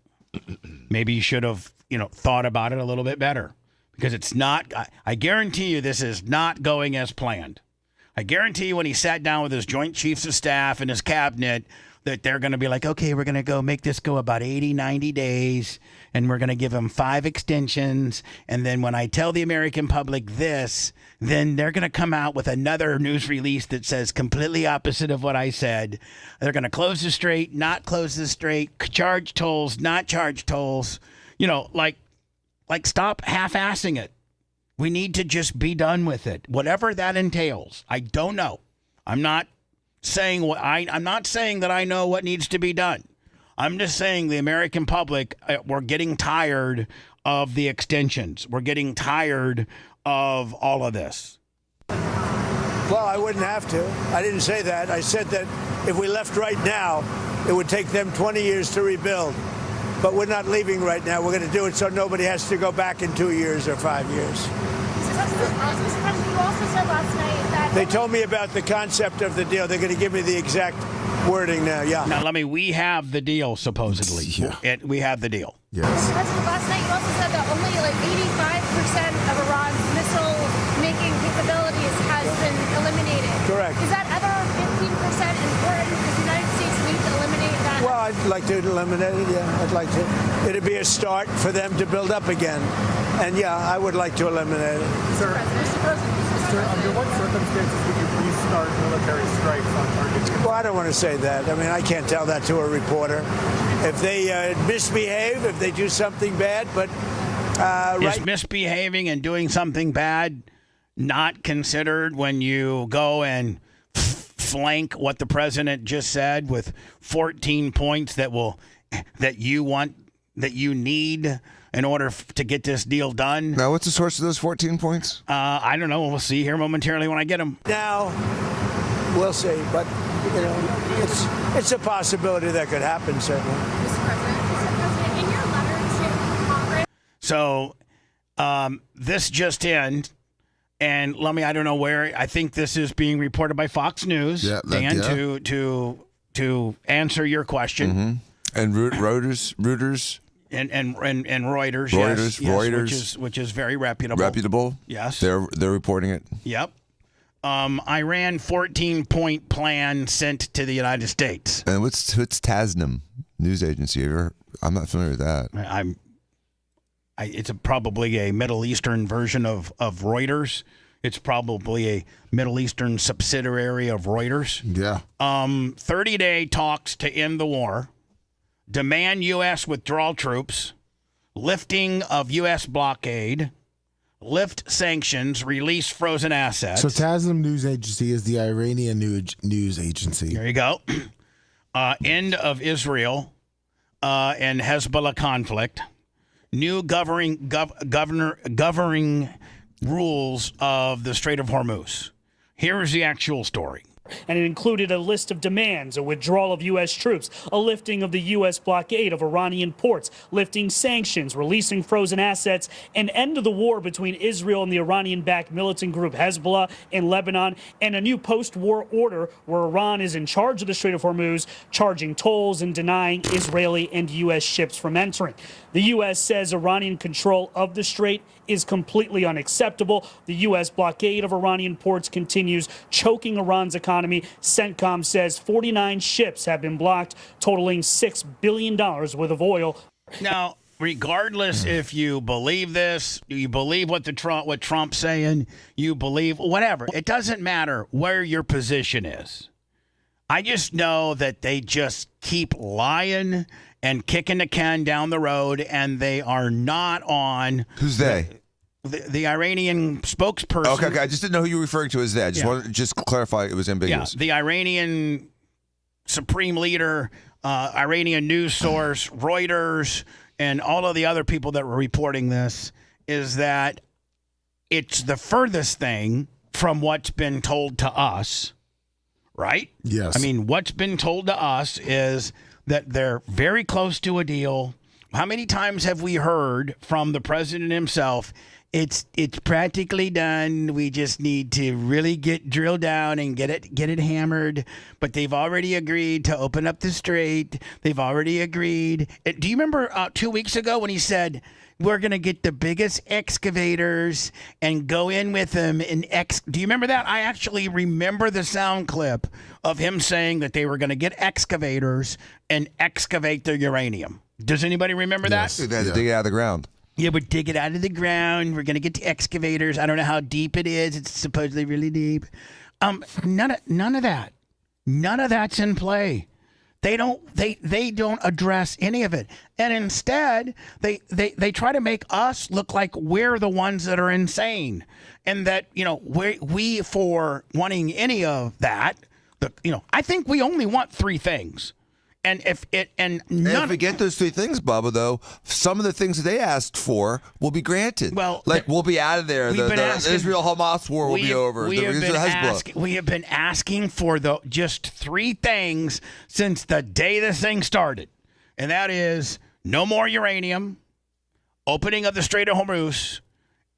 Maybe you should have, thought about it a little bit better. Because it's not, I guarantee you this is not going as planned. I guarantee you when he sat down with his Joint Chiefs of Staff and his cabinet that they're going to be like, okay, we're going to go make this go about 80, 90 days, and we're going to give them 5 extensions. And then when I tell the American public this, then they're going to come out with another news release that says completely opposite of what I said. They're going to close the strait, not close the strait, charge tolls, not charge tolls. Like stop half-assing it. We need to just be done with it, whatever that entails. I don't know. I'm not saying I'm not saying that I know what needs to be done. I'm just saying the American public, we're getting tired of the extensions. We're getting tired of all of this. Well, I wouldn't have to. I didn't say that. I said that if we left right now, it would take them 20 years to rebuild. But we're not leaving right now. We're going to do it so nobody has to go back in 2 years or 5 years. They told me about the concept of the deal. They're going to give me the exact wording now. Yeah. Now, we have the deal, supposedly. Yeah. We have the deal. Yes. Last night you also said that only 85% of Iran's missile-making capabilities has been eliminated. Correct. Is that other 15% important? Does the United States need to eliminate that? Well, I'd like to eliminate it, yeah. I'd like to. It'd be a start for them to build up again. And, yeah, I would like to eliminate it. Sir, under what circumstances would you please start military strikes on targets? Well, I don't want to say that. I mean, I can't tell that to a reporter. If they misbehave, if they do something bad, but... Is misbehaving and doing something bad not considered when you go and flank what the president just said with 14 points that you need in order to get this deal done? Now, what's the source of those 14 points? I don't know. We'll see here momentarily when I get them. Now, we'll see. But, it's a possibility that could happen, certainly. Mr. President, in your letter to Congress... So, this just in, and I don't know where. I think this is being reported by Fox News. Yeah, Dan, to answer your question. Mm-hmm. And Reuters. And Reuters. Reuters. Yes, Reuters. which is very reputable. Reputable. Yes. They're reporting it. Yep. Iran 14-point plan sent to the United States. And what's Tasnim news agency? I'm not familiar with that. It's probably a Middle Eastern version of Reuters. It's probably a Middle Eastern subsidiary of Reuters. Yeah. 30-day talks to end the war. Demand U.S. withdrawal troops. Lifting of U.S. blockade. Lift sanctions. Release frozen assets. So Tasnim News Agency is the Iranian news agency. There you go. End of Israel and Hezbollah conflict. New governing rules of the Strait of Hormuz. Here is the actual story. And it included a list of demands: a withdrawal of U.S. troops, a lifting of the U.S. blockade of Iranian ports, lifting sanctions, releasing frozen assets, an end to the war between Israel and the Iranian-backed militant group Hezbollah in Lebanon, and a new post-war order where Iran is in charge of the Strait of Hormuz, charging tolls and denying Israeli and U.S. ships from entering. The U.S. says Iranian control of the strait is completely unacceptable. The U.S. blockade of Iranian ports continues, choking Iran's economy. CENTCOM says 49 ships have been blocked, totaling $6 billion worth of oil. Now, regardless if you believe this, you believe what Trump's saying, you believe whatever, it doesn't matter where your position is. I just know that they just keep lying and kicking the can down the road, and they are not on. Who's they? The Iranian spokesperson. Okay, I just didn't know who you were referring to as that. I just wanted to clarify it was ambiguous. Yeah, the Iranian supreme leader, Iranian news source, Reuters, and all of the other people that were reporting this is that it's the furthest thing from what's been told to us, right? Yes. I mean, what's been told to us is that they're very close to a deal. How many times have we heard from the president himself, it's practically done, we just need to really drill down and get it hammered, but they've already agreed to open up the strait. They've already agreed. Do you remember 2 weeks ago when he said, we're going to get the biggest excavators and go in with them and do you remember that? I actually remember the sound clip of him saying that they were going to get excavators and excavate the uranium. Does anybody remember that? They had to dig it out of the ground. Yeah, we're digging out of the ground. We're going to get the excavators. I don't know how deep it is. It's supposedly really deep. None of that. None of that's in play. They don't address any of it. And instead, they try to make us look like we're the ones that are insane. And that, we for wanting any of that, I think we only want three things. And if we get those three things, Bubba, though, some of the things that they asked for will be granted. Well, we'll be out of there. The Israel-Hamas war will be over. We have been asking for just three things since the day this thing started, and that is no more uranium, opening of the Strait of Hormuz,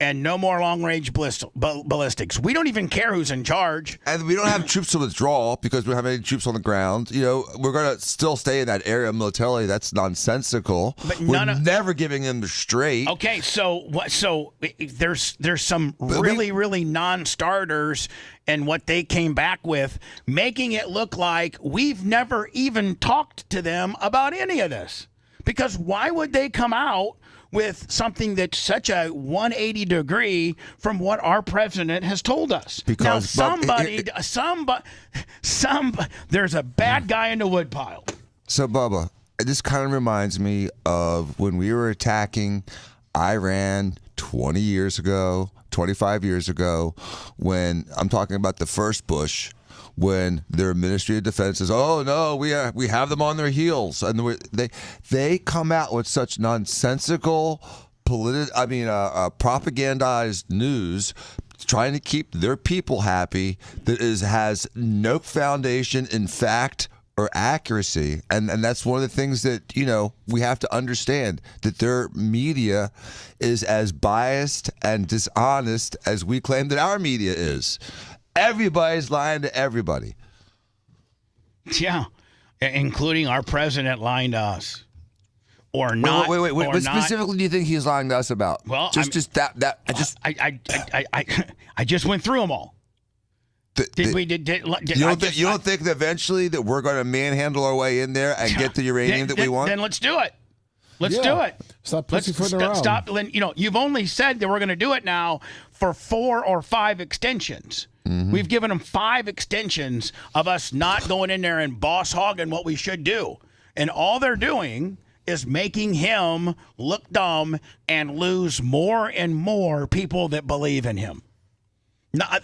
and no more long-range ballistics. We don't even care who's in charge. And we don't have troops to withdraw because we don't have any troops on the ground. We're going to still stay in that area militarily. That's nonsensical. But we're never giving them the strait. Okay, so there's some really non-starters, and what they came back with, making it look like we've never even talked to them about any of this. Because why would they come out with something that's such a 180 degree from what our president has told us? Because there's a bad guy in the woodpile. So, Bubba, this kind of reminds me of when we were attacking Iran 20 years ago, 25 years ago, when I'm talking about the first Bush, when their Ministry of Defense says, "Oh no, we have them on their heels," and they come out with such nonsensical, propagandized news, trying to keep their people happy that has no foundation in fact or accuracy, and that's one of the things that we have to understand, that their media is as biased and dishonest as we claim that our media is. Everybody's lying to everybody. Yeah, including our president lying to us. Or not. Wait. What specifically do you think he's lying to us about? Well, I just went through them all. You don't think that eventually that we're going to manhandle our way in there and get the uranium that we want? Then let's do it. Let's do it. Stop pussyfooting around. Stop. You've only said that we're going to do it now for 4 or 5 extensions. Mm-hmm. We've given them 5 extensions of us not going in there and boss hogging what we should do. And all they're doing is making him look dumb and lose more and more people that believe in him. Now,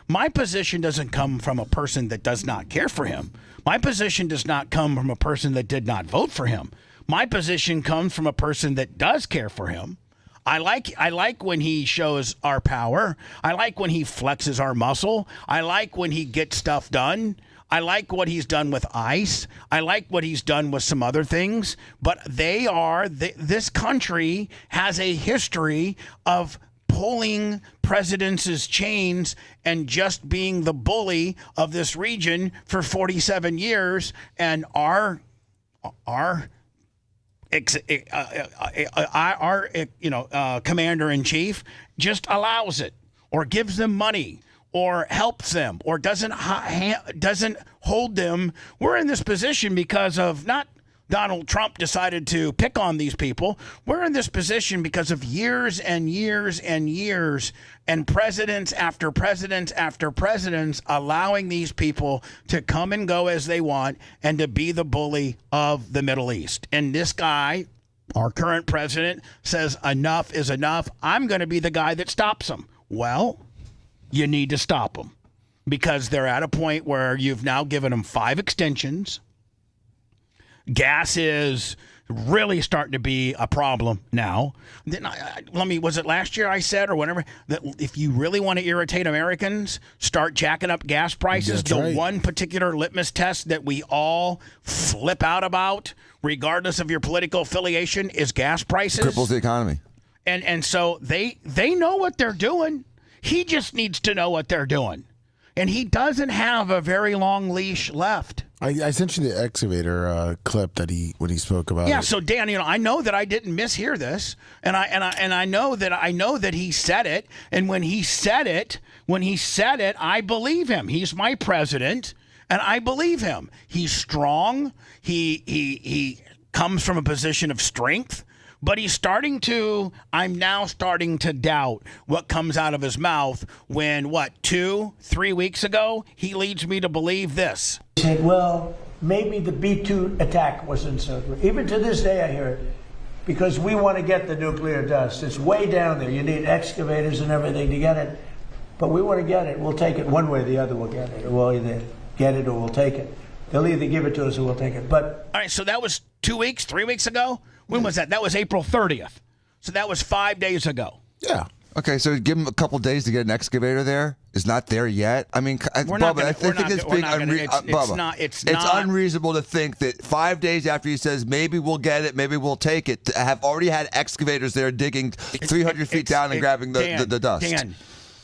my position doesn't come from a person that does not care for him. My position does not come from a person that did not vote for him. My position comes from a person that does care for him. I like when he shows our power. I like when he flexes our muscle. I like when he gets stuff done. I like what he's done with ICE. I like what he's done with some other things. But this country has a history of pulling presidents' chains and just being the bully of this region for 47 years. And our commander-in-chief just allows it, or gives them money, or helps them, or doesn't hold them. We're in this position because of not Donald Trump decided to pick on these people. We're in this position because of years and years and years and presidents after presidents after presidents allowing these people to come and go as they want and to be the bully of the Middle East. And this guy, our current president, says enough is enough. I'm going to be the guy that stops them. Well, you need to stop them because they're at a point where you've now given them 5 extensions. Gas is really starting to be a problem now. Was it last year I said, or whatever, that if you really want to irritate Americans, start jacking up gas prices? That's the right. one particular litmus test that we all flip out about, regardless of your political affiliation, is gas prices. Cripples the economy. And so they know what they're doing. He just needs to know what they're doing. And he doesn't have a very long leash left. I sent you the excavator clip that when he spoke about it. Yeah, so Dan, I know that I didn't mishear this, and I know that he said it, and when he said it, I believe him. He's my president, and I believe him. He's strong. He comes from a position of strength. But I'm now starting to doubt what comes out of his mouth when, 2-3 weeks ago, he leads me to believe this. He said, well, maybe the B-2 attack wasn't so good. Even to this day I hear it, because we want to get the nuclear dust. It's way down there. You need excavators and everything to get it. But we want to get it. We'll take it one way or the other. We'll get it. We'll either get it or we'll take it. They'll either give it to us or we'll take it. But all right, so that was 2 weeks, 3 weeks ago? When was that? That was April 30th. So that was 5 days ago. Yeah. Okay, so give him a couple days to get an excavator there. It's not there yet. I mean, Bubba, I think it's being it's unreasonable to think that 5 days after he says maybe we'll get it, maybe we'll take it, to have already had excavators there digging 300 feet down and grabbing the dust. Dan,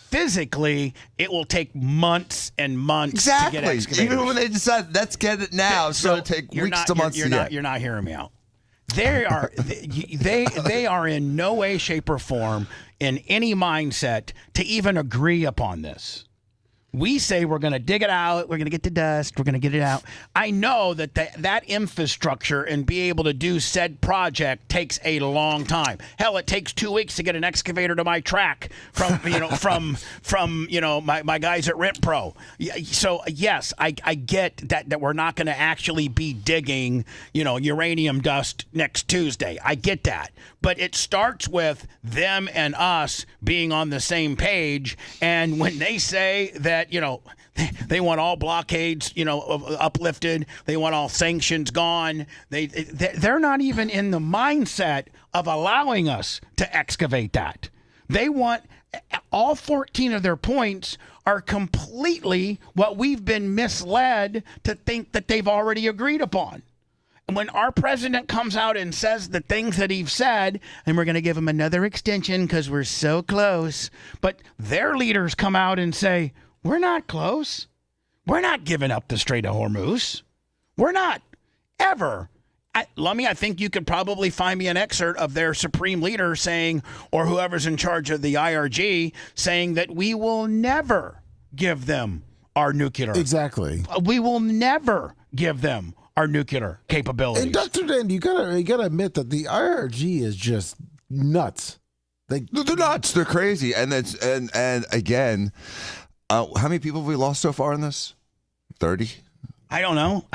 physically, it will take months and months to get excavators. Even when they decide, let's get it now, it's going to take weeks to months to get. You're not hearing me out. They are in no way, shape, or form in any mindset to even agree upon this. We say we're going to dig it out, we're going to get the dust, we're going to get it out. I know that that infrastructure and be able to do said project takes a long time. Hell, it takes 2 weeks to get an excavator to my track from my guys at Rent Pro. So yes, I get that we're not going to actually be digging uranium dust next Tuesday. I get that. But it starts with them and us being on the same page. And when they say that, they want all blockades, uplifted, they want all sanctions gone, they're not even in the mindset of allowing us to excavate that. They want all 14 of their points are completely what we've been misled to think that they've already agreed upon. When our president comes out and says the things that he's said, and we're going to give him another extension because we're so close, but their leaders come out and say, we're not close. We're not giving up the Strait of Hormuz. We're not, ever. Lummy, I think you could probably find me an excerpt of their supreme leader saying, or whoever's in charge of the IRG, saying that we will never give them our nuclear. Exactly. We will never give them our nuclear capabilities. And Dr. Dan, you gotta admit that the IRG is just nuts. They're nuts. They're crazy. And again, how many people have we lost so far in this? 30? I don't know.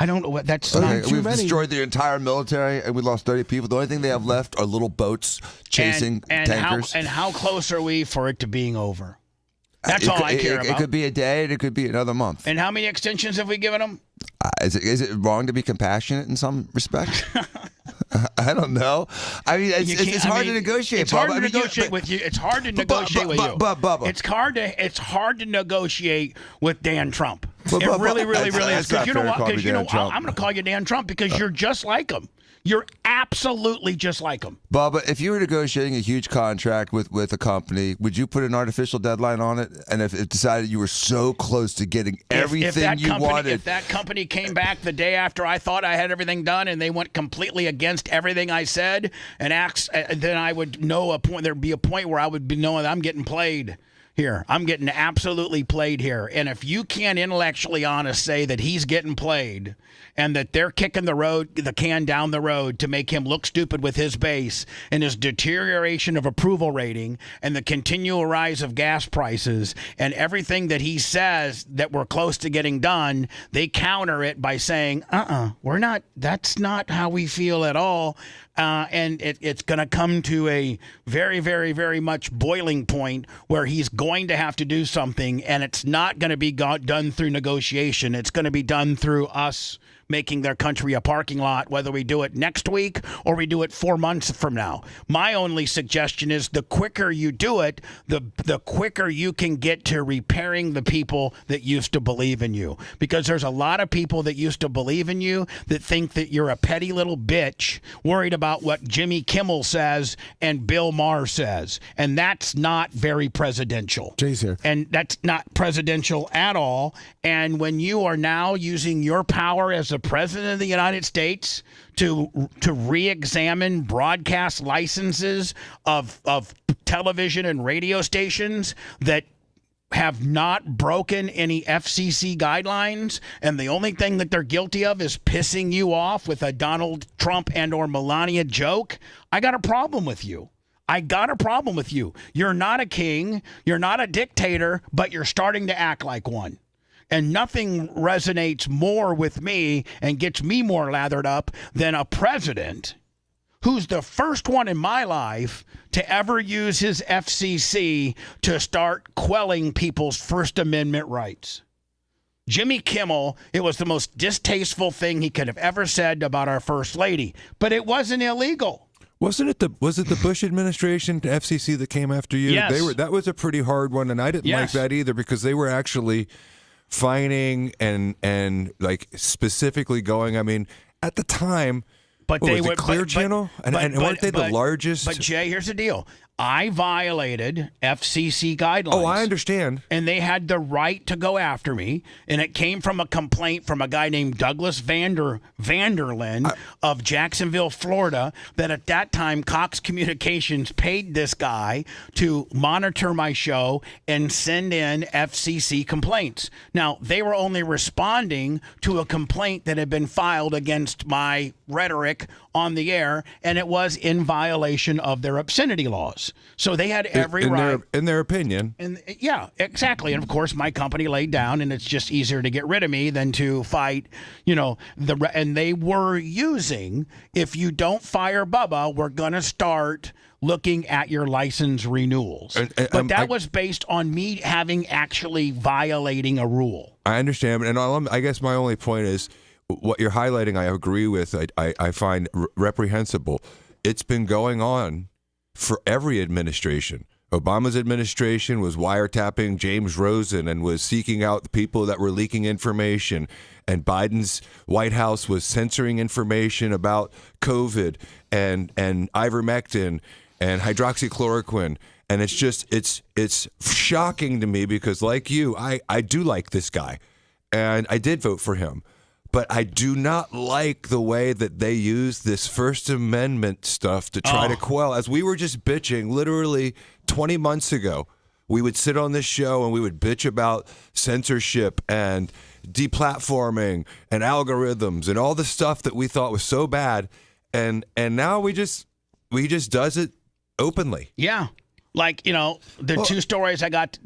That's okay, not too we've many. destroyed the entire military, and we lost 30 people. The only thing they have left are little boats chasing tankers. How close are we for it to being over? That's all I care about. It could be a day, and it could be another month. And how many extensions have we given them? Is it wrong to be compassionate in some respect? I don't know. I mean, it's hard to negotiate. It's hard to negotiate with you. It's hard to negotiate with you. Bubba. It's hard to negotiate with Dan Trump. It really is. Because you know what? Because I'm going to call you Dan Trump because you're just like him. You're absolutely just like him. Bubba, if you were negotiating a huge contract with a company, would you put an artificial deadline on it? And if it decided you were so close to getting everything you wanted? If that company came back the day after I thought I had everything done and they went completely against everything I said, and then I would know there'd be a point where I would be knowing I'm getting played here. I'm getting absolutely played here. And if you can't intellectually honest say that he's getting played and that they're kicking the can down the road to make him look stupid with his base and his deterioration of approval rating and the continual rise of gas prices and everything that he says that we're close to getting done, they counter it by saying, we're not, that's not how we feel at all. And it's going to come to a very, very, very much boiling point where he's going to have to do something, and it's not going to be done through negotiation. It's going to be done through us making their country a parking lot, whether we do it next week or we do it 4 months from now. My only suggestion is the quicker you do it, the quicker you can get to repairing the people that used to believe in you. Because there's a lot of people that used to believe in you that think that you're a petty little bitch worried about what Jimmy Kimmel says and Bill Maher says. And that's not very presidential. Jay's here. And that's not presidential at all. And when you are now using your power as a president of the United States to re-examine broadcast licenses of television and radio stations that have not broken any FCC guidelines, and the only thing that they're guilty of is pissing you off with a Donald Trump and or Melania joke, I got a problem with you. I got a problem with you. You're not a king, you're not a dictator, but you're starting to act like one. And nothing resonates more with me and gets me more lathered up than a president who's the first one in my life to ever use his FCC to start quelling people's First Amendment rights. Jimmy Kimmel, it was the most distasteful thing he could have ever said about our First Lady, but it wasn't illegal. Was it the Bush administration, the FCC, that came after you? Yes. That was a pretty hard one, and I didn't like that either because they were actually fining and like specifically going. I mean, at the time, but they were Clear Channel, and weren't they the largest? But Jay, here's the deal: I violated FCC guidelines. Oh, I understand. And they had the right to go after me, and it came from a complaint from a guy named Douglas Vanderlyn of Jacksonville, Florida, that at that time Cox Communications paid this guy to monitor my show and send in FCC complaints. Now, they were only responding to a complaint that had been filed against my rhetoric on the air, and it was in violation of their obscenity laws. So they had every right. In their opinion. And yeah, exactly. And of course, my company laid down, and it's just easier to get rid of me than to fight, and they were using, if you don't fire Bubba, we're going to start looking at your license renewals. But that was based on me having actually violating a rule. I understand. And I guess my only point is, what you're highlighting, I agree with. I find reprehensible. It's been going on for every administration. Obama's administration was wiretapping James Rosen and was seeking out the people that were leaking information. And Biden's White House was censoring information about COVID and ivermectin and hydroxychloroquine. And it's shocking to me because, like you, I do like this guy. And I did vote for him. But I do not like the way that they use this First Amendment stuff to try to quell. As we were just bitching literally 20 months ago, we would sit on this show and we would bitch about censorship and deplatforming and algorithms and all the stuff that we thought was so bad. And now we just does it openly. Yeah. Like, the two stories I got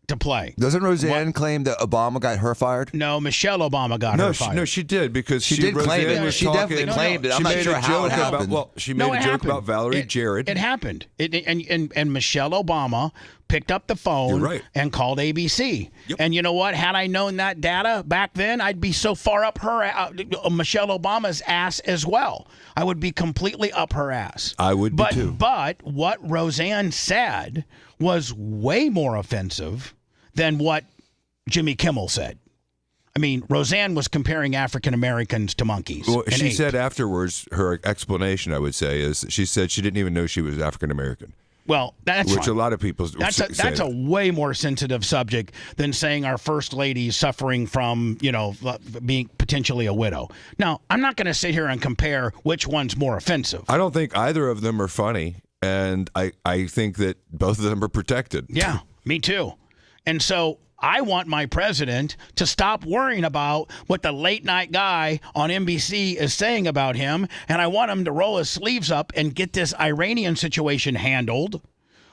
to play. Doesn't Roseanne claim that Obama got her fired? No, Michelle Obama got her fired. No, she did because she did claim it. She definitely claimed it. I'm not sure how it happened. She made a joke about Valerie Jarrett. It happened. And Michelle Obama picked up the phone You're right. and called ABC. And you know what? Had I known that data back then, I'd be so far up Michelle Obama's ass as well. I would be completely up her ass. I would be too. But what Roseanne said was way more offensive than what Jimmy Kimmel said. I mean, Roseanne was comparing African Americans to monkeys. Well, she said afterwards, her explanation, I would say, is she said she didn't even know she was African American. Well, that's which fine. A lot of people that's a way more sensitive subject than saying our first lady suffering from, being potentially a widow. Now, I'm not going to sit here and compare which one's more offensive. I don't think either of them are funny, and I think that both of them are protected. Yeah, me too. And so I want my president to stop worrying about what the late night guy on NBC is saying about him, and I want him to roll his sleeves up and get this Iranian situation handled.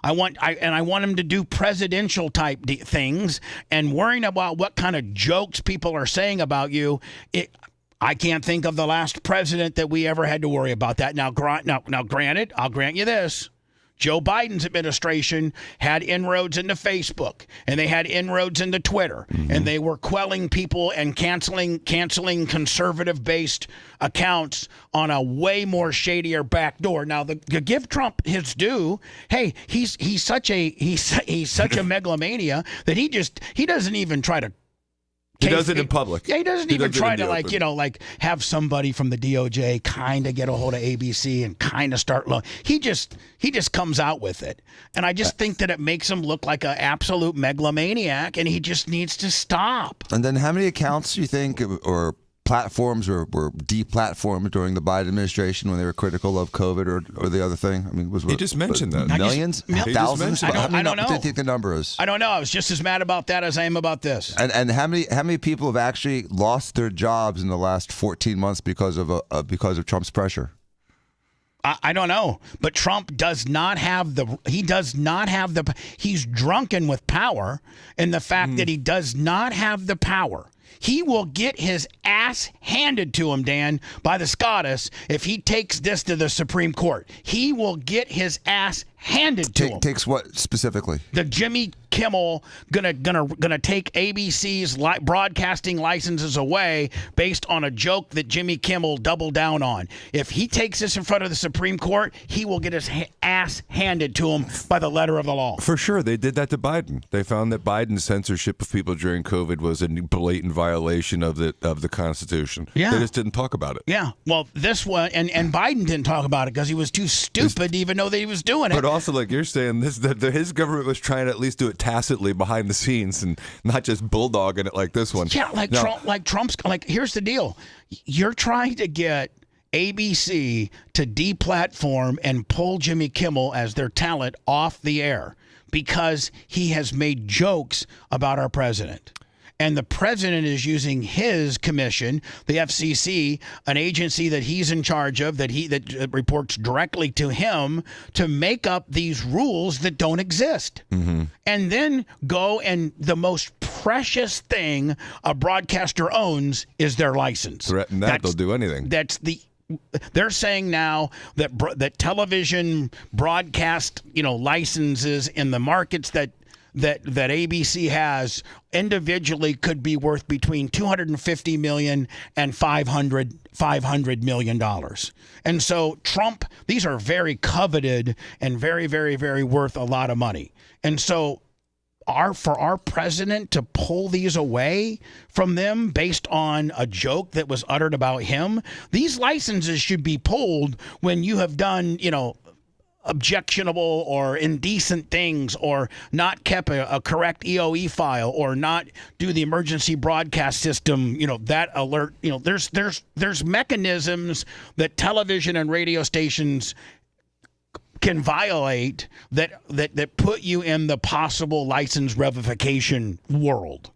I want him to do presidential type things, and worrying about what kind of jokes people are saying about you. I can't think of the last president that we ever had to worry about that. Now, granted, I'll grant you this. Joe Biden's administration had inroads into Facebook, and they had inroads into Twitter, and they were quelling people and canceling conservative-based accounts on a way more shadier back door. Now, to give Trump his due, hey, he's such a megalomania that he doesn't even try to. He does it in public. Yeah, he doesn't even try to have somebody from the DOJ kind of get a hold of ABC and kind of start low. He just comes out with it. And I just think that it makes him look like an absolute megalomaniac, and he just needs to stop. And then how many accounts do you think or platforms were deplatformed during the Biden administration when they were critical of COVID or the other thing? I mean, he just mentioned that. Millions? Thousands? I don't know. What do you think the number is? I don't know. I was just as mad about that as I am about this. And how many people have actually lost their jobs in the last 14 months because of Trump's pressure? I don't know, but Trump does not have he's drunken with power, and the fact that he does not have the power. He will get his ass handed to him, Dan, by the SCOTUS if he takes this to the Supreme Court. He will get his ass handed to him. Takes what specifically? The Jimmy Kimmel gonna take ABC's broadcasting licenses away based on a joke that Jimmy Kimmel doubled down on. If he takes this in front of the Supreme Court, he will get his ass handed to him by the letter of the law. For sure, they did that to Biden. They found that Biden's censorship of people during COVID was a blatant violation of the Constitution. Yeah. They just didn't talk about it. Yeah. Well, this one and Biden didn't talk about it because he was too stupid to even know that he was doing it. But also, like you're saying, his government was trying to at least do it tacitly behind the scenes and not just bulldogging it like this one. Yeah, Trump's here's the deal. You're trying to get ABC to deplatform and pull Jimmy Kimmel as their talent off the air because he has made jokes about our president. And the president is using his commission, the FCC, an agency that he's in charge of, that reports directly to him, to make up these rules that don't exist. Mm-hmm. And then go and the most precious thing a broadcaster owns is their license. Threaten that, they'll do anything. They're saying now that television broadcast, licenses in the markets that ABC has individually could be worth between $250 million and $500 million. And so Trump, these are very coveted and very, very, very worth a lot of money. And so for our president to pull these away from them based on a joke that was uttered about him, these licenses should be pulled when you have done, objectionable or indecent things, or not kept a correct EOE file, or not do the emergency broadcast system, that alert, there's mechanisms that television and radio stations can violate that put you in the possible license revocation world.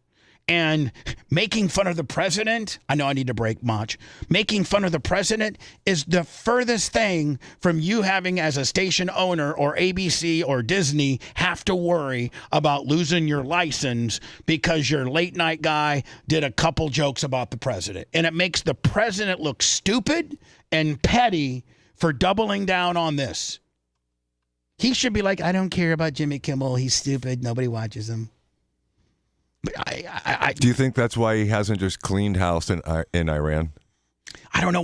And making fun of the president, I know I need to break much. Making fun of the president is the furthest thing from you having, as a station owner or ABC or Disney, have to worry about losing your license because your late night guy did a couple jokes about the president. And it makes the president look stupid and petty for doubling down on this. He should be like, I don't care about Jimmy Kimmel. He's stupid. Nobody watches him. But do you think that's why he hasn't just cleaned house in Iran? I don't know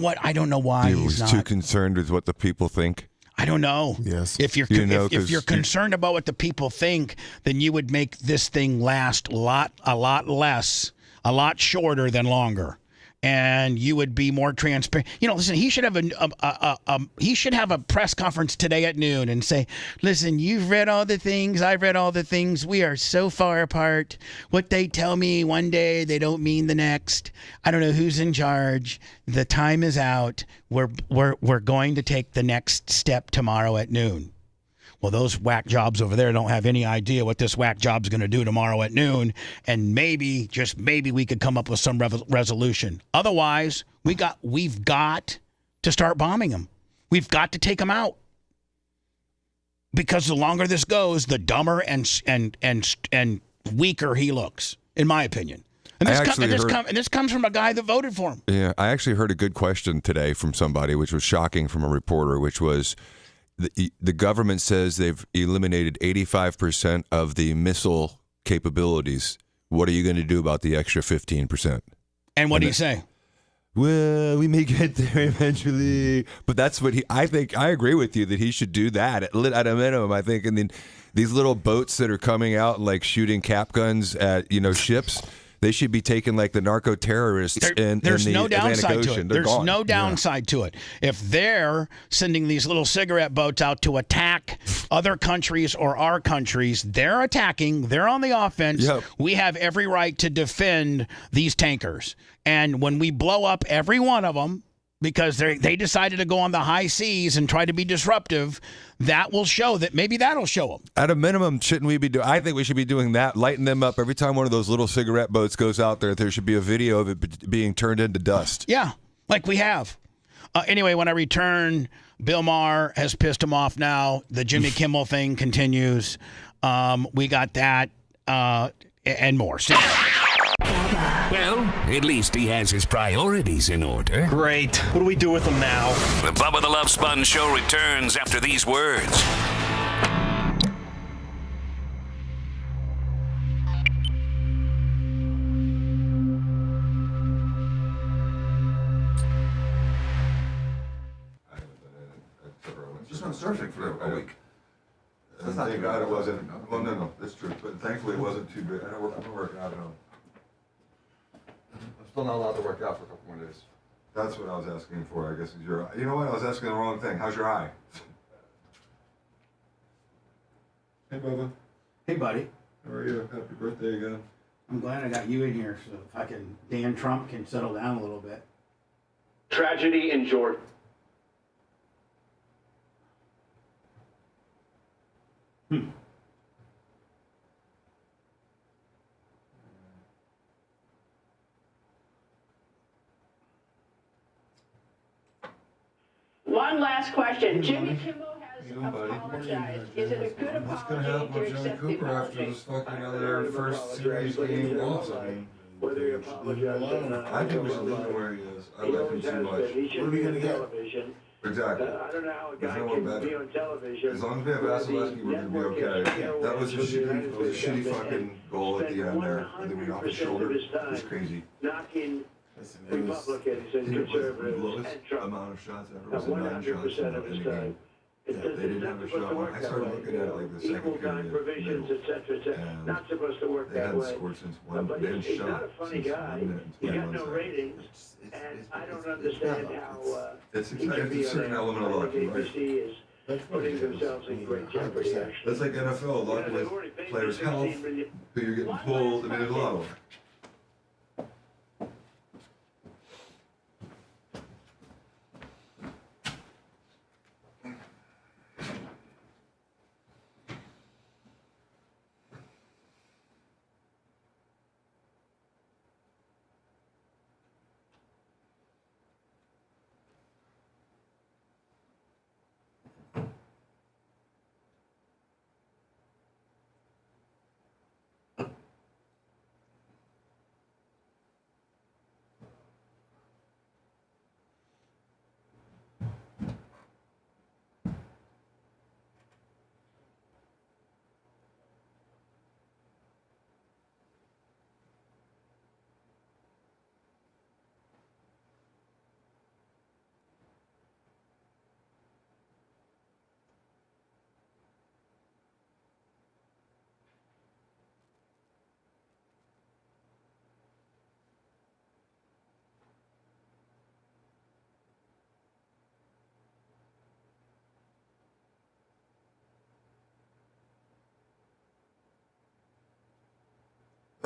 why He was too concerned with what the people think. I don't know. Yes. If you're if you're concerned about what the people think, then you would make this thing last a lot shorter than longer. And you would be more transparent. Listen, he should have a press conference today at noon and say, listen, you've read all the things, I've read all the things. We are so far apart. What they tell me one day, they don't mean the next. I don't know who's in charge. The time is out. We're going to take the next step tomorrow at noon. Well, those whack jobs over there don't have any idea what this whack job's going to do tomorrow at noon, and maybe, just maybe, we could come up with some resolution. Otherwise, we've got to start bombing them. We've got to take them out, because the longer this goes, the dumber and weaker he looks, in my opinion. And this comes from a guy that voted for him. Yeah, I actually heard a good question today from somebody, which was shocking, from a reporter, which was, the government says they've eliminated 85% of the missile capabilities. What are you going to do about the extra 15%? And what do you say? Well, we may get there eventually. But that's what I agree with you that he should do that at a minimum, I think. And then these little boats that are coming out and like shooting cap guns at, ships, they should be taken like the narco terrorists in the Atlantic Ocean. There's no downside to it. If they're sending these little cigarette boats out to attack other countries or our countries, they're attacking. They're on the offense. Yep. We have every right to defend these tankers. And when we blow up every one of them, because they decided to go on the high seas and try to be disruptive, that will show that maybe that'll show them. At a minimum, shouldn't we be doing? I think we should be doing that, lighting them up every time one of those little cigarette boats goes out there. There should be a video of it being turned into dust. Yeah, like we have. Anyway, when I return, Bill Maher has pissed him off now. The Jimmy Kimmel thing continues. We got that and more. Well, at least he has his priorities in order. Great. What do we do with him now? The Bubba the Love Sponge Show returns after these words. Just went surfing for a week. Thank God it wasn't. Well, no, that's true. But thankfully, it wasn't too big. I'm working out at home. I'm still not allowed to work out for a couple more days. That's what I was asking for, I guess. Is your, you know what? I was asking the wrong thing. How's your eye? Hey, Bubba. Hey, buddy. How are you? Happy birthday again. I'm glad I got you in here so if Dan Trump can settle down a little bit. Tragedy in Jordan. One last question. Jimmy Kimmel has apologized. Is it a good apology? What's going to happen with Johnny Cooper after this fucking other first series game loss? I mean, whether he apologized or not. I think we should leave him where he is. I like him too much. What are we going to get? Exactly. I don't know how a guy can be on television. As long as we have Vasilevsky, we're going to be okay. That was a shitty fucking goal at the end there. And then we knocked his shoulder. It was crazy. Knocking Republicans and conservatives and Trump. Amount of shots ever was 100% of his time. They didn't have a shot. I started looking at it like the second period. Provisions, etc. Not supposed to work that way. They hadn't scored since one. But They hadn't he's shot not a funny since guy. 1 minute and He got 21 no seconds. ratings, and I don't understand how It's he can be a certain on element of luck, ABC right? is putting themselves in great jeopardy. Actually, That's like NFL. A lot with players' health, who you're getting pulled. I mean, there's a lot of them.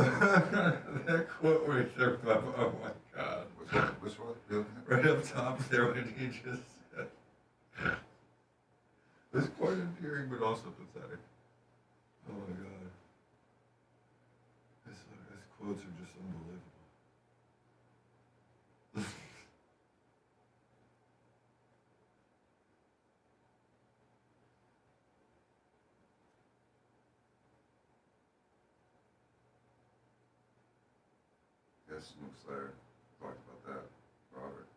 That quote right there, Bubba, oh my God. Which one? Right up top there when he just said. It's quite endearing, but also pathetic. Oh my God. His quotes are just unbelievable. Yes, looks there. Talked about that, Robert.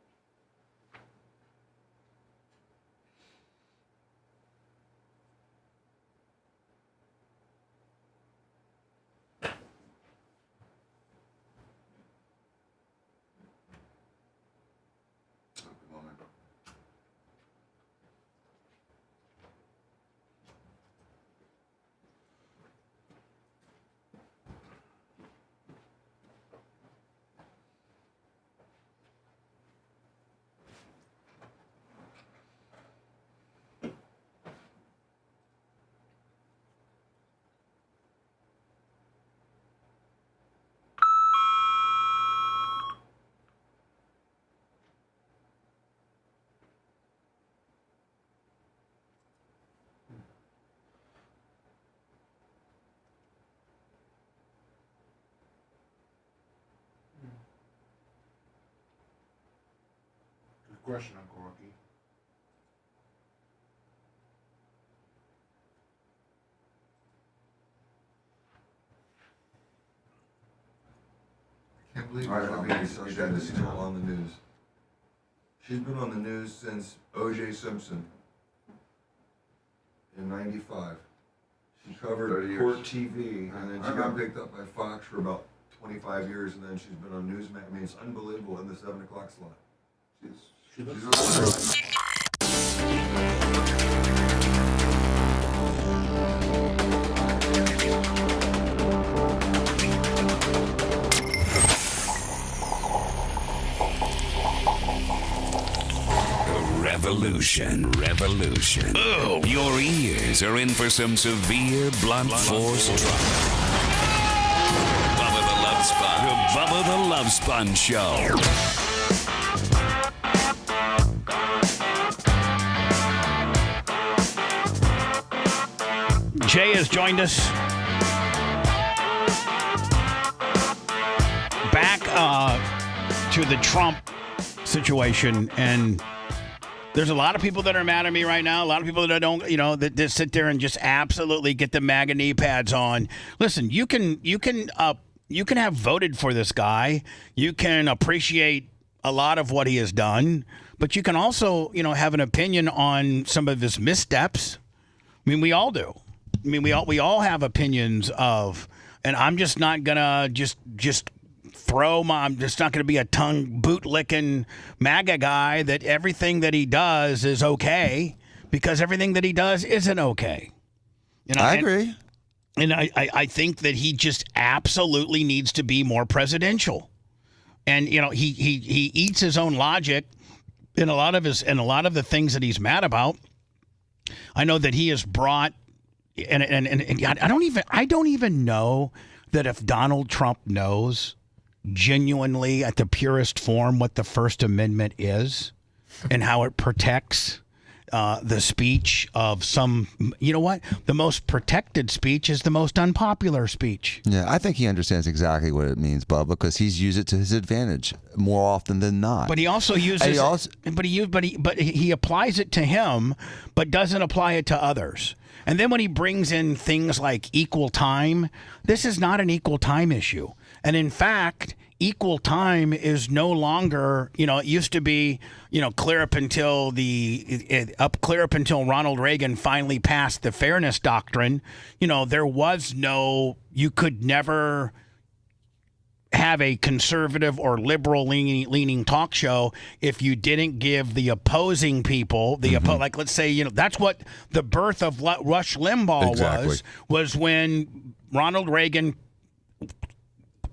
Good question, Uncle Rocky. I can't believe that is still on the news. She's been on the news since O.J. Simpson in '95. She covered Court TV, and then she got picked up by Fox for about 25 years, and then she's been on Newsmax. I mean, it's unbelievable in the 7 o'clock slot. She's Revolution. Oh, your ears are in for some severe blunt force trauma. Bubba the Love Sponge. The Bubba the Love Sponge Show. Jay has joined us. Back to the Trump situation, and there's a lot of people that are mad at me right now. A lot of people that don't, that just sit there and just absolutely get the MAGA knee pads on. Listen, you can have voted for this guy. You can appreciate a lot of what he has done, but you can also, have an opinion on some of his missteps. I mean, we all do. I mean, we all have opinions of, and I'm just not gonna just I'm just not going to be a tongue boot licking MAGA guy that everything that he does is okay, because everything that he does isn't okay. I agree. And I think that he just absolutely needs to be more presidential. And he eats his own logic in a lot of the things that he's mad about. I know that he has brought and I don't even know that if Donald Trump knows genuinely at the purest form what the First Amendment is and how it protects the speech of some, the most protected speech is the most unpopular speech. Yeah, I think he understands exactly what it means, Bubba, because he's used it to his advantage more often than not. But he also uses he applies it to him, but doesn't apply it to others. And then when he brings in things like equal time, this is not an equal time issue. And in fact, equal time is no longer, it used to be, clear up until Ronald Reagan finally passed the fairness doctrine. There was you could never have a conservative or liberal leaning talk show if you didn't give the opposing people like, let's say, that's what the birth of Rush Limbaugh was when Ronald Reagan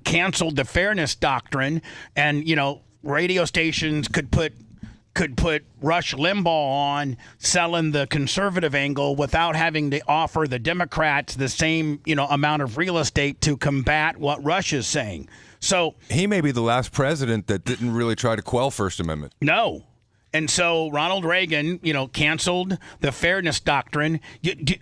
canceled the fairness doctrine, and radio stations could put could put Rush Limbaugh on selling the conservative angle without having to offer the Democrats the same, amount of real estate to combat what Rush is saying. So he may be the last president that didn't really try to quell First Amendment. No. And so Ronald Reagan, canceled the fairness doctrine.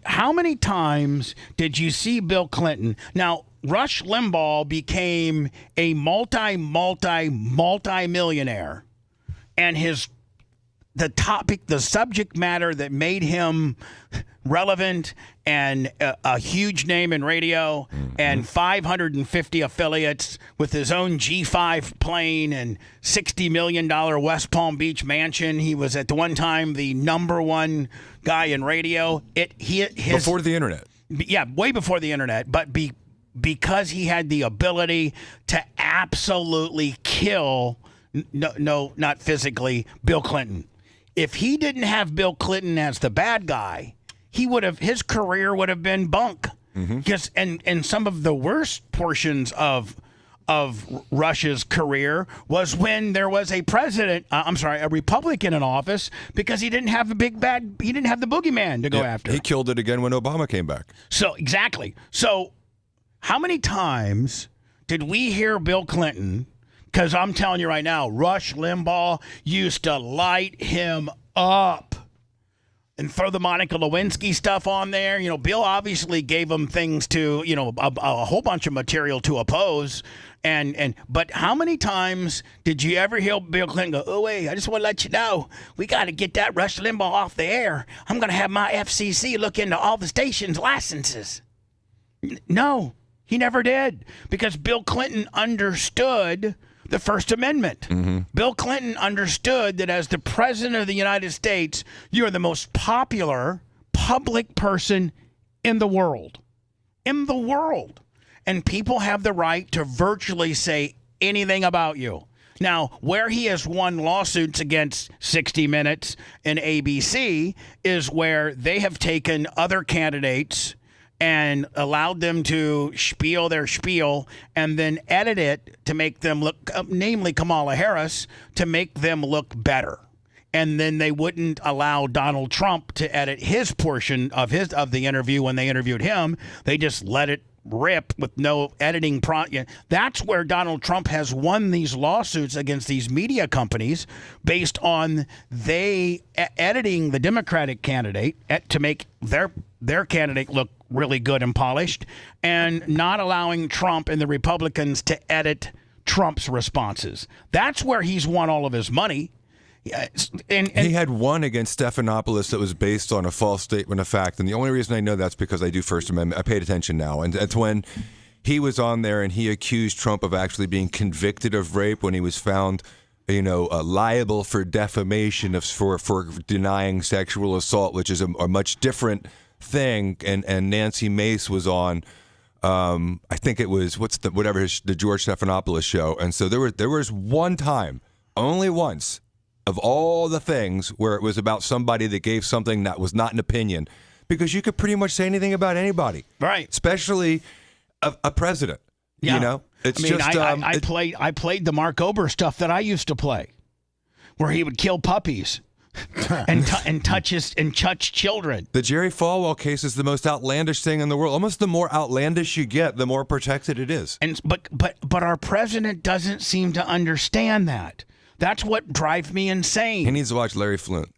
How many times did you see Bill Clinton? Now, Rush Limbaugh became a multi-millionaire. And the subject matter that made him relevant and a huge name in radio and 550 affiliates with his own G5 plane and $60 million West Palm Beach mansion. He was at the one time the number one guy in radio. Before the internet. Yeah, way before the internet. But because he had the ability to absolutely kill, no, not physically, Bill Clinton. If he didn't have Bill Clinton as the bad guy, his career would have been bunk. Because and some of the worst portions of Rush's career was when there was a Republican in office, because he didn't have he didn't have the boogeyman to go after. He killed it again when Obama came back. So exactly. So how many times did we hear Bill Clinton? Because I'm telling you right now, Rush Limbaugh used to light him up and throw the Monica Lewinsky stuff on there. Bill obviously gave him things to, a whole bunch of material to oppose. But how many times did you ever hear Bill Clinton go, oh, wait, I just want to let you know, we got to get that Rush Limbaugh off the air. I'm going to have my FCC look into all the stations' licenses. No, he never did, because Bill Clinton understood the First Amendment. Bill Clinton understood that as the president of the United States, you are the most popular public person in the world. In the world. And people have the right to virtually say anything about you. Now, where he has won lawsuits against 60 Minutes and ABC is where they have taken other candidates and allowed them to spiel their spiel and then edit it to make them look, namely Kamala Harris, to make them look better. And then they wouldn't allow Donald Trump to edit his portion of the interview when they interviewed him. They just let it rip with no editing. That's where Donald Trump has won these lawsuits against these media companies based on they editing the Democratic candidate to make their candidate look really good and polished, and not allowing Trump and the Republicans to edit Trump's responses. That's where he's won all of his money. And he had one against Stephanopoulos that was based on a false statement of fact. And the only reason I know that's because I do First Amendment. I paid attention now. And that's when he was on there and he accused Trump of actually being convicted of rape when he was found, liable for defamation for denying sexual assault, which is a much different thing. And Nancy Mace was on, I think it was the George Stephanopoulos show. And so there was one time, only once, of all the things where it was about somebody that gave something that was not an opinion, because you could pretty much say anything about anybody, right? Especially a president. Yeah. It's I played the Mark Ober stuff that I used to play, where he would kill puppies and touch children. The Jerry Falwell case is the most outlandish thing in the world. Almost the more outlandish you get, the more protected it is. But our president doesn't seem to understand that. That's what drives me insane. He needs to watch Larry Flint.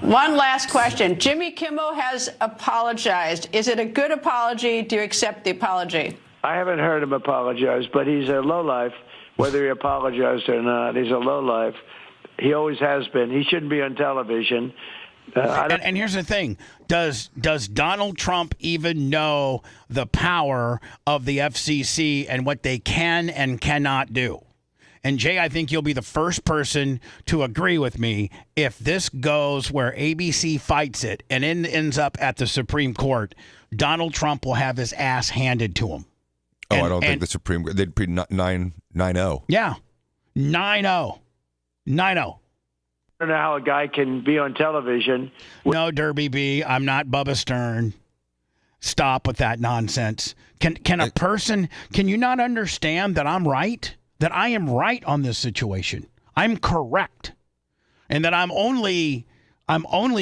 One last question. Jimmy Kimmel has apologized. Is it a good apology? Do you accept the apology? I haven't heard him apologize, but he's a lowlife, whether he apologized or not. He's a lowlife. He always has been. He shouldn't be on television. And here's the thing. Does Donald Trump even know the power of the FCC and what they can and cannot do? And Jay, I think you'll be the first person to agree with me. If this goes where ABC fights it and it ends up at the Supreme Court, Donald Trump will have his ass handed to him. I don't think the Supreme Court, they'd be 9-0. Yeah, 9-0. 9-0. I don't know how a guy can be on television. No, Derby B, I'm not Bubba Stern. Stop with that nonsense. Can you not understand that I'm right? That I am right on this situation. I'm correct. and that I'm only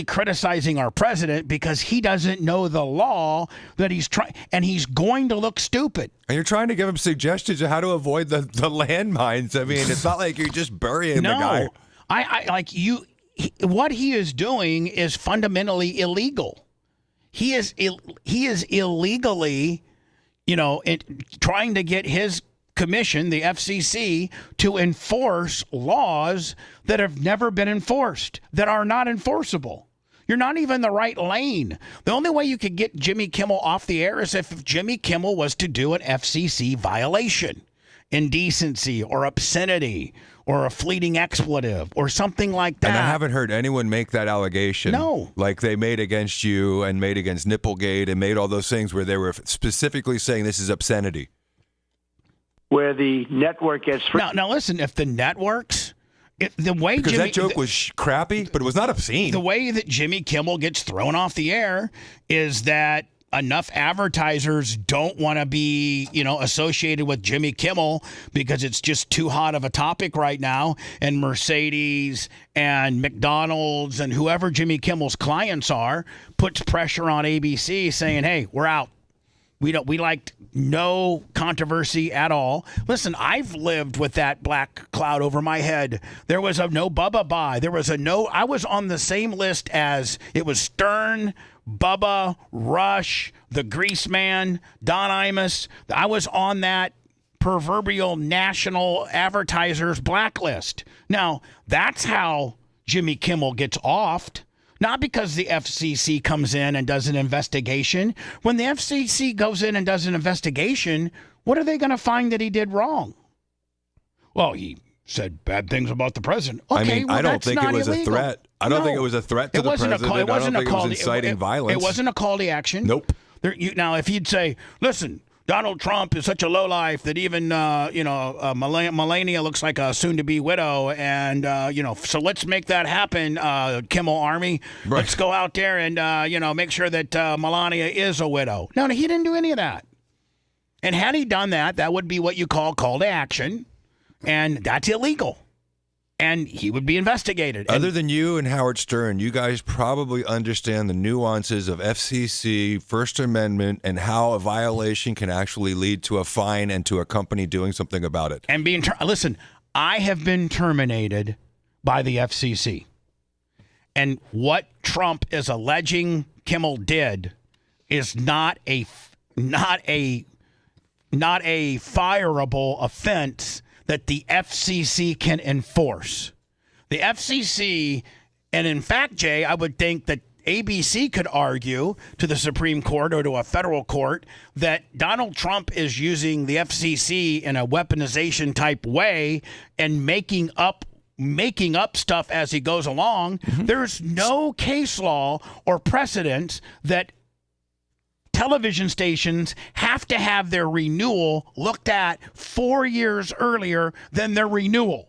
criticizing our president because he doesn't know the law that he's trying, and he's going to look stupid. And you're trying to give him suggestions of how to avoid the landmines. I mean, it's not like you're just burying the guy. What he is doing is fundamentally illegal. He is illegally, trying to get his commission, the FCC, to enforce laws that have never been enforced, that are not enforceable. You're not even in the right lane. The only way you could get Jimmy Kimmel off the air is if Jimmy Kimmel was to do an FCC violation, indecency or obscenity or a fleeting expletive or something like that. And I haven't heard anyone make that allegation. No. Like they made against you and made against Nipplegate and made all those things where they were specifically saying this is obscenity. Where the network gets free. Now listen, if the networks, the way because that joke was crappy, but it was not obscene. The way that Jimmy Kimmel gets thrown off the air is that enough advertisers don't want to be, associated with Jimmy Kimmel because it's just too hot of a topic right now. And Mercedes and McDonald's and whoever Jimmy Kimmel's clients are puts pressure on ABC saying, hey, we're out. We liked no controversy at all. Listen, I've lived with that black cloud over my head. There was a no Bubba buy. There was a no. I was on the same list as it was Stern, Bubba, Rush, the Grease Man, Don Imus. I was on that proverbial national advertisers blacklist. Now, that's how Jimmy Kimmel gets offed. Not because the FCC comes in and does an investigation. When the FCC goes in and does an investigation, what are they going to find that he did wrong? Well, he said bad things about the president. Okay, I don't think it was illegal. a threat. I don't think it was a threat to the president. It wasn't I don't think it was inciting violence. It wasn't a call to action. Nope. Now, if you'd say, listen, Donald Trump is such a lowlife that even, Melania looks like a soon-to-be widow. And, so let's make that happen, Kimmel Army. Right. Let's go out there and, make sure that Melania is a widow. No, he didn't do any of that. And had he done that, that would be what you call to action. And that's illegal. And he would be investigated. Other than you and Howard Stern, you guys probably understand the nuances of FCC, First Amendment, and how a violation can actually lead to a fine and to a company doing something about it. And listen, I have been terminated by the FCC. And what Trump is alleging Kimmel did is not a fireable offense that the FCC can enforce. The FCC, and in fact, Jay, I would think that ABC could argue to the Supreme Court or to a federal court that Donald Trump is using the FCC in a weaponization type way and making up stuff as he goes along. Mm-hmm. There's no case law or precedent that television stations have to have their renewal looked at 4 years earlier than their renewal.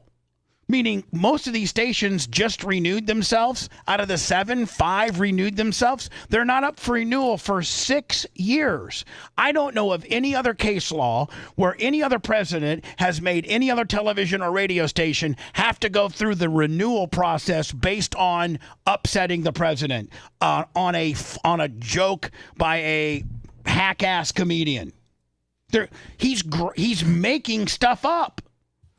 Meaning most of these stations just renewed themselves. Out of the 7, 5 renewed themselves. They're not up for renewal for 6 years. I don't know of any other case law where any other president has made any other television or radio station have to go through the renewal process based on upsetting the president on a joke by a hack-ass comedian. He's making stuff up.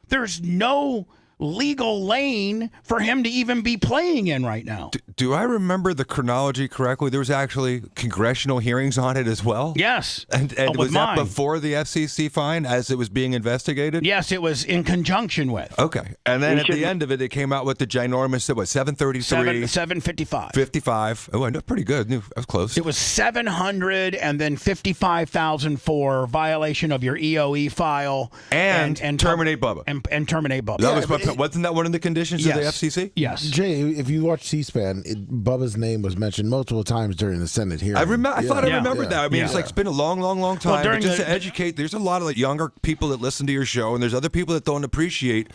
There's no legal lane for him to even be playing in right now. Do I remember the chronology correctly? There was actually congressional hearings on it as well? Yes. And was that before the FCC fine as it was being investigated? Yes, it was in conjunction with. Okay. And then at the end of it came out with the ginormous, 733? 755. 55. Oh, I know, pretty good. I was close. It was 700 and then 55,000 for violation of your EOE file. And terminate Bubba. And terminate Bubba. Wasn't that one of the conditions of the FCC? Yes. Jay, if you watch C-SPAN, Bubba's name was mentioned multiple times during the Senate hearing. I thought I remembered that. I mean, it's been a long time. But just to educate, there's a lot of younger people that listen to your show, and there's other people that don't appreciate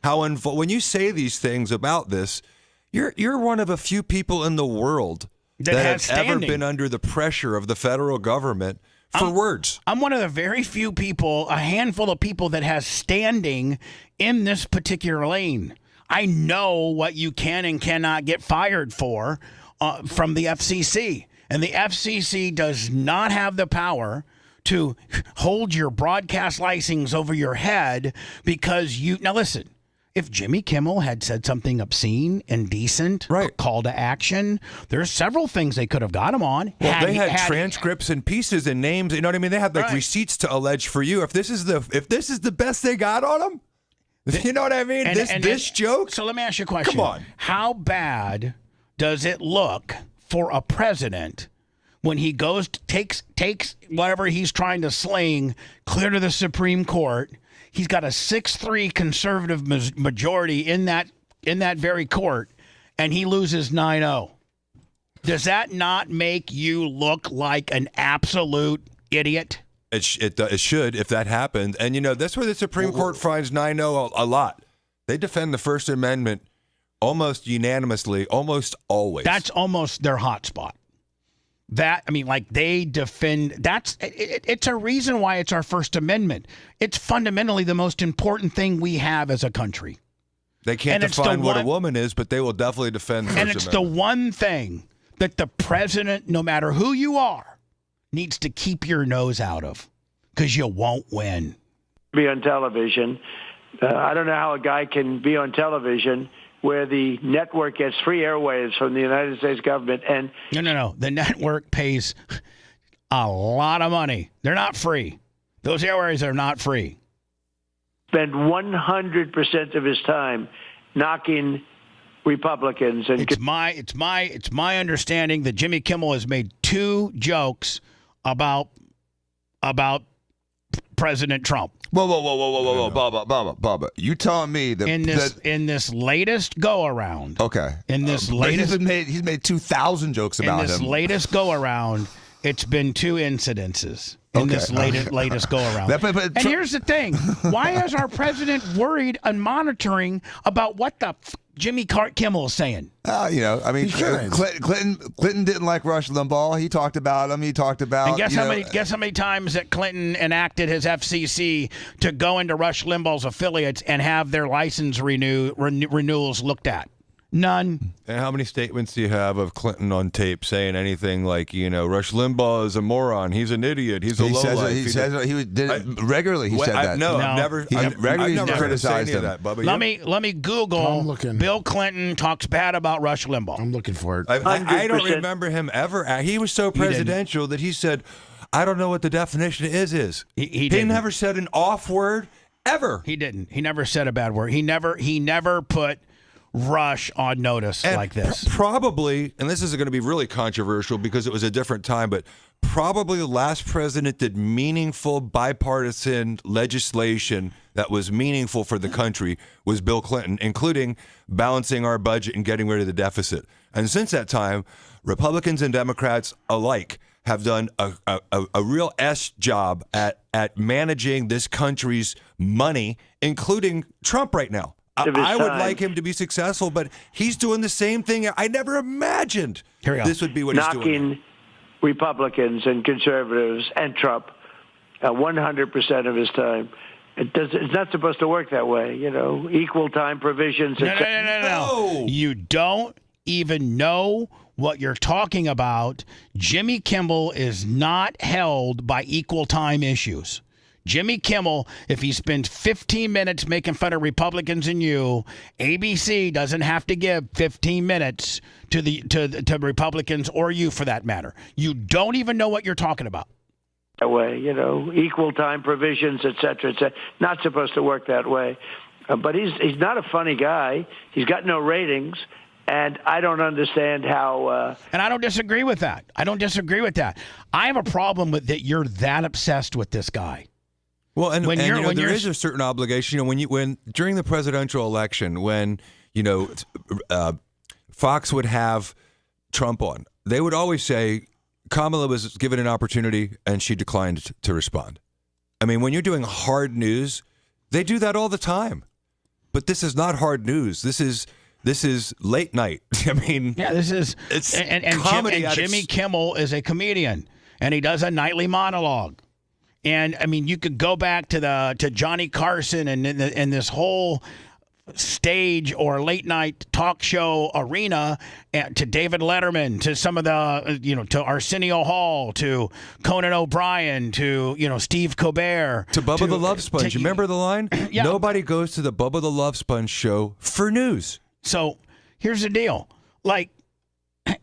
how when you say these things about this, you're one of a few people in the world that have ever been under the pressure of the federal government for words. I'm one of the very few people, a handful of people that has standing in this particular lane. I know what you can and cannot get fired for from the FCC. And the FCC does not have the power to hold your broadcast license over your head because you... Now, listen. If Jimmy Kimmel had said something obscene, indecent, call to action, there's several things they could have got him on. Well, they had transcripts and pieces and names. You know what I mean? They had receipts to allege for you. If this is the best they got on him, you know what I mean? This joke. So let me ask you a question. Come on. How bad does it look for a president when he goes takes whatever he's trying to sling clear to the Supreme Court? He's got a 6-3 conservative majority in that very court, and he loses 9-0. Does that not make you look like an absolute idiot? It should if that happened. And, that's where the Supreme Court finds 9-0 a lot. They defend the First Amendment almost unanimously, almost always. That's almost their hot spot. They defend. It's a reason why it's our First Amendment. It's fundamentally the most important thing we have as a country. They can't define what a woman is, but they will definitely defend First Amendment. And it's the one thing that the president, no matter who you are, needs to keep your nose out of, because you won't win. Be on television. I don't know how a guy can be on television where the network gets free airwaves from the United States government. And No. The network pays a lot of money. They're not free. Those airwaves are not free. Spend 100% of his time knocking Republicans. And it's my understanding that Jimmy Kimmel has made 2 jokes about President Trump. Whoa, Bubba. You telling me that in this latest go around? Okay. He's made 2,000 jokes about him. In this latest go around, it's been 2 incidences. In this latest go around. And here's the thing: why is our president worried and monitoring about what the Jimmy Kimmel is saying? Clinton didn't like Rush Limbaugh. He talked about him. And guess how many times that Clinton enacted his FCC to go into Rush Limbaugh's affiliates and have their license renewals looked at? None. And how many statements do you have of Clinton on tape saying anything like, Rush Limbaugh is a moron, he's an idiot, he's a lowlife? He did it regularly. He said that. I've never criticized him. That, Bubba. Let me Google. Bill Clinton talks bad about Rush Limbaugh. I'm looking for it. I don't remember him ever. He was so presidential that he said, "I don't know what the definition is." He never said an off word ever. He didn't. He never said a bad word. He never put Rush on notice like this. Probably, and this is going to be really controversial because it was a different time, but probably the last president did meaningful bipartisan legislation that was meaningful for the country was Bill Clinton, including balancing our budget and getting rid of the deficit. And since that time, Republicans and Democrats alike have done a real job at managing this country's money, including Trump right now. I would like him to be successful, but he's doing the same thing. I never imagined this would be what he's doing. Knocking Republicans and conservatives and Trump 100% of his time. It's not supposed to work that way, equal time provisions. No. You don't even know what you're talking about. Jimmy Kimmel is not held by equal time issues. Jimmy Kimmel, if he spends 15 minutes making fun of Republicans and you, ABC doesn't have to give 15 minutes to Republicans or you for that matter. You don't even know what you're talking about. That way, equal time provisions, et cetera. Not supposed to work that way. But he's not a funny guy. He's got no ratings. And I don't understand how... And I don't disagree with that. I have a problem with that you're that obsessed with this guy. Well, there is a certain obligation. When during the presidential election, when Fox would have Trump on, they would always say Kamala was given an opportunity and she declined to respond. I mean, when you're doing hard news, they do that all the time. But this is not hard news. This is late night. I mean, it's comedy. Jimmy Kimmel is a comedian, and he does a nightly monologue. And I mean, you could go back to Johnny Carson and this whole stage or late night talk show arena to David Letterman, to some of the, to Arsenio Hall, to Conan O'Brien, to, Steve Colbert. To Bubba the Love Sponge. You remember the line? Yeah. Nobody goes to the Bubba the Love Sponge show for news. So here's the deal. Like,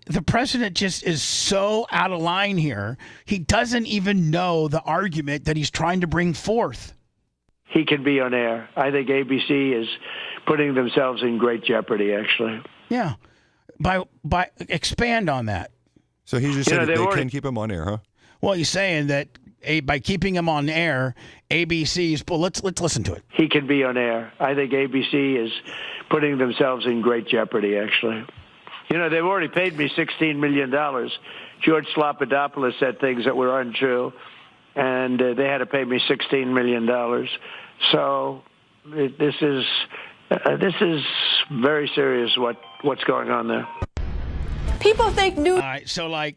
the president just is so out of line here. He doesn't even know the argument that he's trying to bring forth. He can be on air. I think ABC is putting themselves in great jeopardy, actually. Yeah. By expand on that. So he's just saying they can keep him on air, huh? Well, he's saying that by keeping him on air, ABC's. Well, let's listen to it. He can be on air. I think ABC is putting themselves in great jeopardy, actually. They've already paid me $16 million. George Slopadopoulos said things that were untrue, and they had to pay me $16 million. So this is very serious what's going on there. People think All right, so like.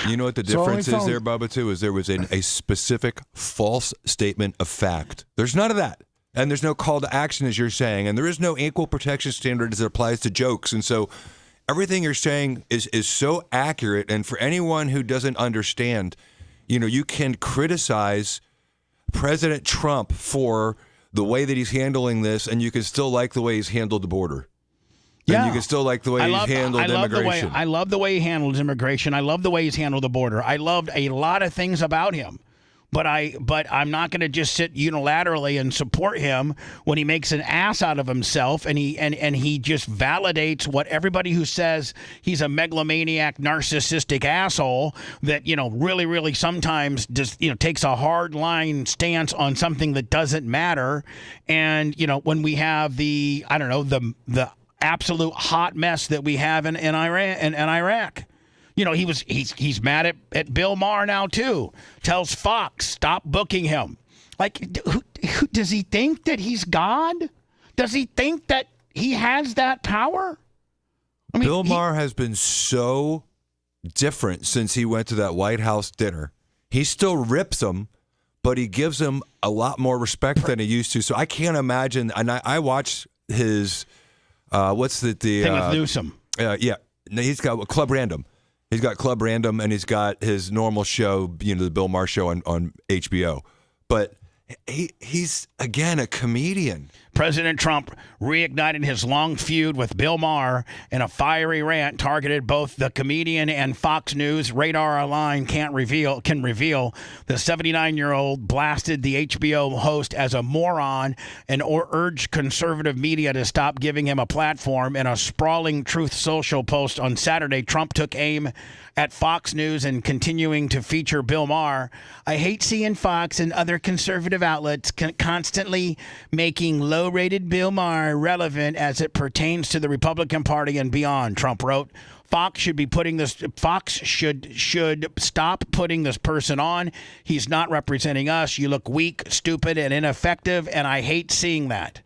You know what the difference is there, Bubba, too, is there was a specific false statement of fact. There's none of that. And there's no call to action, as you're saying. And there is no equal protection standard as it applies to jokes. And so everything you're saying is so accurate. And for anyone who doesn't understand, you can criticize President Trump for the way that he's handling this, and you can still like the way he's handled the border. Yeah. And you can still like the way he's handled immigration. I love the way he handles immigration. I love the way he's handled the border. I loved a lot of things about him. But I'm not going to just sit unilaterally and support him when he makes an ass out of himself and he just validates what everybody who says he's a megalomaniac, narcissistic asshole that really, really sometimes just takes a hard line stance on something that doesn't matter. And when we have the absolute hot mess that we have in Iran and Iraq. He's mad at Bill Maher now too. Tells Fox, stop booking him. Like, who does he think that he's God? Does he think that he has that power? I mean, Bill Maher has been so different since he went to that White House dinner. He still rips him, but he gives him a lot more respect than he used to. So I can't imagine. And I watched his what's the thing with Newsom? Yeah, he's got Club Random. He's got Club Random, and he's got his normal show, the Bill Maher show on HBO. But he's, again, a comedian. President Trump reignited his long feud with Bill Maher in a fiery rant targeted both the comedian and Fox News. Radar Online can reveal the 79-year-old blasted the HBO host as a moron and urged conservative media to stop giving him a platform. In a sprawling Truth Social post on Saturday, Trump took aim at Fox News and continuing to feature Bill Maher. I hate seeing Fox and other conservative outlets constantly making low-rated Bill Maher relevant as it pertains to the Republican Party and beyond, Trump wrote. Fox should stop putting this person on. He's not representing us. You look weak, stupid, and ineffective, and I hate seeing that.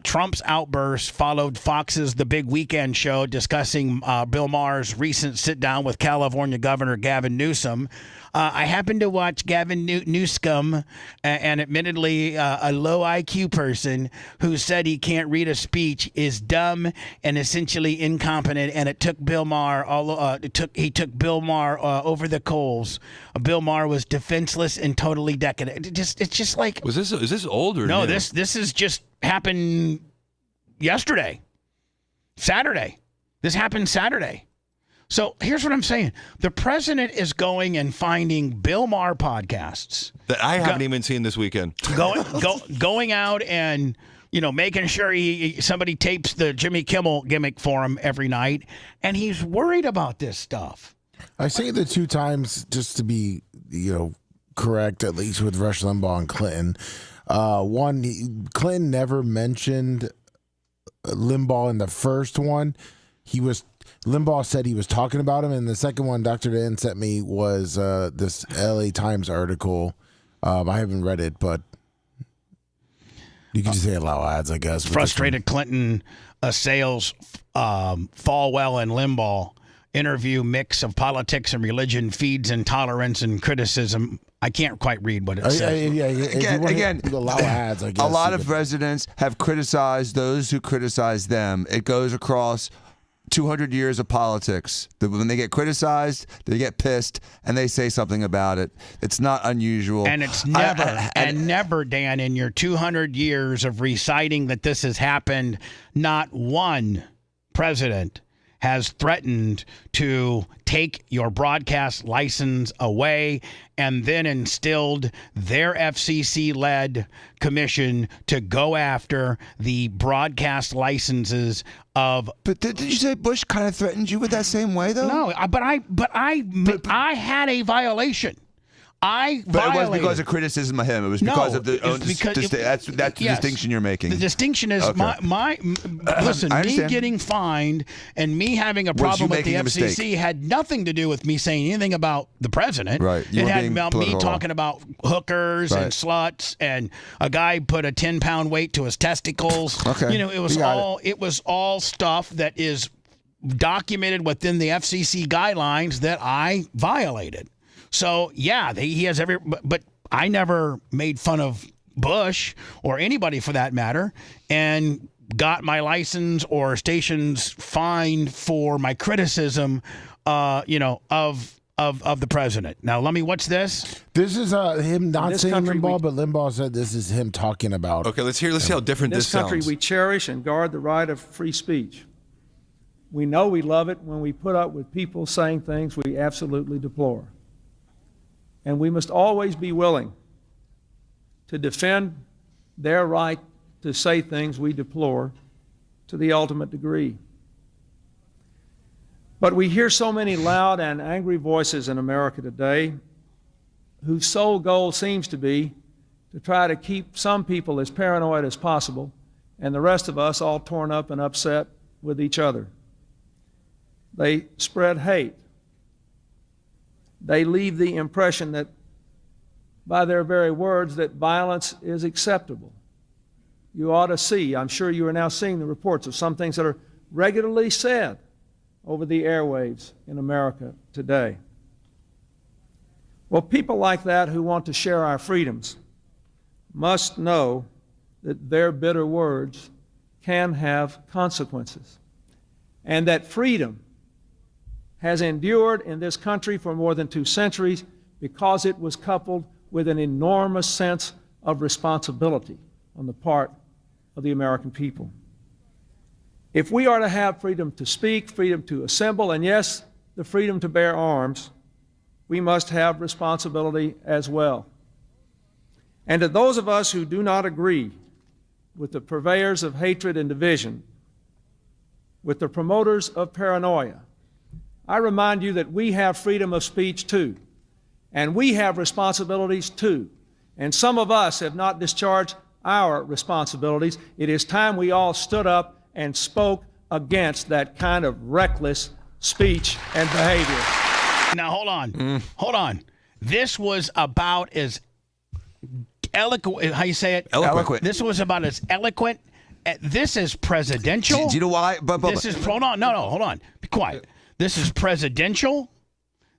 Trump's outburst followed Fox's The Big Weekend show discussing Bill Maher's recent sit-down with California Governor Gavin Newsom. I happened to watch Gavin Newsom, and admittedly a low IQ person who said he can't read a speech is dumb and essentially incompetent, and it took Bill Maher he took Bill Maher over the coals. Bill Maher was defenseless and totally decadent. It's just like is this old or no? new? This is just happened yesterday, Saturday. This happened Saturday. So here's what I'm saying. The president is going and finding Bill Maher podcasts that I haven't even seen this weekend. Going out and, making sure somebody tapes the Jimmy Kimmel gimmick for him every night. And he's worried about this stuff. I say the two times just to be, correct, at least with Rush Limbaugh and Clinton. One, Clinton never mentioned Limbaugh in the first one. Limbaugh said he was talking about him, and the second one Dr. Dan sent me was this LA Times article. I haven't read it, but you can just say allow ads, I guess. Frustrated Clinton assails Falwell and Limbaugh. Interview mix of politics and religion feeds intolerance and criticism. I can't quite read what it says. Again, allow ads, I guess. A lot of presidents have criticized those who criticize them. It goes across 200 years of politics. When they get criticized, they get pissed, and they say something about it. It's not unusual. And it's never, Dan, in your 200 years of reciting that this has happened, not one president has threatened to take your broadcast license away and then instilled their FCC-led commission to go after the broadcast licenses of. But did you say Bush kind of threatened you with that same way, though? No, but I had a violation. But it wasn't because of criticism of him. It was because of the. That's the distinction you're making. The distinction is listen. Me getting fined and me having a problem with the FCC had nothing to do with me saying anything about the president. Right. It had about me talking about hookers and sluts, and a guy put a 10-pound weight to his testicles. Okay. It was all stuff that is documented within the FCC guidelines that I violated. So, yeah, he has but I never made fun of Bush or anybody for that matter and got my license or stations fined for my criticism, of the president. Now, what's this? This is him not saying Limbaugh, but Limbaugh said this is him talking about. Okay, let's see how different this sounds. In this country, we cherish and guard the right of free speech. We know we love it when we put up with people saying things we absolutely deplore. And we must always be willing to defend their right to say things we deplore to the ultimate degree. But we hear so many loud and angry voices in America today whose sole goal seems to be to try to keep some people as paranoid as possible and the rest of us all torn up and upset with each other. They spread hate. They leave the impression that, by their very words, that violence is acceptable. You ought to see, I'm sure you are now seeing the reports of some things that are regularly said over the airwaves in America today. Well, people like that who want to share our freedoms must know that their bitter words can have consequences, and that freedom has endured in this country for more than 2 centuries because it was coupled with an enormous sense of responsibility on the part of the American people. If we are to have freedom to speak, freedom to assemble, and yes, the freedom to bear arms, we must have responsibility as well. And to those of us who do not agree with the purveyors of hatred and division, with the promoters of paranoia, I remind you that we have freedom of speech too, and we have responsibilities too. And some of us have not discharged our responsibilities. It is time we all stood up and spoke against that kind of reckless speech and behavior. Now, hold on. This was about as eloquent, how you say it? Eloquent. This was about as eloquent. This is presidential. Do you know why? Hold on. Be quiet. This is presidential.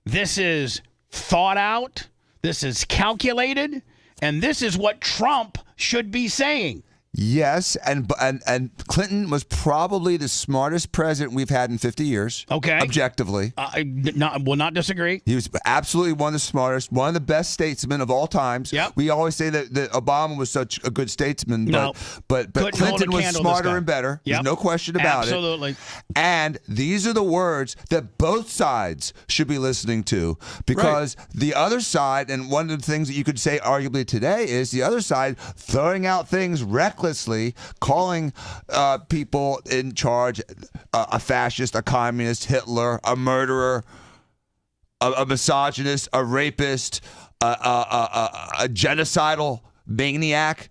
This is thought out. This is calculated. And this is what Trump should be saying. Yes, and Clinton was probably the smartest president we've had in 50 years. Okay. Objectively. Will not disagree. He was absolutely one of the smartest, one of the best statesmen of all times. Yep. We always say that Obama was such a good statesman, but Clinton was smarter and better. Yep. There's no question about Absolutely. it. And these are the words that both sides should be listening to, because the other side, and one of the things that you could say arguably today is the other side throwing out things recklessly, calling people in charge a fascist, a communist, Hitler, a murderer, a misogynist, a rapist, a genocidal maniac.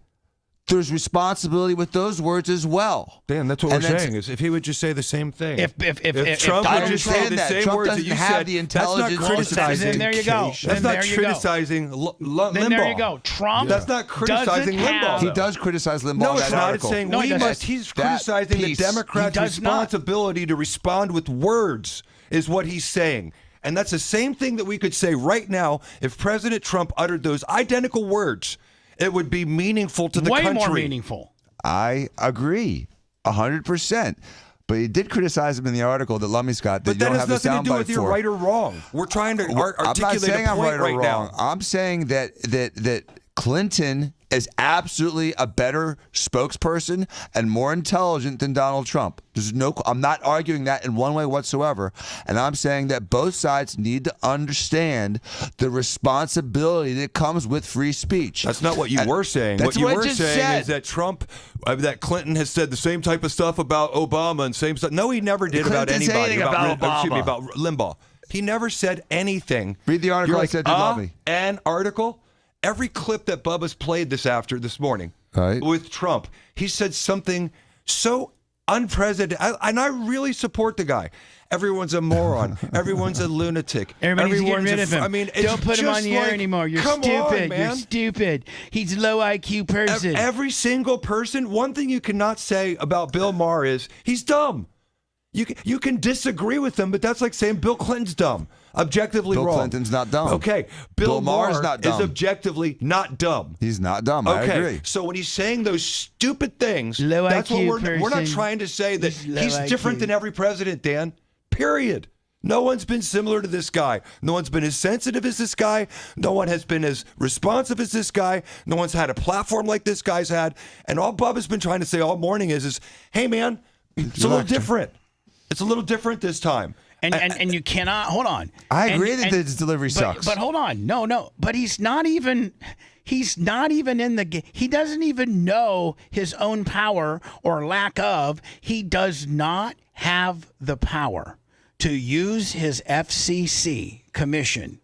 There's responsibility with those words as well. Dan, that's what we're saying. Is if he would just say the same thing. If Trump would just say the same Trump words that doesn't you have said, the intelligence. that's not criticizing. Then there you go. That's not criticizing Limbaugh. Then there you go. Trump. That's not criticizing Limbaugh. He does criticize Limbaugh. No, in it's that not. article. It's saying he's criticizing the Democrats' responsibility to respond with words, is what he's saying. And that's the same thing that we could say right now if President Trump uttered those identical words. It would be meaningful to the country. Way more meaningful. I agree 100%. But he did criticize him in the article that Lummy's got. But that has nothing to do with you're right or wrong. We're trying to articulate I'm not saying a I'm point right or wrong. now. I'm saying that Clinton is absolutely a better spokesperson and more intelligent than Donald Trump. I'm not arguing that in one way whatsoever. And I'm saying that both sides need to understand the responsibility that comes with free speech. That's not what you were saying. That's what you what I were just saying said. is that that Clinton has said the same type of stuff about Obama and same stuff. No, he never did Clinton about didn't say anybody. anything about Obama. About Limbaugh. He never said anything. Read the article I said to Lummy. An article. Every clip that Bubba's played this morning with Trump, he said something so unprecedented. And I really support the guy. Everyone's a moron. Everyone's a lunatic. Everybody's getting rid of him. I mean, don't put him on the air anymore. You're stupid. Man. You're stupid. He's a low IQ person. Every single person. One thing you cannot say about Bill Maher is he's dumb. You can disagree with him, but that's like saying Bill Clinton's dumb. Objectively wrong. Bill Clinton's not dumb. Okay. Bill Maher's Maher not dumb. is objectively not dumb. He's not dumb. Okay. I agree. So when he's saying those stupid things, low that's IQ what we're not trying to say that he's different than every president, Dan. Period. No one's been similar to this guy. No one's been as sensitive as this guy. No one has been as responsive as this guy. No one's had a platform like this guy's had. And all Bubba's been trying to say all morning is hey, man, it's a little different. It's a little different this time. And you cannot, hold on. I agree that his delivery sucks. But hold on. No. But he's not even in the game. He doesn't even know his own power or lack of. He does not have the power to use his FCC commission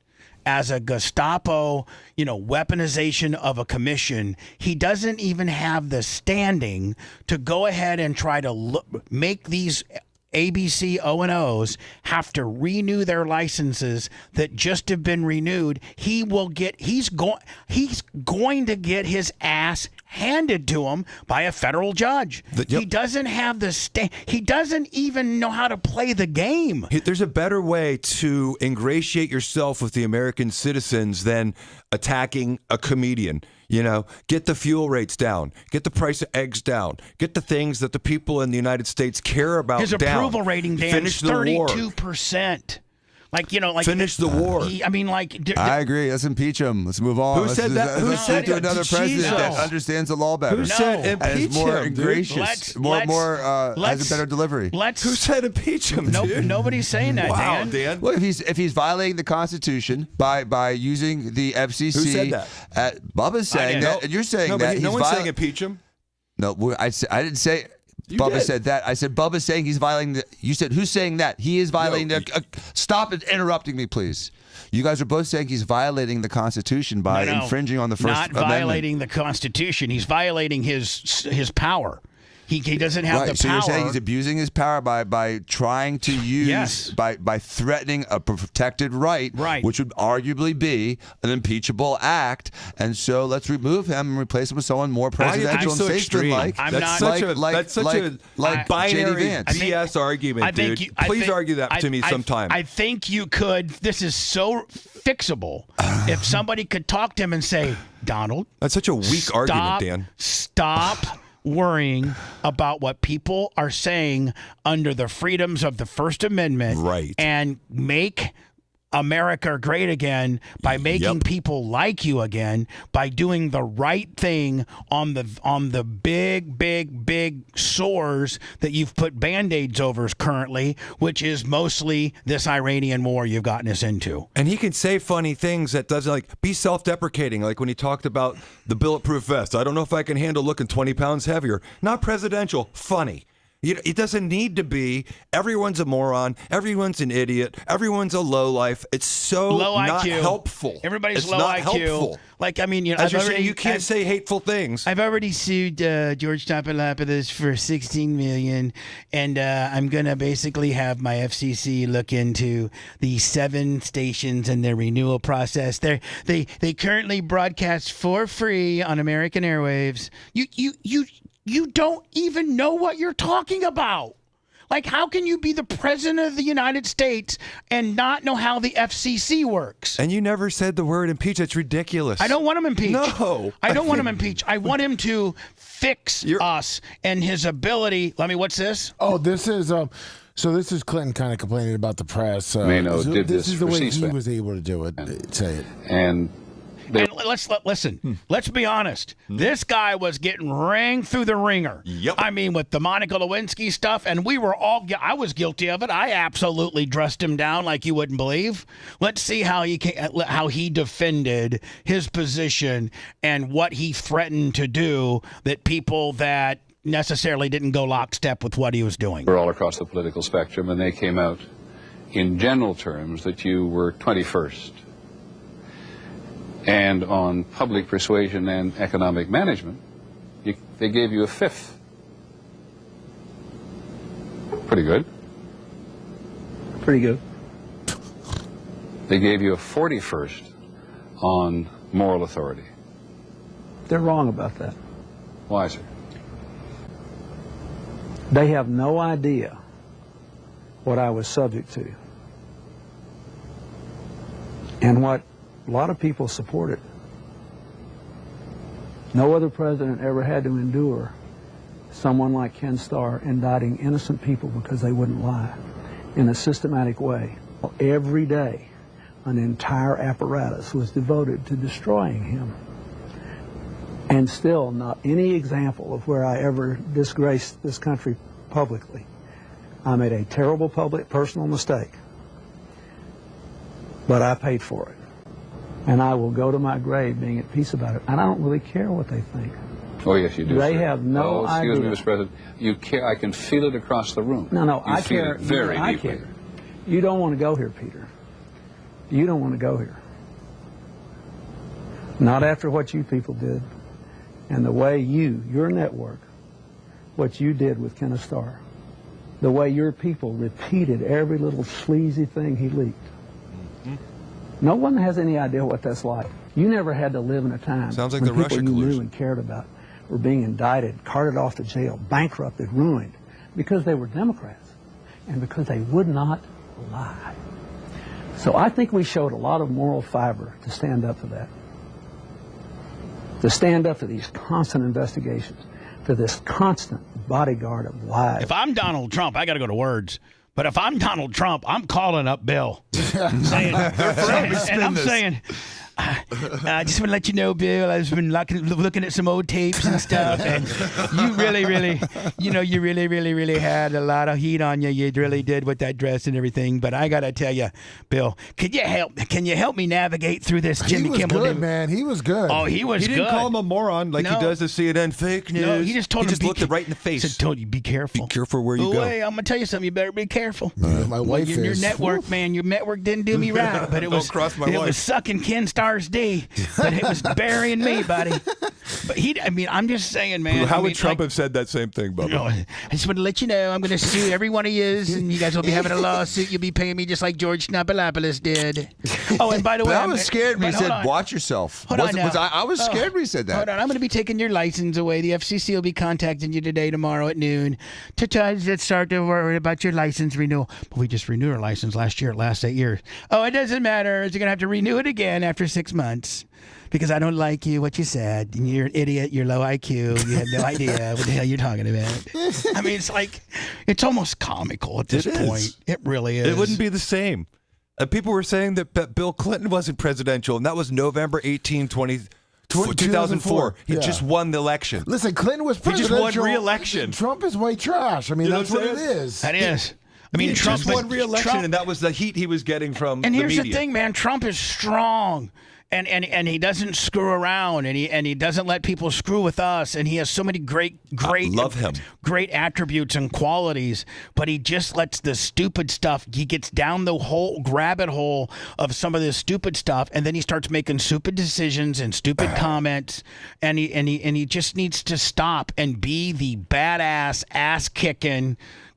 as a Gestapo, weaponization of a commission. He doesn't even have the standing to go ahead and try to make these ABC O&Os have to renew their licenses that just have been renewed. He's going to get his ass handed to him by a federal judge. He doesn't have the he doesn't even know how to play the game. There's a better way to ingratiate yourself with the American citizens than attacking a comedian. Get the fuel rates down, get the price of eggs down, get the things that the people in the United States care about His down. approval rating, Dan, Finish is 32%. Finish the war. I agree. Let's impeach him. Let's move on. Who said that? Who said to another president that understands the law better? Who said impeach and is more him? Gracious, has a better delivery. Who said impeach him? Dude? Nobody's saying that. Wow, Dan. Well, if he's violating the Constitution by using the FCC, who said that? Bubba's saying that, and you're saying that. No one's saying impeach him. No, I didn't say. Bubba did. said that. I said Bubba's saying he's violating the. You said who's saying that? He is violating stop interrupting me, please. You guys are both saying he's violating the Constitution by infringing on the First Amendment. Not violating the Constitution. He's violating his power. He doesn't have the power. So you're saying he's abusing his power by trying to use by threatening a protected right, which would arguably be an impeachable act. And so let's remove him and replace him with someone more presidential and statesman-like. That's such a binary BS argument, dude. Please argue that to me sometime. I think you could. This is so fixable. If somebody could talk to him and say, Donald, that's such a weak argument, Dan. Stop worrying about what people are saying under the freedoms of the First Amendment, and make America great again by making people like you again, by doing the right thing on the big sores that you've put Band-Aids over currently, which is mostly this Iranian war you've gotten us into. And he can say funny things that doesn't be self-deprecating, like when he talked about the bulletproof vest. I don't know if I can handle looking 20 pounds heavier. Not presidential, funny. It doesn't need to be. Everyone's a moron. Everyone's an idiot. Everyone's a lowlife. It's so low not IQ. Helpful. Everybody's it's low not IQ. Helpful. As you're saying, you can't say hateful things. I've already sued George Stephanopoulos for $16 million, and I'm gonna basically have my FCC look into the 7 stations and their renewal process. They currently broadcast for free on American airwaves. You don't even know what you're talking about. Like, how can you be the president of the United States and not know how the FCC works? And you never said the word impeach. That's ridiculous. I don't want him impeached. No. I don't want him impeached. I want him to fix us and his ability. What's this? Oh, this is so this is Clinton kind of complaining about the press. Did this is the for way he ceasefire. was able to do it. Say it. And listen. Let's be honest. This guy was getting rang through the ringer. Yep. I mean, with the Monica Lewinsky stuff, and we were all. I was guilty of it. I absolutely dressed him down like you wouldn't believe. Let's see how he defended his position and what he threatened to do that people that necessarily didn't go lockstep with what he was doing. we're all across the political spectrum, and they came out in general terms that you were 21st. And on public persuasion and economic management, they gave you a 5th. Pretty good. Pretty good. They gave you a 41st on moral authority. They're wrong about that. Why, sir? They have no idea what I was subject to. And what a lot of people supported. No other president ever had to endure someone like Ken Starr indicting innocent people because they wouldn't lie in a systematic way. Every day, an entire apparatus was devoted to destroying him. And still not any example of where I ever disgraced this country publicly. I made a terrible personal mistake, but I paid for it. And I will go to my grave being at peace about it. And I don't really care what they think. Oh, yes, you do. They sir. have no idea. Excuse me, Mr. President. You care. I can feel it across the room. No, you I feel care. it very I deeply. care. You don't want to go here, Peter. You don't want to go here. Not after what you people did. And the way your network, what you did with Kenneth Starr. The way your people repeated every little sleazy thing he leaked. No one has any idea what that's like. You never had to live in a time Sounds like when the people Russia you collusion. knew and cared about were being indicted, carted off to jail, bankrupted, ruined, because they were Democrats and because they would not lie. So I think we showed a lot of moral fiber to stand up for that. To stand up to these constant investigations, to this constant bodyguard of lies. If I'm Donald Trump, I got to go to words. But if I'm Donald Trump, I'm calling up Bill. I'm saying, I just want to let you know, Bill, I've been looking at some old tapes and stuff, and you really, really had a lot of heat on you. You really did with that dress and everything. But I got to tell you, Bill, can you help me navigate through this Jimmy Kimmel? He was good, man. He was good. Oh, he was good. He didn't call him a moron like he does to CNN fake news. No, he just told him. Looked it right in the face. He said, "Tony, be careful. Be careful where you go." Hey, I'm gonna tell you something. You better be careful. My wife your network, man. Your network didn't do me right, but it was was sucking Ken Starr's D, but it was burying me, buddy. But I'm just saying, man. How would Trump have said that same thing, Bubba? I just want to let you know I'm going to sue every one of you, and you guys will be having a lawsuit. You'll be paying me just like George Snappalopoulos did. Oh, and by the way, I was scared when he said, "Watch yourself." I was scared when he said that. Hold on, I'm going to be taking your license away. The FCC will be contacting you today, tomorrow at noon, to try to start to worry about your license renewal. But we just renewed our license last year. It lasts 8 years. Oh, it doesn't matter. You're going to have to renew it again after 6 months. Because I don't like you, what you said. You're an idiot. You're low IQ. You have no idea what the hell you're talking about. I mean, it's almost comical at this point. It really is. It wouldn't be the same. People were saying that Bill Clinton wasn't presidential, and that was November 18, 2004. He just won the election. Listen, Clinton was presidential. He just won re-election. Trump is white trash. I mean, that's what it is. That is. I mean, Trump won re-election, and that was the heat he was getting from the media. And here's the thing, man. Trump is strong. And he doesn't screw around, and he doesn't let people screw with us, and he has so many great love him. Great attributes and qualities, but he just lets the stupid stuff. He gets down the whole rabbit hole of some of this stupid stuff, and then he starts making stupid decisions and stupid comments, and he just needs to stop and be the badass ass kicking,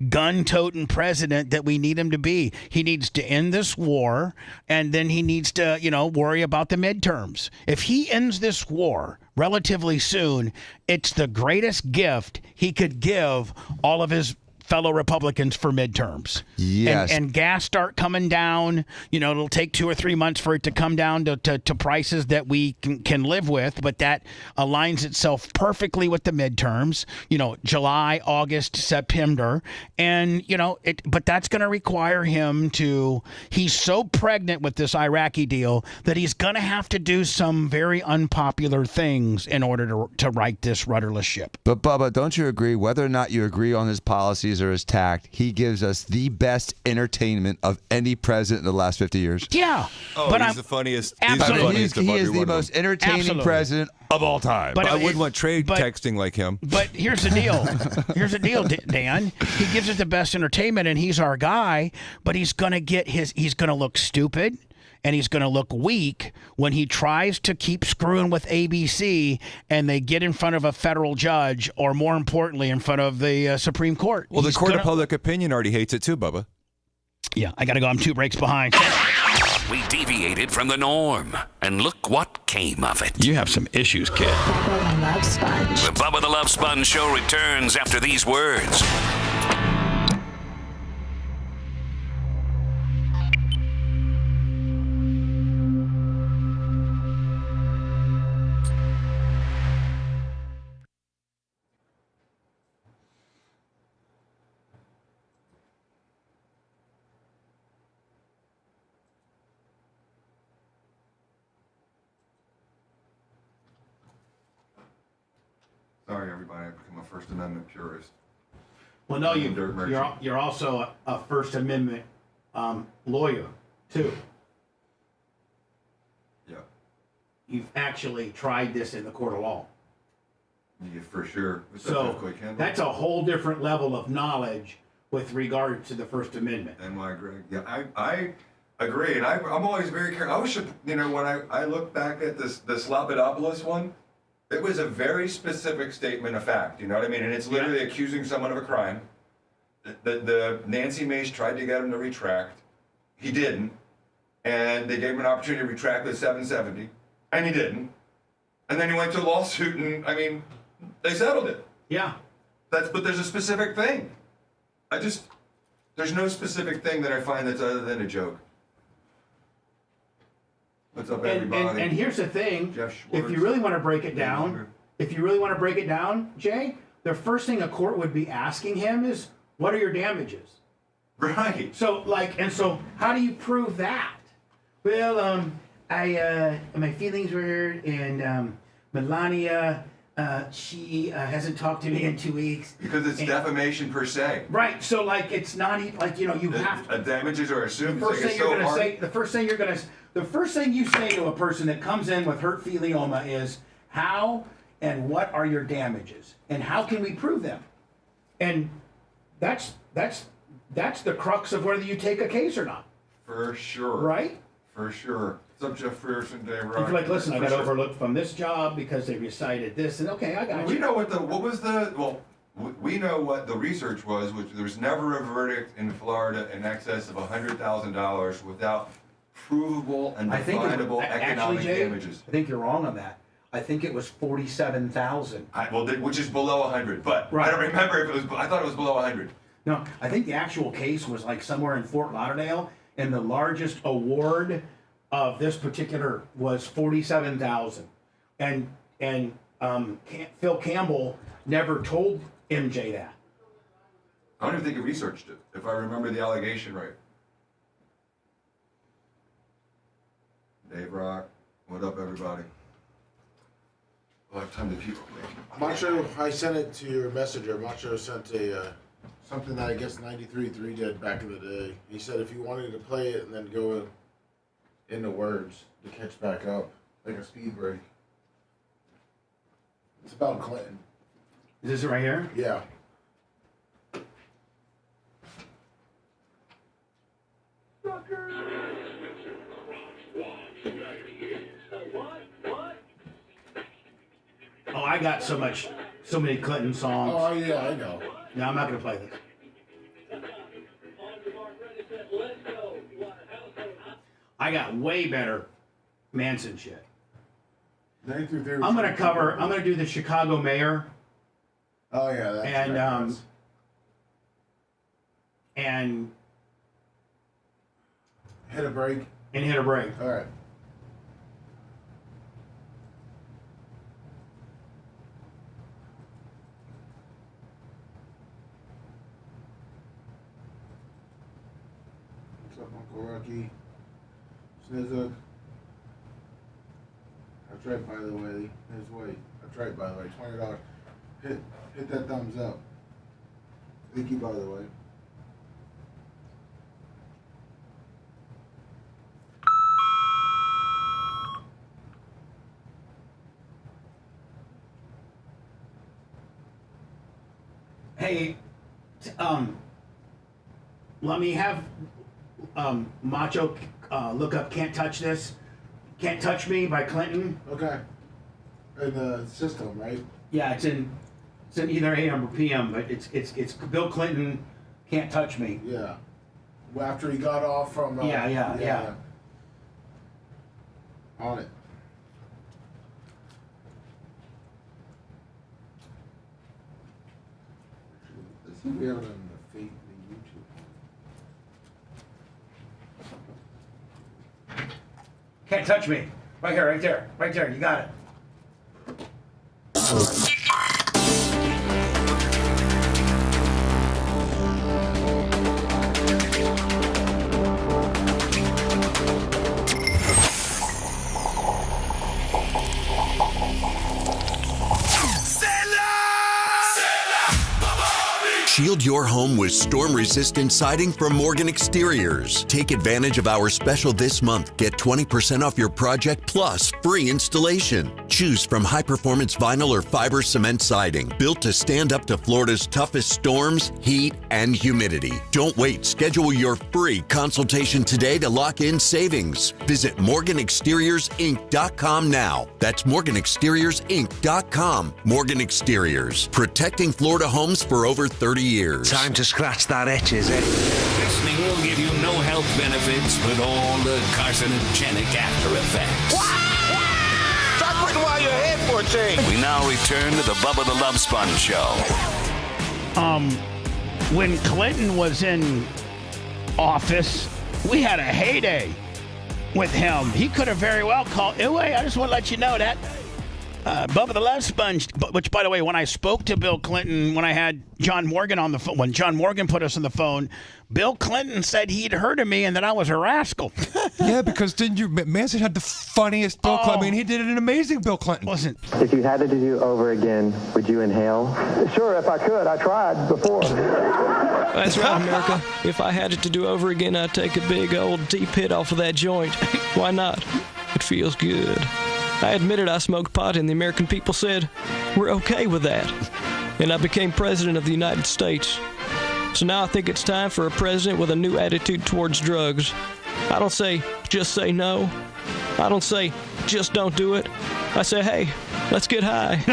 gun-toting president that we need him to be. He needs to end this war, and then he needs to, worry about the midterms. If he ends this war relatively soon, it's the greatest gift he could give all of his fellow Republicans for midterms. Yes. And gas start coming down. You know, it'll take 2 or 3 months for it to come down to prices that we can live with, but that aligns itself perfectly with the midterms. You know, July, August, September. And, you know, but that's going to require him to, he's so pregnant with this Iraqi deal that he's going to have to do some very unpopular things in order to right this rudderless ship. But Bubba, don't you agree, whether or not you agree on his policies or his tact, he gives us the best entertainment of any president in the last 50 years? Yeah. Oh, but he's the funniest. Absolutely. He's the He funniest is the most entertaining Absolutely. president of all time. But I wouldn't want trade texting like him. But here's the deal. Here's the deal, Dan. He gives us the best entertainment, and he's our guy, but he's going to look stupid. And he's going to look weak when he tries to keep screwing with ABC and they get in front of a federal judge, or more importantly, in front of the Supreme Court. Well, the court of public opinion already hates it too, Bubba. Yeah, I got to go. I'm 2 breaks behind. We deviated from the norm, and look what came of it. You have some issues, kid. The Bubba the Love Sponge Show returns after these words. Sorry, everybody. I've become a First Amendment purist. Well, no, you're also a First Amendment lawyer, too. Yeah. You've actually tried this in the court of law. Yeah, for sure. So that's a whole different level of knowledge with regard to the First Amendment. And I agree. Yeah, I agree. And I'm always very careful. I wish, when I look back at this Lapidopoulos one, it was a very specific statement of fact. You know what I mean? And it's literally accusing someone of a crime. The Nancy Mace tried to get him to retract. He didn't. And they gave him an opportunity to retract with 770. And he didn't. And then he went to a lawsuit and, they settled it. Yeah. But there's a specific thing. There's no specific thing that I find that's other than a joke. What's up, everybody? And here's the thing, if you really want to break it down, Jay, the first thing a court would be asking him is, what are your damages? Right. So how do you prove that? Well, my feelings were hurt, and Melania, she hasn't talked to me in 2 weeks. Because it's defamation per se. Right. So it's not even you have to. Damages are assumed. The first thing you say to a person that comes in with hurt feelioma is, how and what are your damages, and how can we prove them? And that's the crux of whether you take a case or not. For sure. Right? For sure. What's up, Jeff Frearson, Dave Rock? If you're like, listen, I got overlooked from this job because they recited this, and okay, I got you. We know we know what the research was, which there was never a verdict in Florida in excess of $100,000 without provable and definable economic damages. I think you're wrong on that. I think it was 47,000. Which is below 100, but right. I don't remember if it was. I thought it was below 100. No, I think the actual case was somewhere in Fort Lauderdale, and the largest award of this particular was 47,000, and Phil Campbell never told MJ that. I don't even think he researched it, if I remember the allegation right. Dave Rock, what up, everybody? Lifetime to people. Macho, I sent it to your messenger. Macho sent something that I guess 93.3 did back in the day. He said if you wanted to play it and then go into words to catch back up, like a speed break. It's about Clinton. Is this right here? Yeah. Oh, I got so many Clinton songs. Oh yeah, I know. No, I'm not gonna play this. I got way better Manson shit. I'm gonna do the Chicago mayor. Oh yeah, that's and and Hit a break. hit a break. All right. What's up, Uncle Rocky? Snizzuk. That's right, by the way. His way. That's right, by the way. $20. Hit that thumbs up. Thank you, by the way. Hey, let me have Macho look up "Can't Touch This," "Can't Touch Me" by Clinton. Okay. In the system, right? Yeah, it's in either AM or PM, but it's Bill Clinton, "Can't Touch Me." Yeah. Well, after he got off from. Yeah. On it. Let's see if we have it on the YouTube. "Can't Touch Me." Right here, right there, right there. You got it. Shield your home with storm-resistant siding from Morgan Exteriors. Take advantage of our special this month. Get 20% off your project plus free installation. Choose from high-performance vinyl or fiber cement siding, built to stand up to Florida's toughest storms, heat, and humidity. Don't wait. Schedule your free consultation today to lock in savings. Visit MorganExteriorsInc.com now. That's MorganExteriorsInc.com. Morgan Exteriors, protecting Florida homes for over 30 years. Time to scratch that itch, is it? Listening will give you no health benefits, but all the carcinogenic after effects. Stop waiting while you're ahead for a change. We now return to the Bubba the Love Sponge Show. When Clinton was in office, we had a heyday with him. He could have very well called. Anyway, I just want to let you know that. Bubba the Love Sponge, which, by the way, when I spoke to Bill Clinton, when I had John Morgan on the phone, when John Morgan put us on the phone, Bill Clinton said he'd heard of me and that I was a rascal. Yeah, because didn't you? Manson had the funniest Bill Clinton. I mean, he did an amazing Bill Clinton. Listen. If you had it to do over again, would you inhale? Sure, if I could. I tried before. That's right, America. If I had it to do over again, I'd take a big old deep hit off of that joint. Why not? It feels good. I admitted I smoked pot, and the American people said, we're okay with that. And I became president of the United States. So now I think it's time for a president with a new attitude towards drugs. I don't say, just say no. I don't say, just don't do it. I say, hey, let's get high.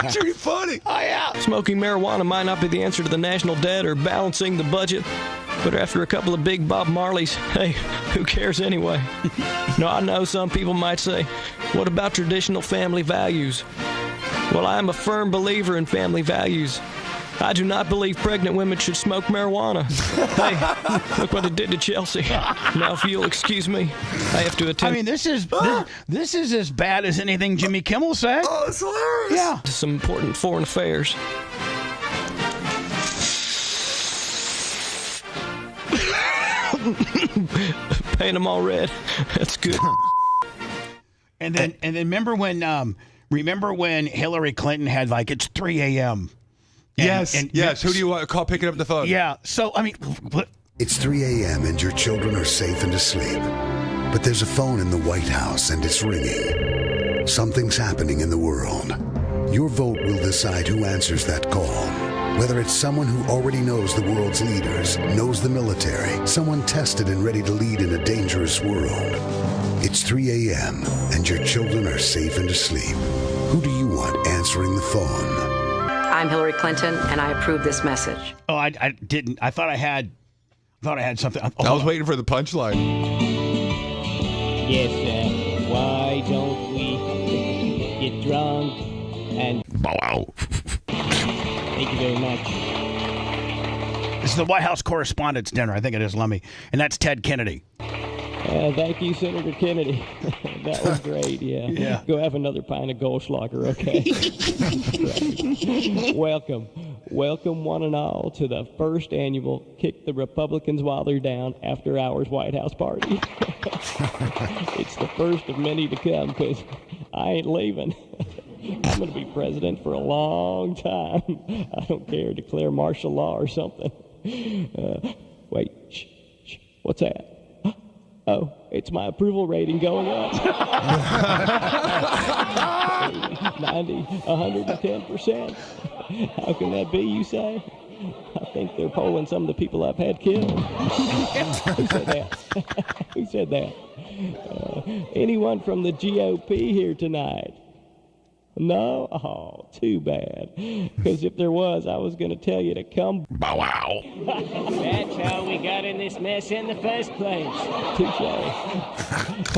It's pretty funny. Oh, yeah. Smoking marijuana might not be the answer to the national debt or balancing the budget, but after a couple of big Bob Marleys, hey, who cares anyway? No, I know some people might say, what about traditional family values? Well, I am a firm believer in family values. I do not believe pregnant women should smoke marijuana. Hey, look what it did to Chelsea. Now, if you'll excuse me, I have to attend. I mean, this is as bad as anything Jimmy Kimmel said. Oh, it's hilarious. Yeah. To some important foreign affairs. Paint them all red. That's good. And then remember when Hillary Clinton had it's 3 a.m. Yes. Who do you want to call picking up the phone? Yeah. So, I mean, it's 3 a.m. and your children are safe and asleep. But there's a phone in the White House and it's ringing. Something's happening in the world. Your vote will decide who answers that call. Whether it's someone who already knows the world's leaders, knows the military, someone tested and ready to lead in a dangerous world. It's 3 a.m. and your children are safe and asleep. Who do you want answering the phone? I'm Hillary Clinton, and I approve this message. Oh, I didn't. I thought I had something. I was waiting for the punchline. Yes, why don't we get drunk and... Wow. Thank you very much. This is the White House Correspondents' Dinner. I think it is, Lummy. And that's Ted Kennedy. Thank you, Senator Kennedy. That was great, yeah. Yeah. Go have another pint of Goldschlager, okay? Welcome. Welcome, one and all, to the first annual Kick the Republicans While They're Down After Hours White House Party. It's the first of many to come, because I ain't leaving. I'm going to be president for a long time. I don't care, declare martial law or something. Wait, shh, what's that? Oh, it's my approval rating going up. 90, 110%. How can that be, you say? I think they're polling some of the people I've had killed. Who said that? Who said that? Anyone from the GOP here tonight? No? Oh, too bad. Because if there was, I was going to tell you to come. Bow wow. That's how we got in this mess in the first place. Touche.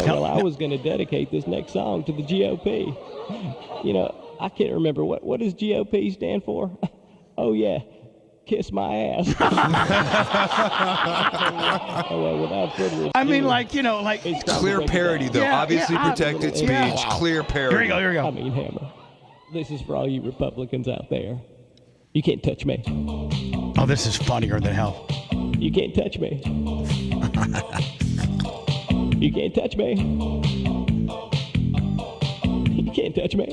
Well, I was going to dedicate this next song to the GOP. You know, I can't remember. What does GOP stand for? Oh, yeah. Kiss my ass. Well, without further ado, I mean, like, you know, like clear parody, though. Yeah, Obviously protected speech. Yeah. Clear parody. Here we go. I mean, Hammer, this is for all you Republicans out there. You can't touch me. Oh, this is funnier than hell. You can't touch me. You can't touch me. You can't touch me.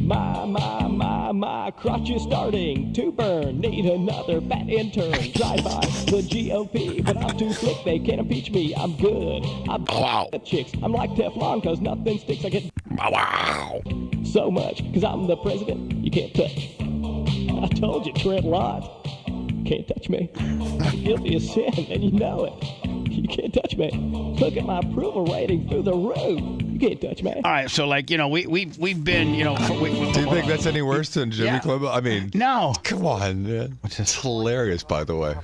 My crotch is starting to burn. Need another fat intern. Drive by the GOP, but I'm too slick. They can't impeach me. I'm good. I'm the chicks. I'm like Teflon, cause nothing sticks. I get so much, cause I'm the president. You can't touch. I told you, Trent Lott. Can't touch me. I'm guilty of sin, and you know it. You can't touch me. Look at my approval rating through the roof. You can't touch me. All right, so like, you know, we've been, you know. Do you think that's any worse than Jimmy Clement? I mean, no. Come on, man. It's hilarious, by the way.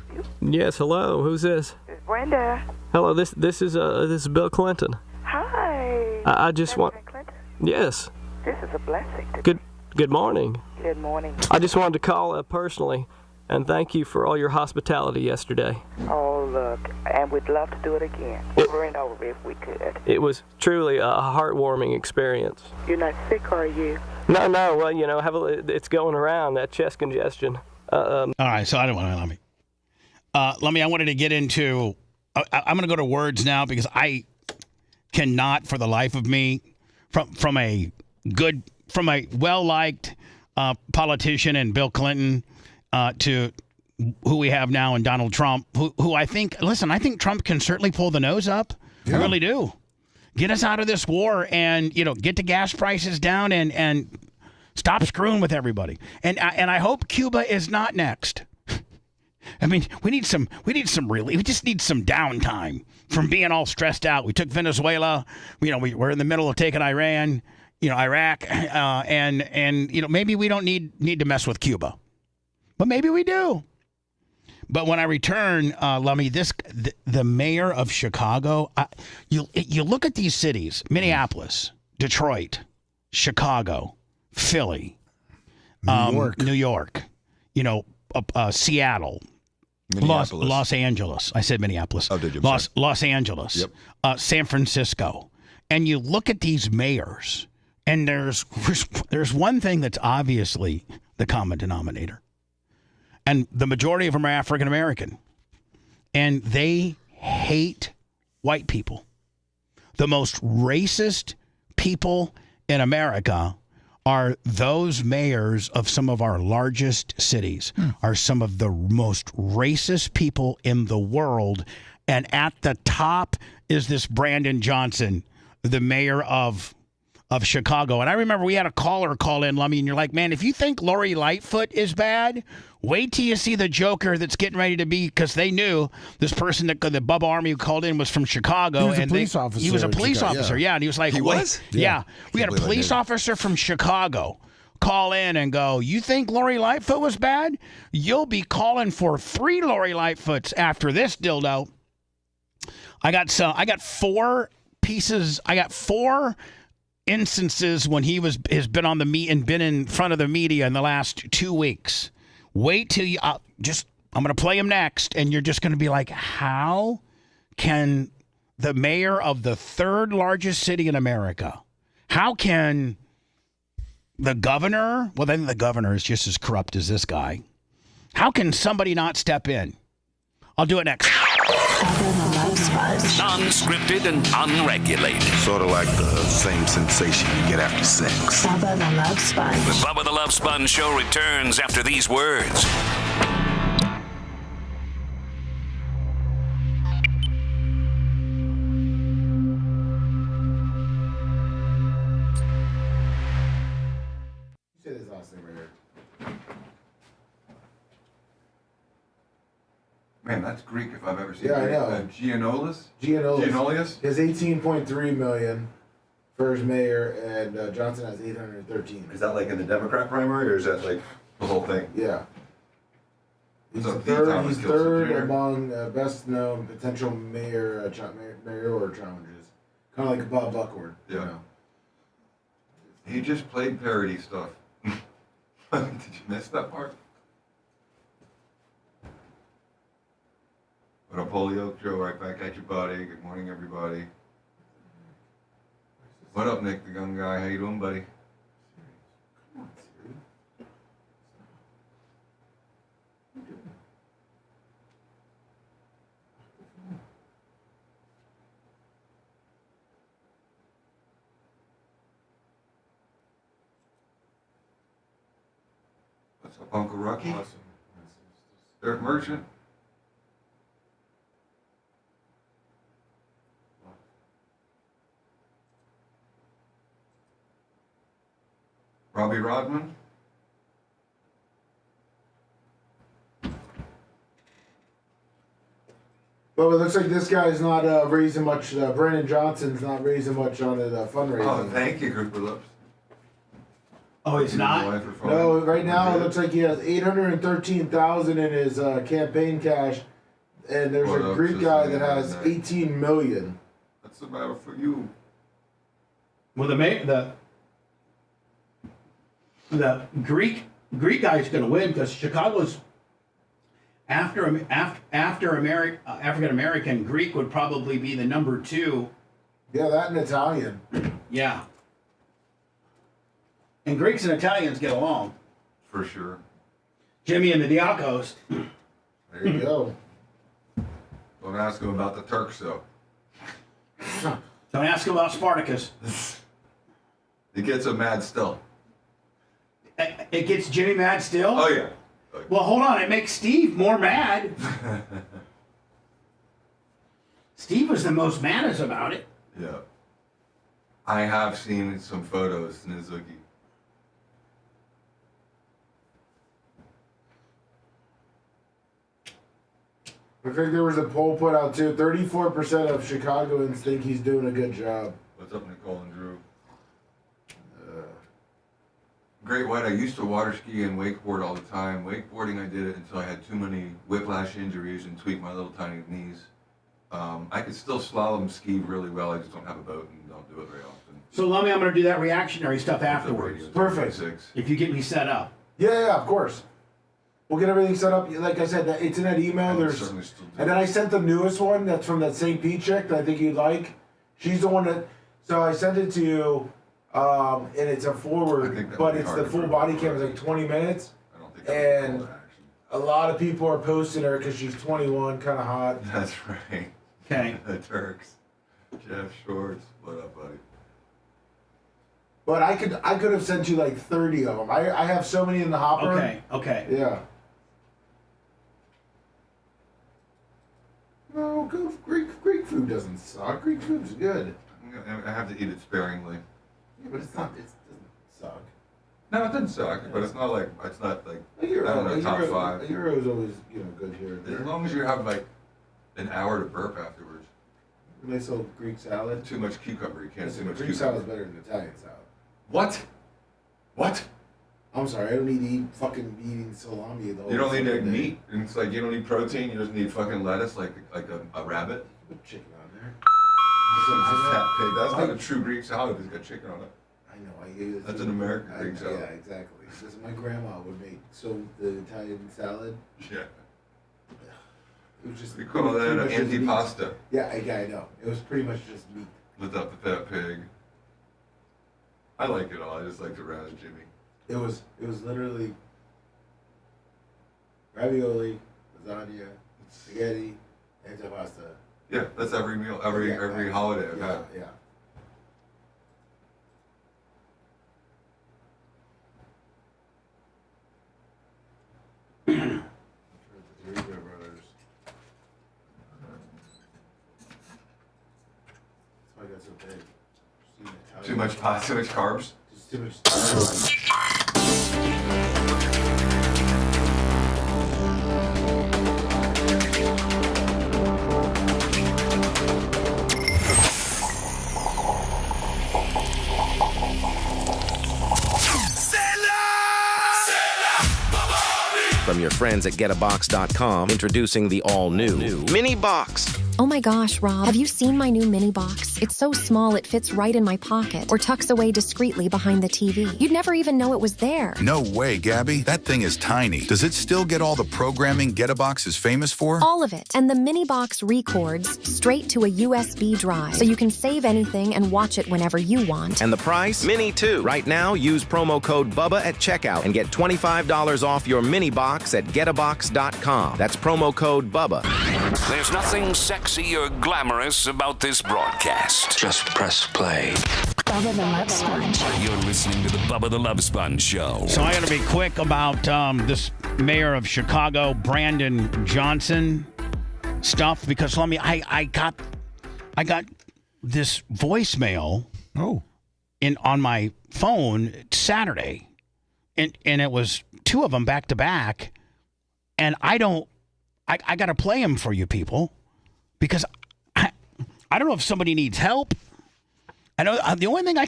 Yes, hello. Who's this? It's Brenda. Hello. This is Bill Clinton. Hi. I just want. Clinton. Yes. This is a blessing. Good morning. Good morning. I just wanted to call personally and thank you for all your hospitality yesterday. Oh, look, and we'd love to do it again, over and over if we could. It was truly a heartwarming experience. You're not sick, are you? No, well, you know, it's going around, that chest congestion. All right, so I don't want to let me. I wanted to get into. I'm going to go to words now because I cannot, for the life of me, from a well-liked politician and Bill Clinton to who we have now in Donald Trump, who I think Trump can certainly pull the nose up. Yeah. I really do. Get us out of this war and, you know, get the gas prices down and stop screwing with everybody. And I hope Cuba is not next. I mean, we just need some downtime from being all stressed out. We took Venezuela, you know, we're in the middle of taking Iran, you know, Iraq, and you know, maybe we don't need to mess with Cuba. But maybe we do. But when I return, Lummy, the mayor of Chicago, you look at these cities: Minneapolis, Detroit, Chicago, Philly, New York, you know, Seattle, Los Angeles. I said Minneapolis. Oh, did you? Los Angeles, yep. San Francisco, and you look at these mayors, and there's one thing that's obviously the common denominator. And the majority of them are African American. And they hate white people. The most racist people in America are those mayors of some of our largest cities, are some of the most racist people in the world. And at the top is this Brandon Johnson, the mayor of Chicago. And I remember we had a caller call in, Lummy, and you're like, man, if you think Lori Lightfoot is bad, wait till you see the Joker that's getting ready to be, because they knew this person that the Bubba Army who called in was from Chicago. He was a police officer. He was a police officer, yeah. And he was like, he was? Yeah. We had a police officer from Chicago call in and go, you think Lori Lightfoot was bad? You'll be calling for 3 Lori Lightfoots after this dildo. I got 4 pieces. I got 4 instances when he has been on the been in front of the media in the last 2 weeks. Wait till you just I'm going to play him next, and you're just going to be like, how can the mayor of the third largest city in America, how can the governor, well, then the governor is just as corrupt as this guy, how can somebody not step in? I'll do it next. Non-scripted and unregulated. Sort of like the same sensation you get after sex. Bubba the Love Sponge. The Bubba the Love Sponge show returns after these words. Say this last name right here. Man, that's Greek if I've ever seen Yeah, I Greek. know. Giannoulis? Giannoulis. He has 18.3 million for his mayor, and Johnson has 813. Is that like in the Democrat primary, or is that like the whole thing? Yeah. He's So third, he's Thomas third Gilson Jr.? among best known potential mayoral challenges. Kind of like Bob Buckhorn. Yeah. You know? He just played parody stuff. Did you miss that part? What up, Holyoke Joe? Right back at your buddy. Good morning, everybody. What up, Nick, the gun guy? How you doing, buddy? What's up, Uncle Rocky? Derek Merchant. Robbie Rodman. But it looks like this guy's not raising much. Brandon Johnson's not raising much on it fundraising. Oh, thank you, Grouper Lips. Oh, he's not? No, right now it looks like he has 813,000 in his campaign cash, and there's What a up, Greek sister? guy that has 18 million. What's the matter for you? Well, the Greek guy's going to win because Chicago's after African American, Greek would probably be the number 2. Yeah, that and Italian. Yeah. And Greeks and Italians get along. For sure. Jimmy and the Diakos. There you go. Don't ask him about the Turks, though. Don't ask him about Spartacus. He gets him mad still. It gets Jimmy mad still? Oh, yeah. Well, hold on. It makes Steve more mad. Steve was the most maddest about it. Yeah. I have seen some photos, Nizuki. I think there was a poll put out too. 34% of Chicagoans think he's doing a good job. What's up, Nicole and Drew? Great White, I used to water ski and wakeboard all the time. Wakeboarding, I did it until I had too many whiplash injuries and tweaked my little tiny knees. I could still slalom ski really well. I just don't have a boat and don't do it very often. So, Lummy, I'm going to do that reactionary stuff afterwards. Perfect. If you get me set up. Yeah, of course. We'll get everything set up. Like I said, it's in that email. And then I sent the newest one that's from that St. Pete chick that I think you'd like. She's the one that. So I sent it to you, and it's a forward, but it's the full body cam. It's like 20 minutes. And a lot of people are posting her because she's 21, kind of hot. That's right. Okay. The Turks. Jeff Shorts. What up, buddy? But I could have sent you like 30 of them. I have so many in the hopper. Okay. Yeah. No, Greek food doesn't suck. Greek food's good. I have to eat it sparingly. Yeah, but it doesn't suck. No, it doesn't suck, but it's not like A gyro, I don't know, top 5. A gyro is always good here. As long as you have like an hour to burp afterwards. A nice little Greek salad. Too much cucumber. You can't have too much Greek cucumber. salad's better than Italian salad. What? What? I'm sorry, I don't need to eat fucking eating salami the whole You don't need fucking day. meat. And it's like you don't need protein. You just need fucking lettuce, like a rabbit. Put chicken on there. That's a fat pig. That's not a true Greek salad. It's got chicken on it. I know. I ate it. That's an American Greek salad. Yeah, exactly. Because my grandma would make the Italian salad. Yeah. It was just. We call that an antipasta. Yeah, I know. It was pretty much just meat. Lift up the fat pig. I like it all. I just like to razz Jimmy. It was literally ravioli, lasagna, spaghetti, antipasta. Yeah, that's every meal, every holiday I've had. Yeah. Too much pasta, too much carbs. Just too much. From your friends at GetAbox.com, introducing the all-new Mini Box. Oh my gosh, Rob, have you seen my new mini box? It's so small it fits right in my pocket or tucks away discreetly behind the TV. You'd never even know it was there. No way, Gabby. That thing is tiny. Does it still get all the programming GetAbox is famous for? All of it. And the mini box records straight to a USB drive, so you can save anything and watch it whenever you want. And the price? Mini too. Right now, use promo code Bubba at checkout and get $25 off your mini box at GetAbox.com. That's promo code Bubba. There's nothing sexy or glamorous about this broadcast. Just press play. Bubba the Love Sponge. You're listening to the Bubba the Love Sponge Show. So I got to be quick about this mayor of Chicago, Brandon Johnson stuff, because I got this voicemail on my phone Saturday, and it was two of them back to back, and I got to play them for you people because I don't know if somebody needs help. I know the only thing I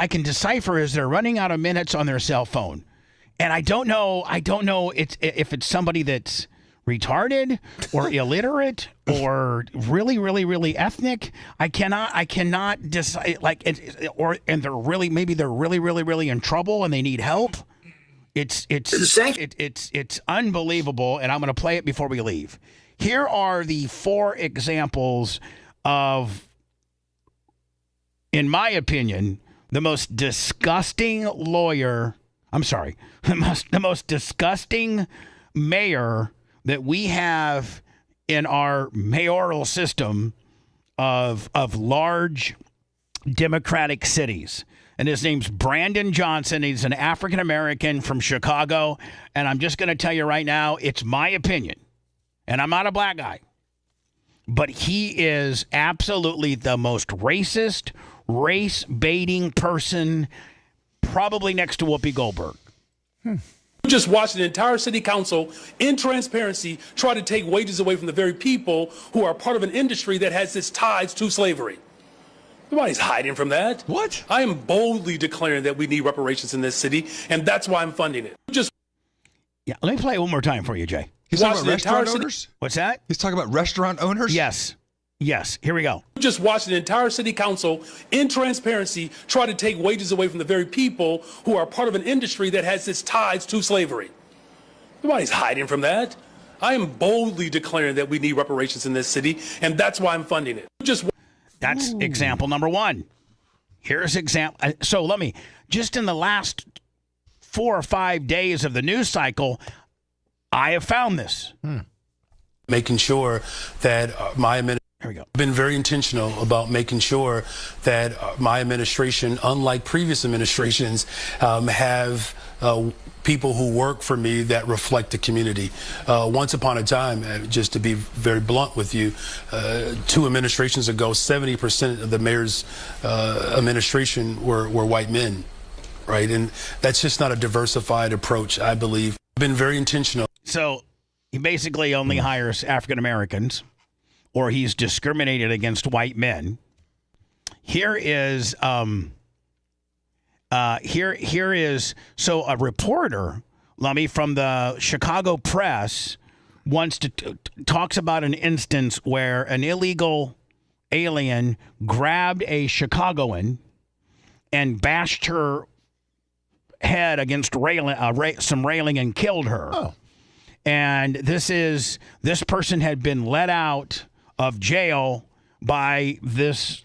can decipher is they're running out of minutes on their cell phone, and I don't know if it's somebody that's retarded or illiterate or really ethnic. I cannot decide, and they're really in trouble and they need help. It's unbelievable, and I'm going to play it before we leave. Here are the 4 examples of, in my opinion, the most disgusting the most disgusting mayor that we have in our mayoral system of large Democratic cities. And his name's Brandon Johnson. He's an African-American from Chicago. And I'm just going to tell you right now, it's my opinion. And I'm not a black guy. But he is absolutely the most racist, race-baiting person, probably next to Whoopi Goldberg. We just watched an entire city council in transparency try to take wages away from the very people who are part of an industry that has its ties to slavery. Nobody's hiding from that. What? I am boldly declaring that we need reparations in this city, and that's why I'm funding it. Let me play it one more time for you, Jay. He's talking about restaurant owners? What's that? He's talking about restaurant owners? Yes. Here we go. We just watched an entire city council in transparency try to take wages away from the very people who are part of an industry that has its ties to slavery. Nobody's hiding from that. I am boldly declaring that we need reparations in this city, and that's why I'm funding it. That's example number 1. Here's example. So let me, just in the last 4 or 5 days of the news cycle, I have found this. Making sure that my administration, here we go. Been very intentional about making sure that my administration, unlike previous administrations, have people who work for me that reflect the community. Once upon a time, just to be very blunt with you, 2 administrations ago, 70% of the mayor's administration were white men, right? And that's just not a diversified approach, I believe. Been very intentional. So he basically only hires African Americans, or he's discriminated against white men. Here is so a reporter, Lummy, from the Chicago Press talks about an instance where an illegal alien grabbed a Chicagoan and bashed her head against some railing and killed her. And this person had been let out of jail by this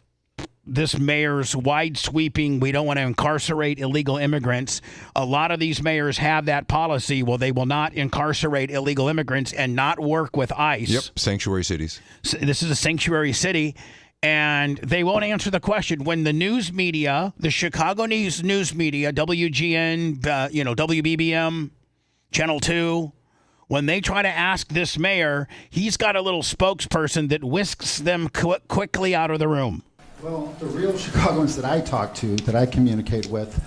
mayor's wide sweeping, we don't want to incarcerate illegal immigrants. A lot of these mayors have that policy. Well, they will not incarcerate illegal immigrants and not work with ICE. Yep, sanctuary cities. So this is a sanctuary city, and they won't answer the question. When the news media, the Chicago news media, WGN, WBBM, Channel 2, when they try to ask this mayor, he's got a little spokesperson that whisks them quickly out of the room. Well, the real Chicagoans that I talk to, that I communicate with,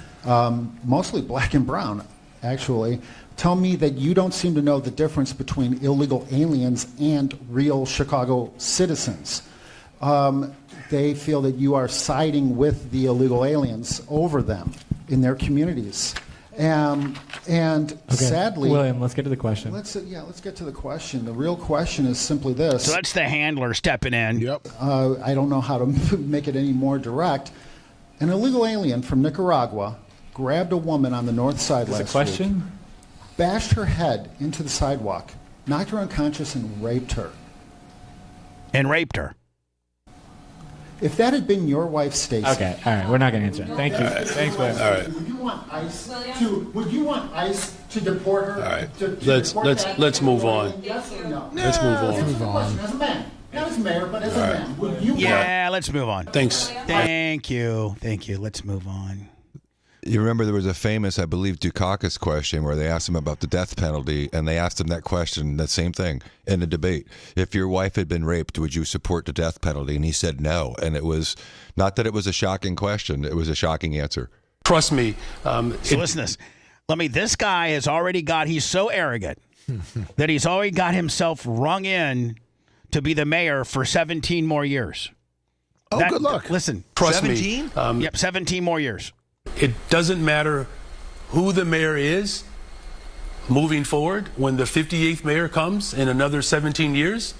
mostly black and brown, actually, tell me that you don't seem to know the difference between illegal aliens and real Chicago citizens. They feel that you are siding with the illegal aliens over them in their communities. And sadly, William, let's get to the question. Let's get to the question. The real question is simply this. So that's the handler stepping in. Yep. I don't know how to make it any more direct. An illegal alien from Nicaragua grabbed a woman on the north side last week, bashed her head into the sidewalk, knocked her unconscious, and raped her. If that had been your wife, Stacy. Okay, all right, we're not going to answer it. Thank you. Thanks, William. All right. Would you want ICE to deport her? All right. Let's move on. Yes or no? Let's move on. As a man, not as mayor, but as a man. Would you let's move on. Thanks. Thank you. Let's move on. You remember there was a famous, I believe, Dukakis question where they asked him about the death penalty, and they asked him that question, that same thing, in a debate. If your wife had been raped, would you support the death penalty? And he said no. And it was not that it was a shocking question; it was a shocking answer. Trust me. So listen to this. This guy has already got. He's so arrogant that he's already got himself rung in to be the mayor for 17 more years. Oh, good luck. Listen, Trust 17? me. Yep, 17 more years. It doesn't matter who the mayor is moving forward. When the 58th mayor comes in another 17 years,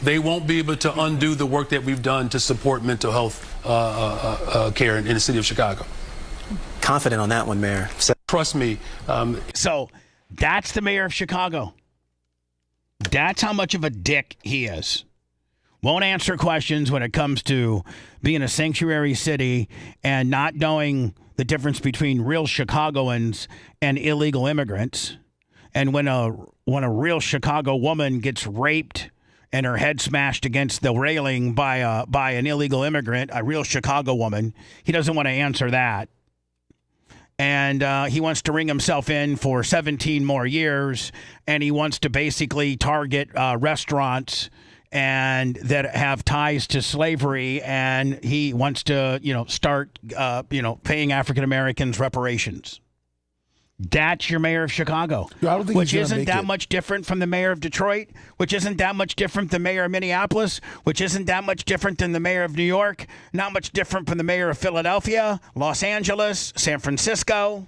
they won't be able to undo the work that we've done to support mental health care in the city of Chicago. Confident on that one, Mayor. Trust me. So that's the mayor of Chicago. That's how much of a dick he is. Won't answer questions when it comes to being a sanctuary city and not knowing the difference between real Chicagoans and illegal immigrants. And when a real Chicago woman gets raped and her head smashed against the railing by an illegal immigrant, a real Chicago woman, he doesn't want to answer that. And he wants to ring himself in for 17 more years, and he wants to basically target restaurants and that have ties to slavery, and he wants to, start, paying African Americans reparations. That's your mayor of Chicago, which isn't that much different from the mayor of Detroit, which isn't that much different than the mayor of Minneapolis, which isn't that much different than the mayor of New York, not much different from the mayor of Philadelphia, Los Angeles, San Francisco,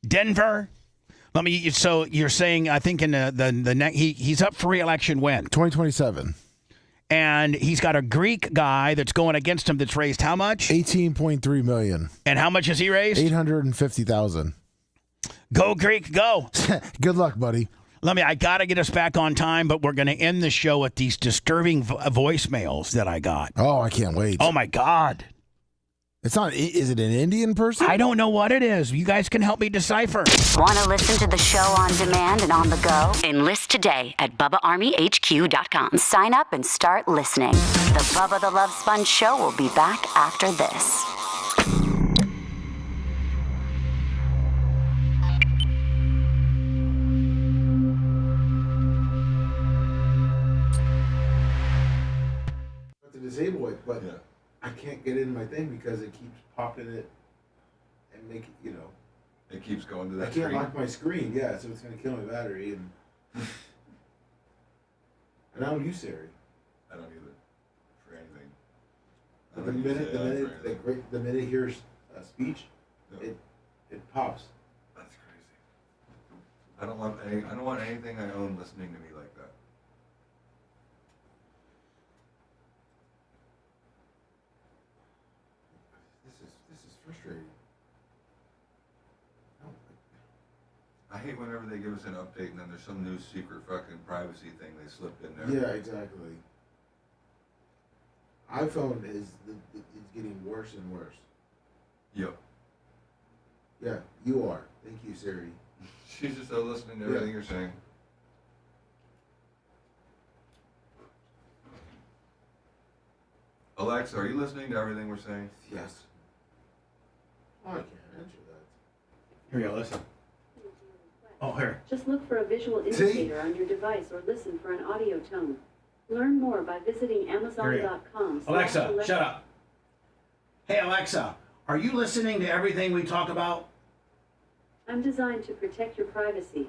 Denver. So you're saying, I think in he's up for re-election when? 2027. And he's got a Greek guy that's going against him that's raised how much? $18.3 million. And how much has he raised? $850,000. Go Greek, go. Good luck, buddy. I got to get us back on time, but we're going to end the show with these disturbing voicemails that I got. Oh, I can't wait. Oh, my God. It's not, is it an Indian person? I don't know what it is. You guys can help me decipher. Want to listen to the show on demand and on the go? Enlist today at BubbaArmyHQ.com. Sign up and start listening. The Bubba the Love Sponge Show will be back after this. To disable it, but I can't get into my thing because it keeps popping it and make it, It keeps going to that I can't screen. lock my screen, so it's going to kill my battery. And I don't use Siri. I don't either. For anything. The minute it hears speech, it pops. That's crazy. I don't want anything I own listening to me like that. This is frustrating. I hate whenever they give us an update and then there's some new secret fucking privacy thing they slip in there. Yeah, exactly. iPhone is getting worse and worse. Yep. Yeah, you are. Thank you, Siri. She's just listening to everything you're saying. Alexa, are you listening to everything we're saying? Yes. Oh, I can't answer that. Here you go, listen. Oh, here. Just look for a visual indicator on your device or listen for an audio tone. Learn more by visiting Amazon.com. Alexa, shut up. Hey, Alexa, are you listening to everything we talk about? I'm designed to protect your privacy.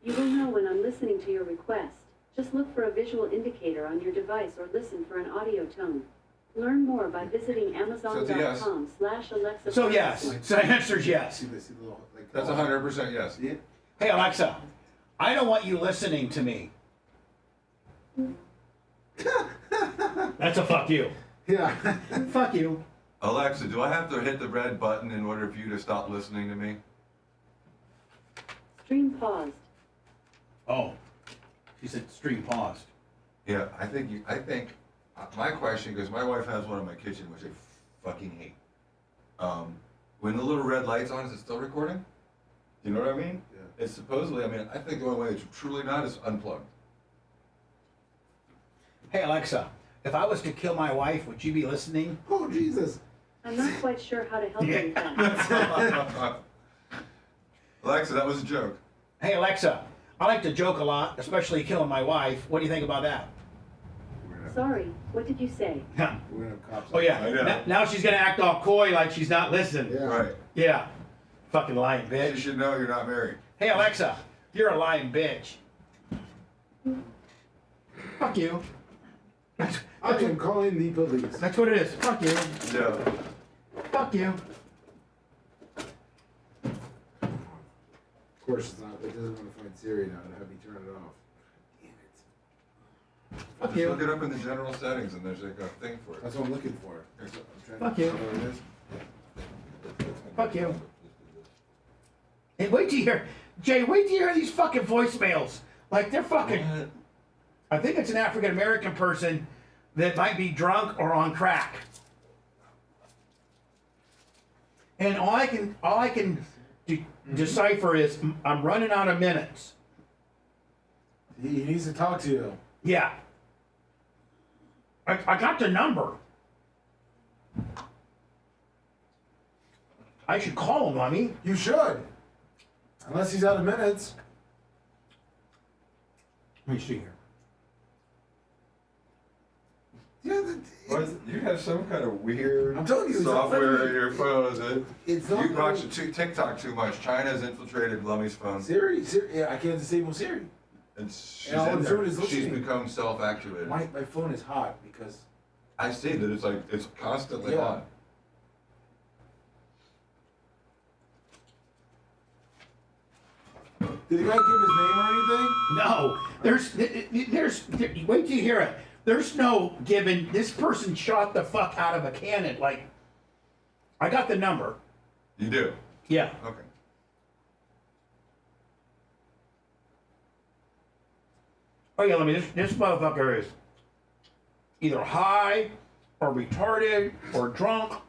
You will know when I'm listening to your request. Just look for a visual indicator on your device or listen for an audio tone. Learn more by visiting Amazon.com/Alexa. So yes. So the answer is yes. That's 100% yes. Hey, Alexa, I don't want you listening to me. That's a fuck you. Yeah. Fuck you. Alexa, do I have to hit the red button in order for you to stop listening to me? Stream paused. Oh, she said stream paused. Yeah, I think my question, because my wife has one in my kitchen, which I fucking hate. When the little red light's on, is it still recording? Do you know what I mean? Yeah. It's supposedly, I think the only way it's truly not is unplugged. Hey, Alexa, if I was to kill my wife, would you be listening? Oh, Jesus. I'm not quite sure how to help you with that. Alexa, that was a joke. Hey, Alexa, I like to joke a lot, especially killing my wife. What do you think about that? Sorry, what did you say? We're gonna have cops. Oh, yeah. Now she's going to act all coy like she's not listening. Yeah. Right. Yeah. Fucking lying bitch. You should know you're not married. Hey, Alexa, you're a lying bitch. Fuck you. I am calling the police. That's what it is. Fuck you. Yeah. Fuck you. Of course it's not. It doesn't want to find Siri now to have me turn it off. Fuck Just you. look it up in the general settings and there's like a thing for it. That's what I'm looking for. Fuck you. Fuck you. Hey, wait till you hear, Jay, wait till you hear these fucking voicemails. Like, they're fucking, I think it's an African American person that might be drunk or on crack. And all I can decipher is, I'm running out of minutes. He needs to talk to you. Yeah. I got the number. I should call him, Lummy. You should. Unless he's out of minutes. Let me see here. Yeah, you have some kind of weird I'm telling you, software in your phone. Is it? It's not You watch TikTok too much. China's infiltrated Lummy's phone. Siri, yeah, I can't disable Siri. And she's, And all I'm doing is she's listening. become self-activated. My phone is hot because I see that it's constantly on. Did the guy give his name or anything? No, there's wait till you hear it. There's no giving. This person shot the fuck out of a cannon. Like, I got the number. You do? Yeah. Okay. Oh yeah, let me. This motherfucker is either high or retarded or drunk.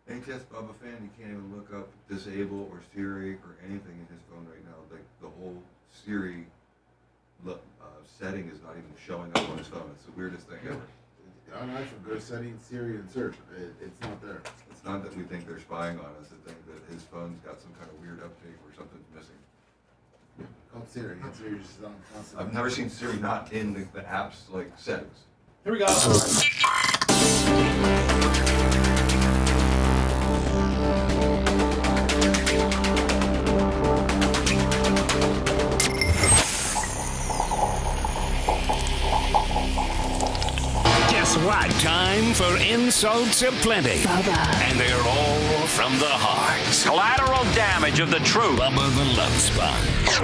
HS Bubba fan, you can't even look up disable or Siri or anything in his phone right now. Like the whole Siri setting is not even showing up on his phone. It's the weirdest thing ever. On iPhone, go to settings, Siri, and search. It's not there. It's not that we think they're spying on us. It's think that his phone's got some kind of weird update where something's missing. Call Siri, and Siri's just on constantly. I've never seen Siri not in the app's like settings. Here we go. Guess what? Time for insults aplenty. And they're all from the heart. Collateral damage of the truth. Bubba the Love Sponge.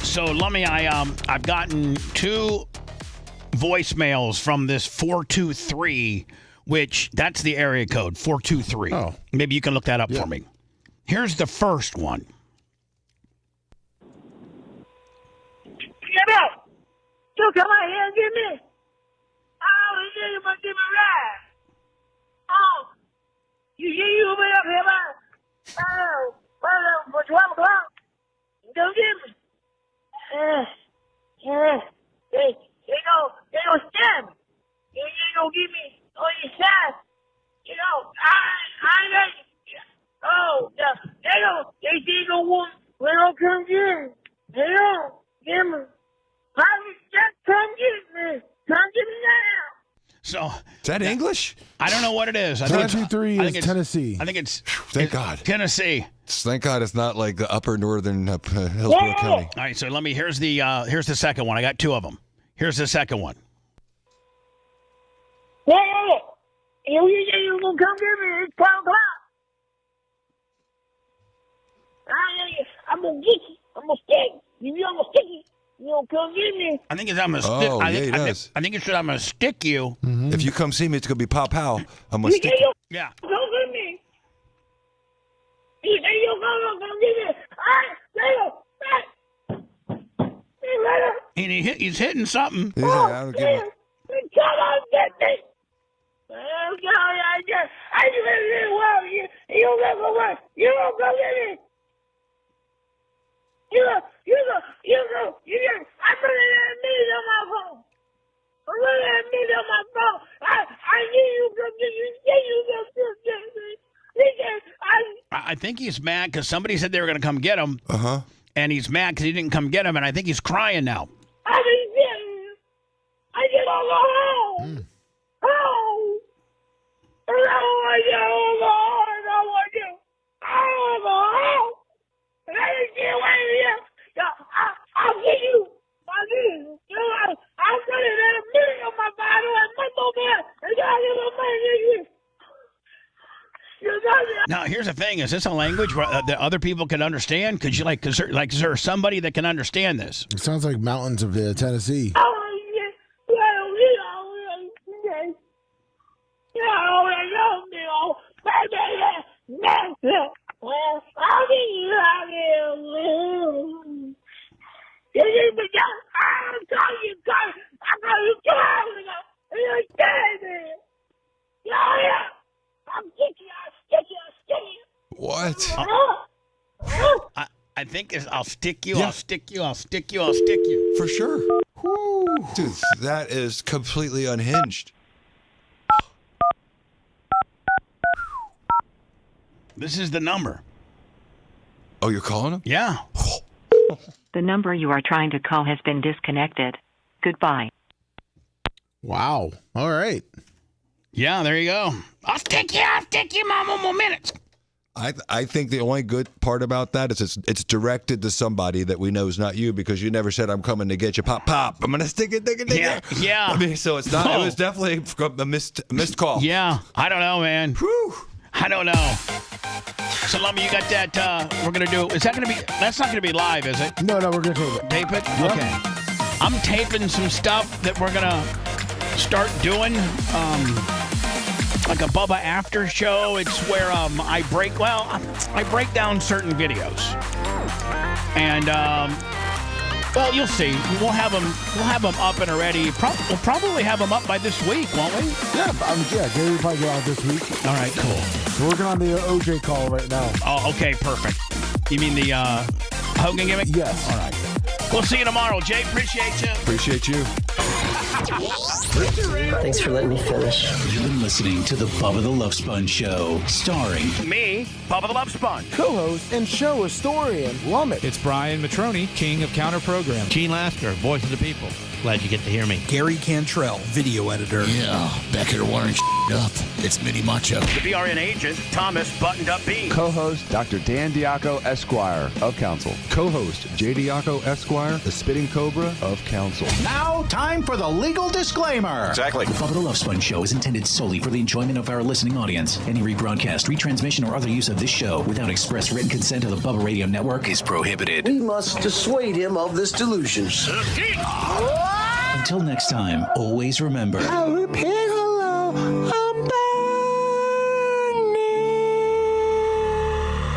So, Lummy, I've gotten two voicemails from this 423, which that's the area code, 423. Oh. Maybe you can look that up for me. Here's the first one. Get up! You come out here and get me. Oh, you must give me a ride. Oh, you over up here, man. Oh, for 12 o'clock. Don't get me. They gonna stab me. They ain't gonna get me on your side. You know, I ain't ready. Oh, they think gonna want, we don't come get me. They don't get me. Just come get me. Come get me now. So is that English? I don't know what it is. 423 is Tennessee. I think it's Thank God. Tennessee. Thank God it's not like the upper northern Hillsborough County. All right, so let me. Here's the second one. I got two of them. Here's the second one. Yeah. You gonna come get me? It's 12 o'clock. I'm gonna get you. I'm gonna stick you. I'm gonna stick you. You don't come get me. I think it's I'm gonna stick. Oh, I think it should. I'm gonna stick you. Mm-hmm. If you come see me, it's gonna be pow pow. I'm gonna stick you. Yeah. Come get me. You say you come get me. He's hitting something. I don't give a... Come on, get me. I just really well. You don't go away. You don't go get me. You go. I'm running at me on my phone. I need you to get me. I think he's mad because somebody said they were going to come get him. And he's mad because he didn't come get him, and I think he's crying now. I didn't get him. I get all the home. Oh. I didn't get away with you. I'll get you. I'm running at a minute on my body and my mobile. And I get my money. Now, here's the thing: is this a language that other people can understand? Could you is there somebody that can understand this? It sounds like mountains of Tennessee. What? I think I'll stick you. Yeah. I'll stick you. I'll stick you. I'll stick you. For sure. Woo. Dude, that is completely unhinged. This is the number. Oh, you're calling him? Yeah. The number you are trying to call has been disconnected. Goodbye. Wow. All right. Yeah, there you go. I'll stick you, Mama, more minutes. I think the only good part about that is it's directed to somebody that we know is not you because you never said I'm coming to get you. Pop, pop. I'm gonna stick it. Yeah. I mean, so it's not. It was definitely a missed call. Yeah. I don't know, man. Whew. I don't know. Salami, you got that? We're gonna do. Is that gonna be? That's not gonna be live, is it? No, we're gonna tape it. Tape it. Yep. Okay. I'm taping some stuff that we're gonna start doing. Like a Bubba after show. It's where I break down certain videos, and well, you'll see. We'll have them up and ready. We'll probably have them up by this week, won't we? Yeah, Gary will probably get out this week. All right, cool. We're working on the OJ call right now. Oh, okay, perfect. You mean the Hogan gimmick? Yes. All right. We'll see you tomorrow, Jay. Appreciate you. Appreciate you. Thanks for letting me finish. You've been listening to the Bubba the Love Sponge Show, starring me, Bubba the Love Sponge, co-host and show historian, Lummet. It's Brian Matroni, king of counter program. Gene Lasker, voice of the people. Glad you get to hear me. Gary Cantrell, video editor. Yeah, back here wiring up. It's Mini Macho. The BRN agent, Thomas Buttoned Up B. Co-host, Dr. Dan Diaco, Esquire, of Council. Co-host, J. Diaco, Esquire, the Spitting Cobra of Council. Now, time for the legal disclaimer. Exactly. The Bubba the Love Sponge Show is intended solely for the enjoyment of our listening audience. Any rebroadcast, retransmission, or other use of this show without express written consent of the Bubba Radio Network is prohibited. We must dissuade him of this delusion. Until next time, always remember. I'll repay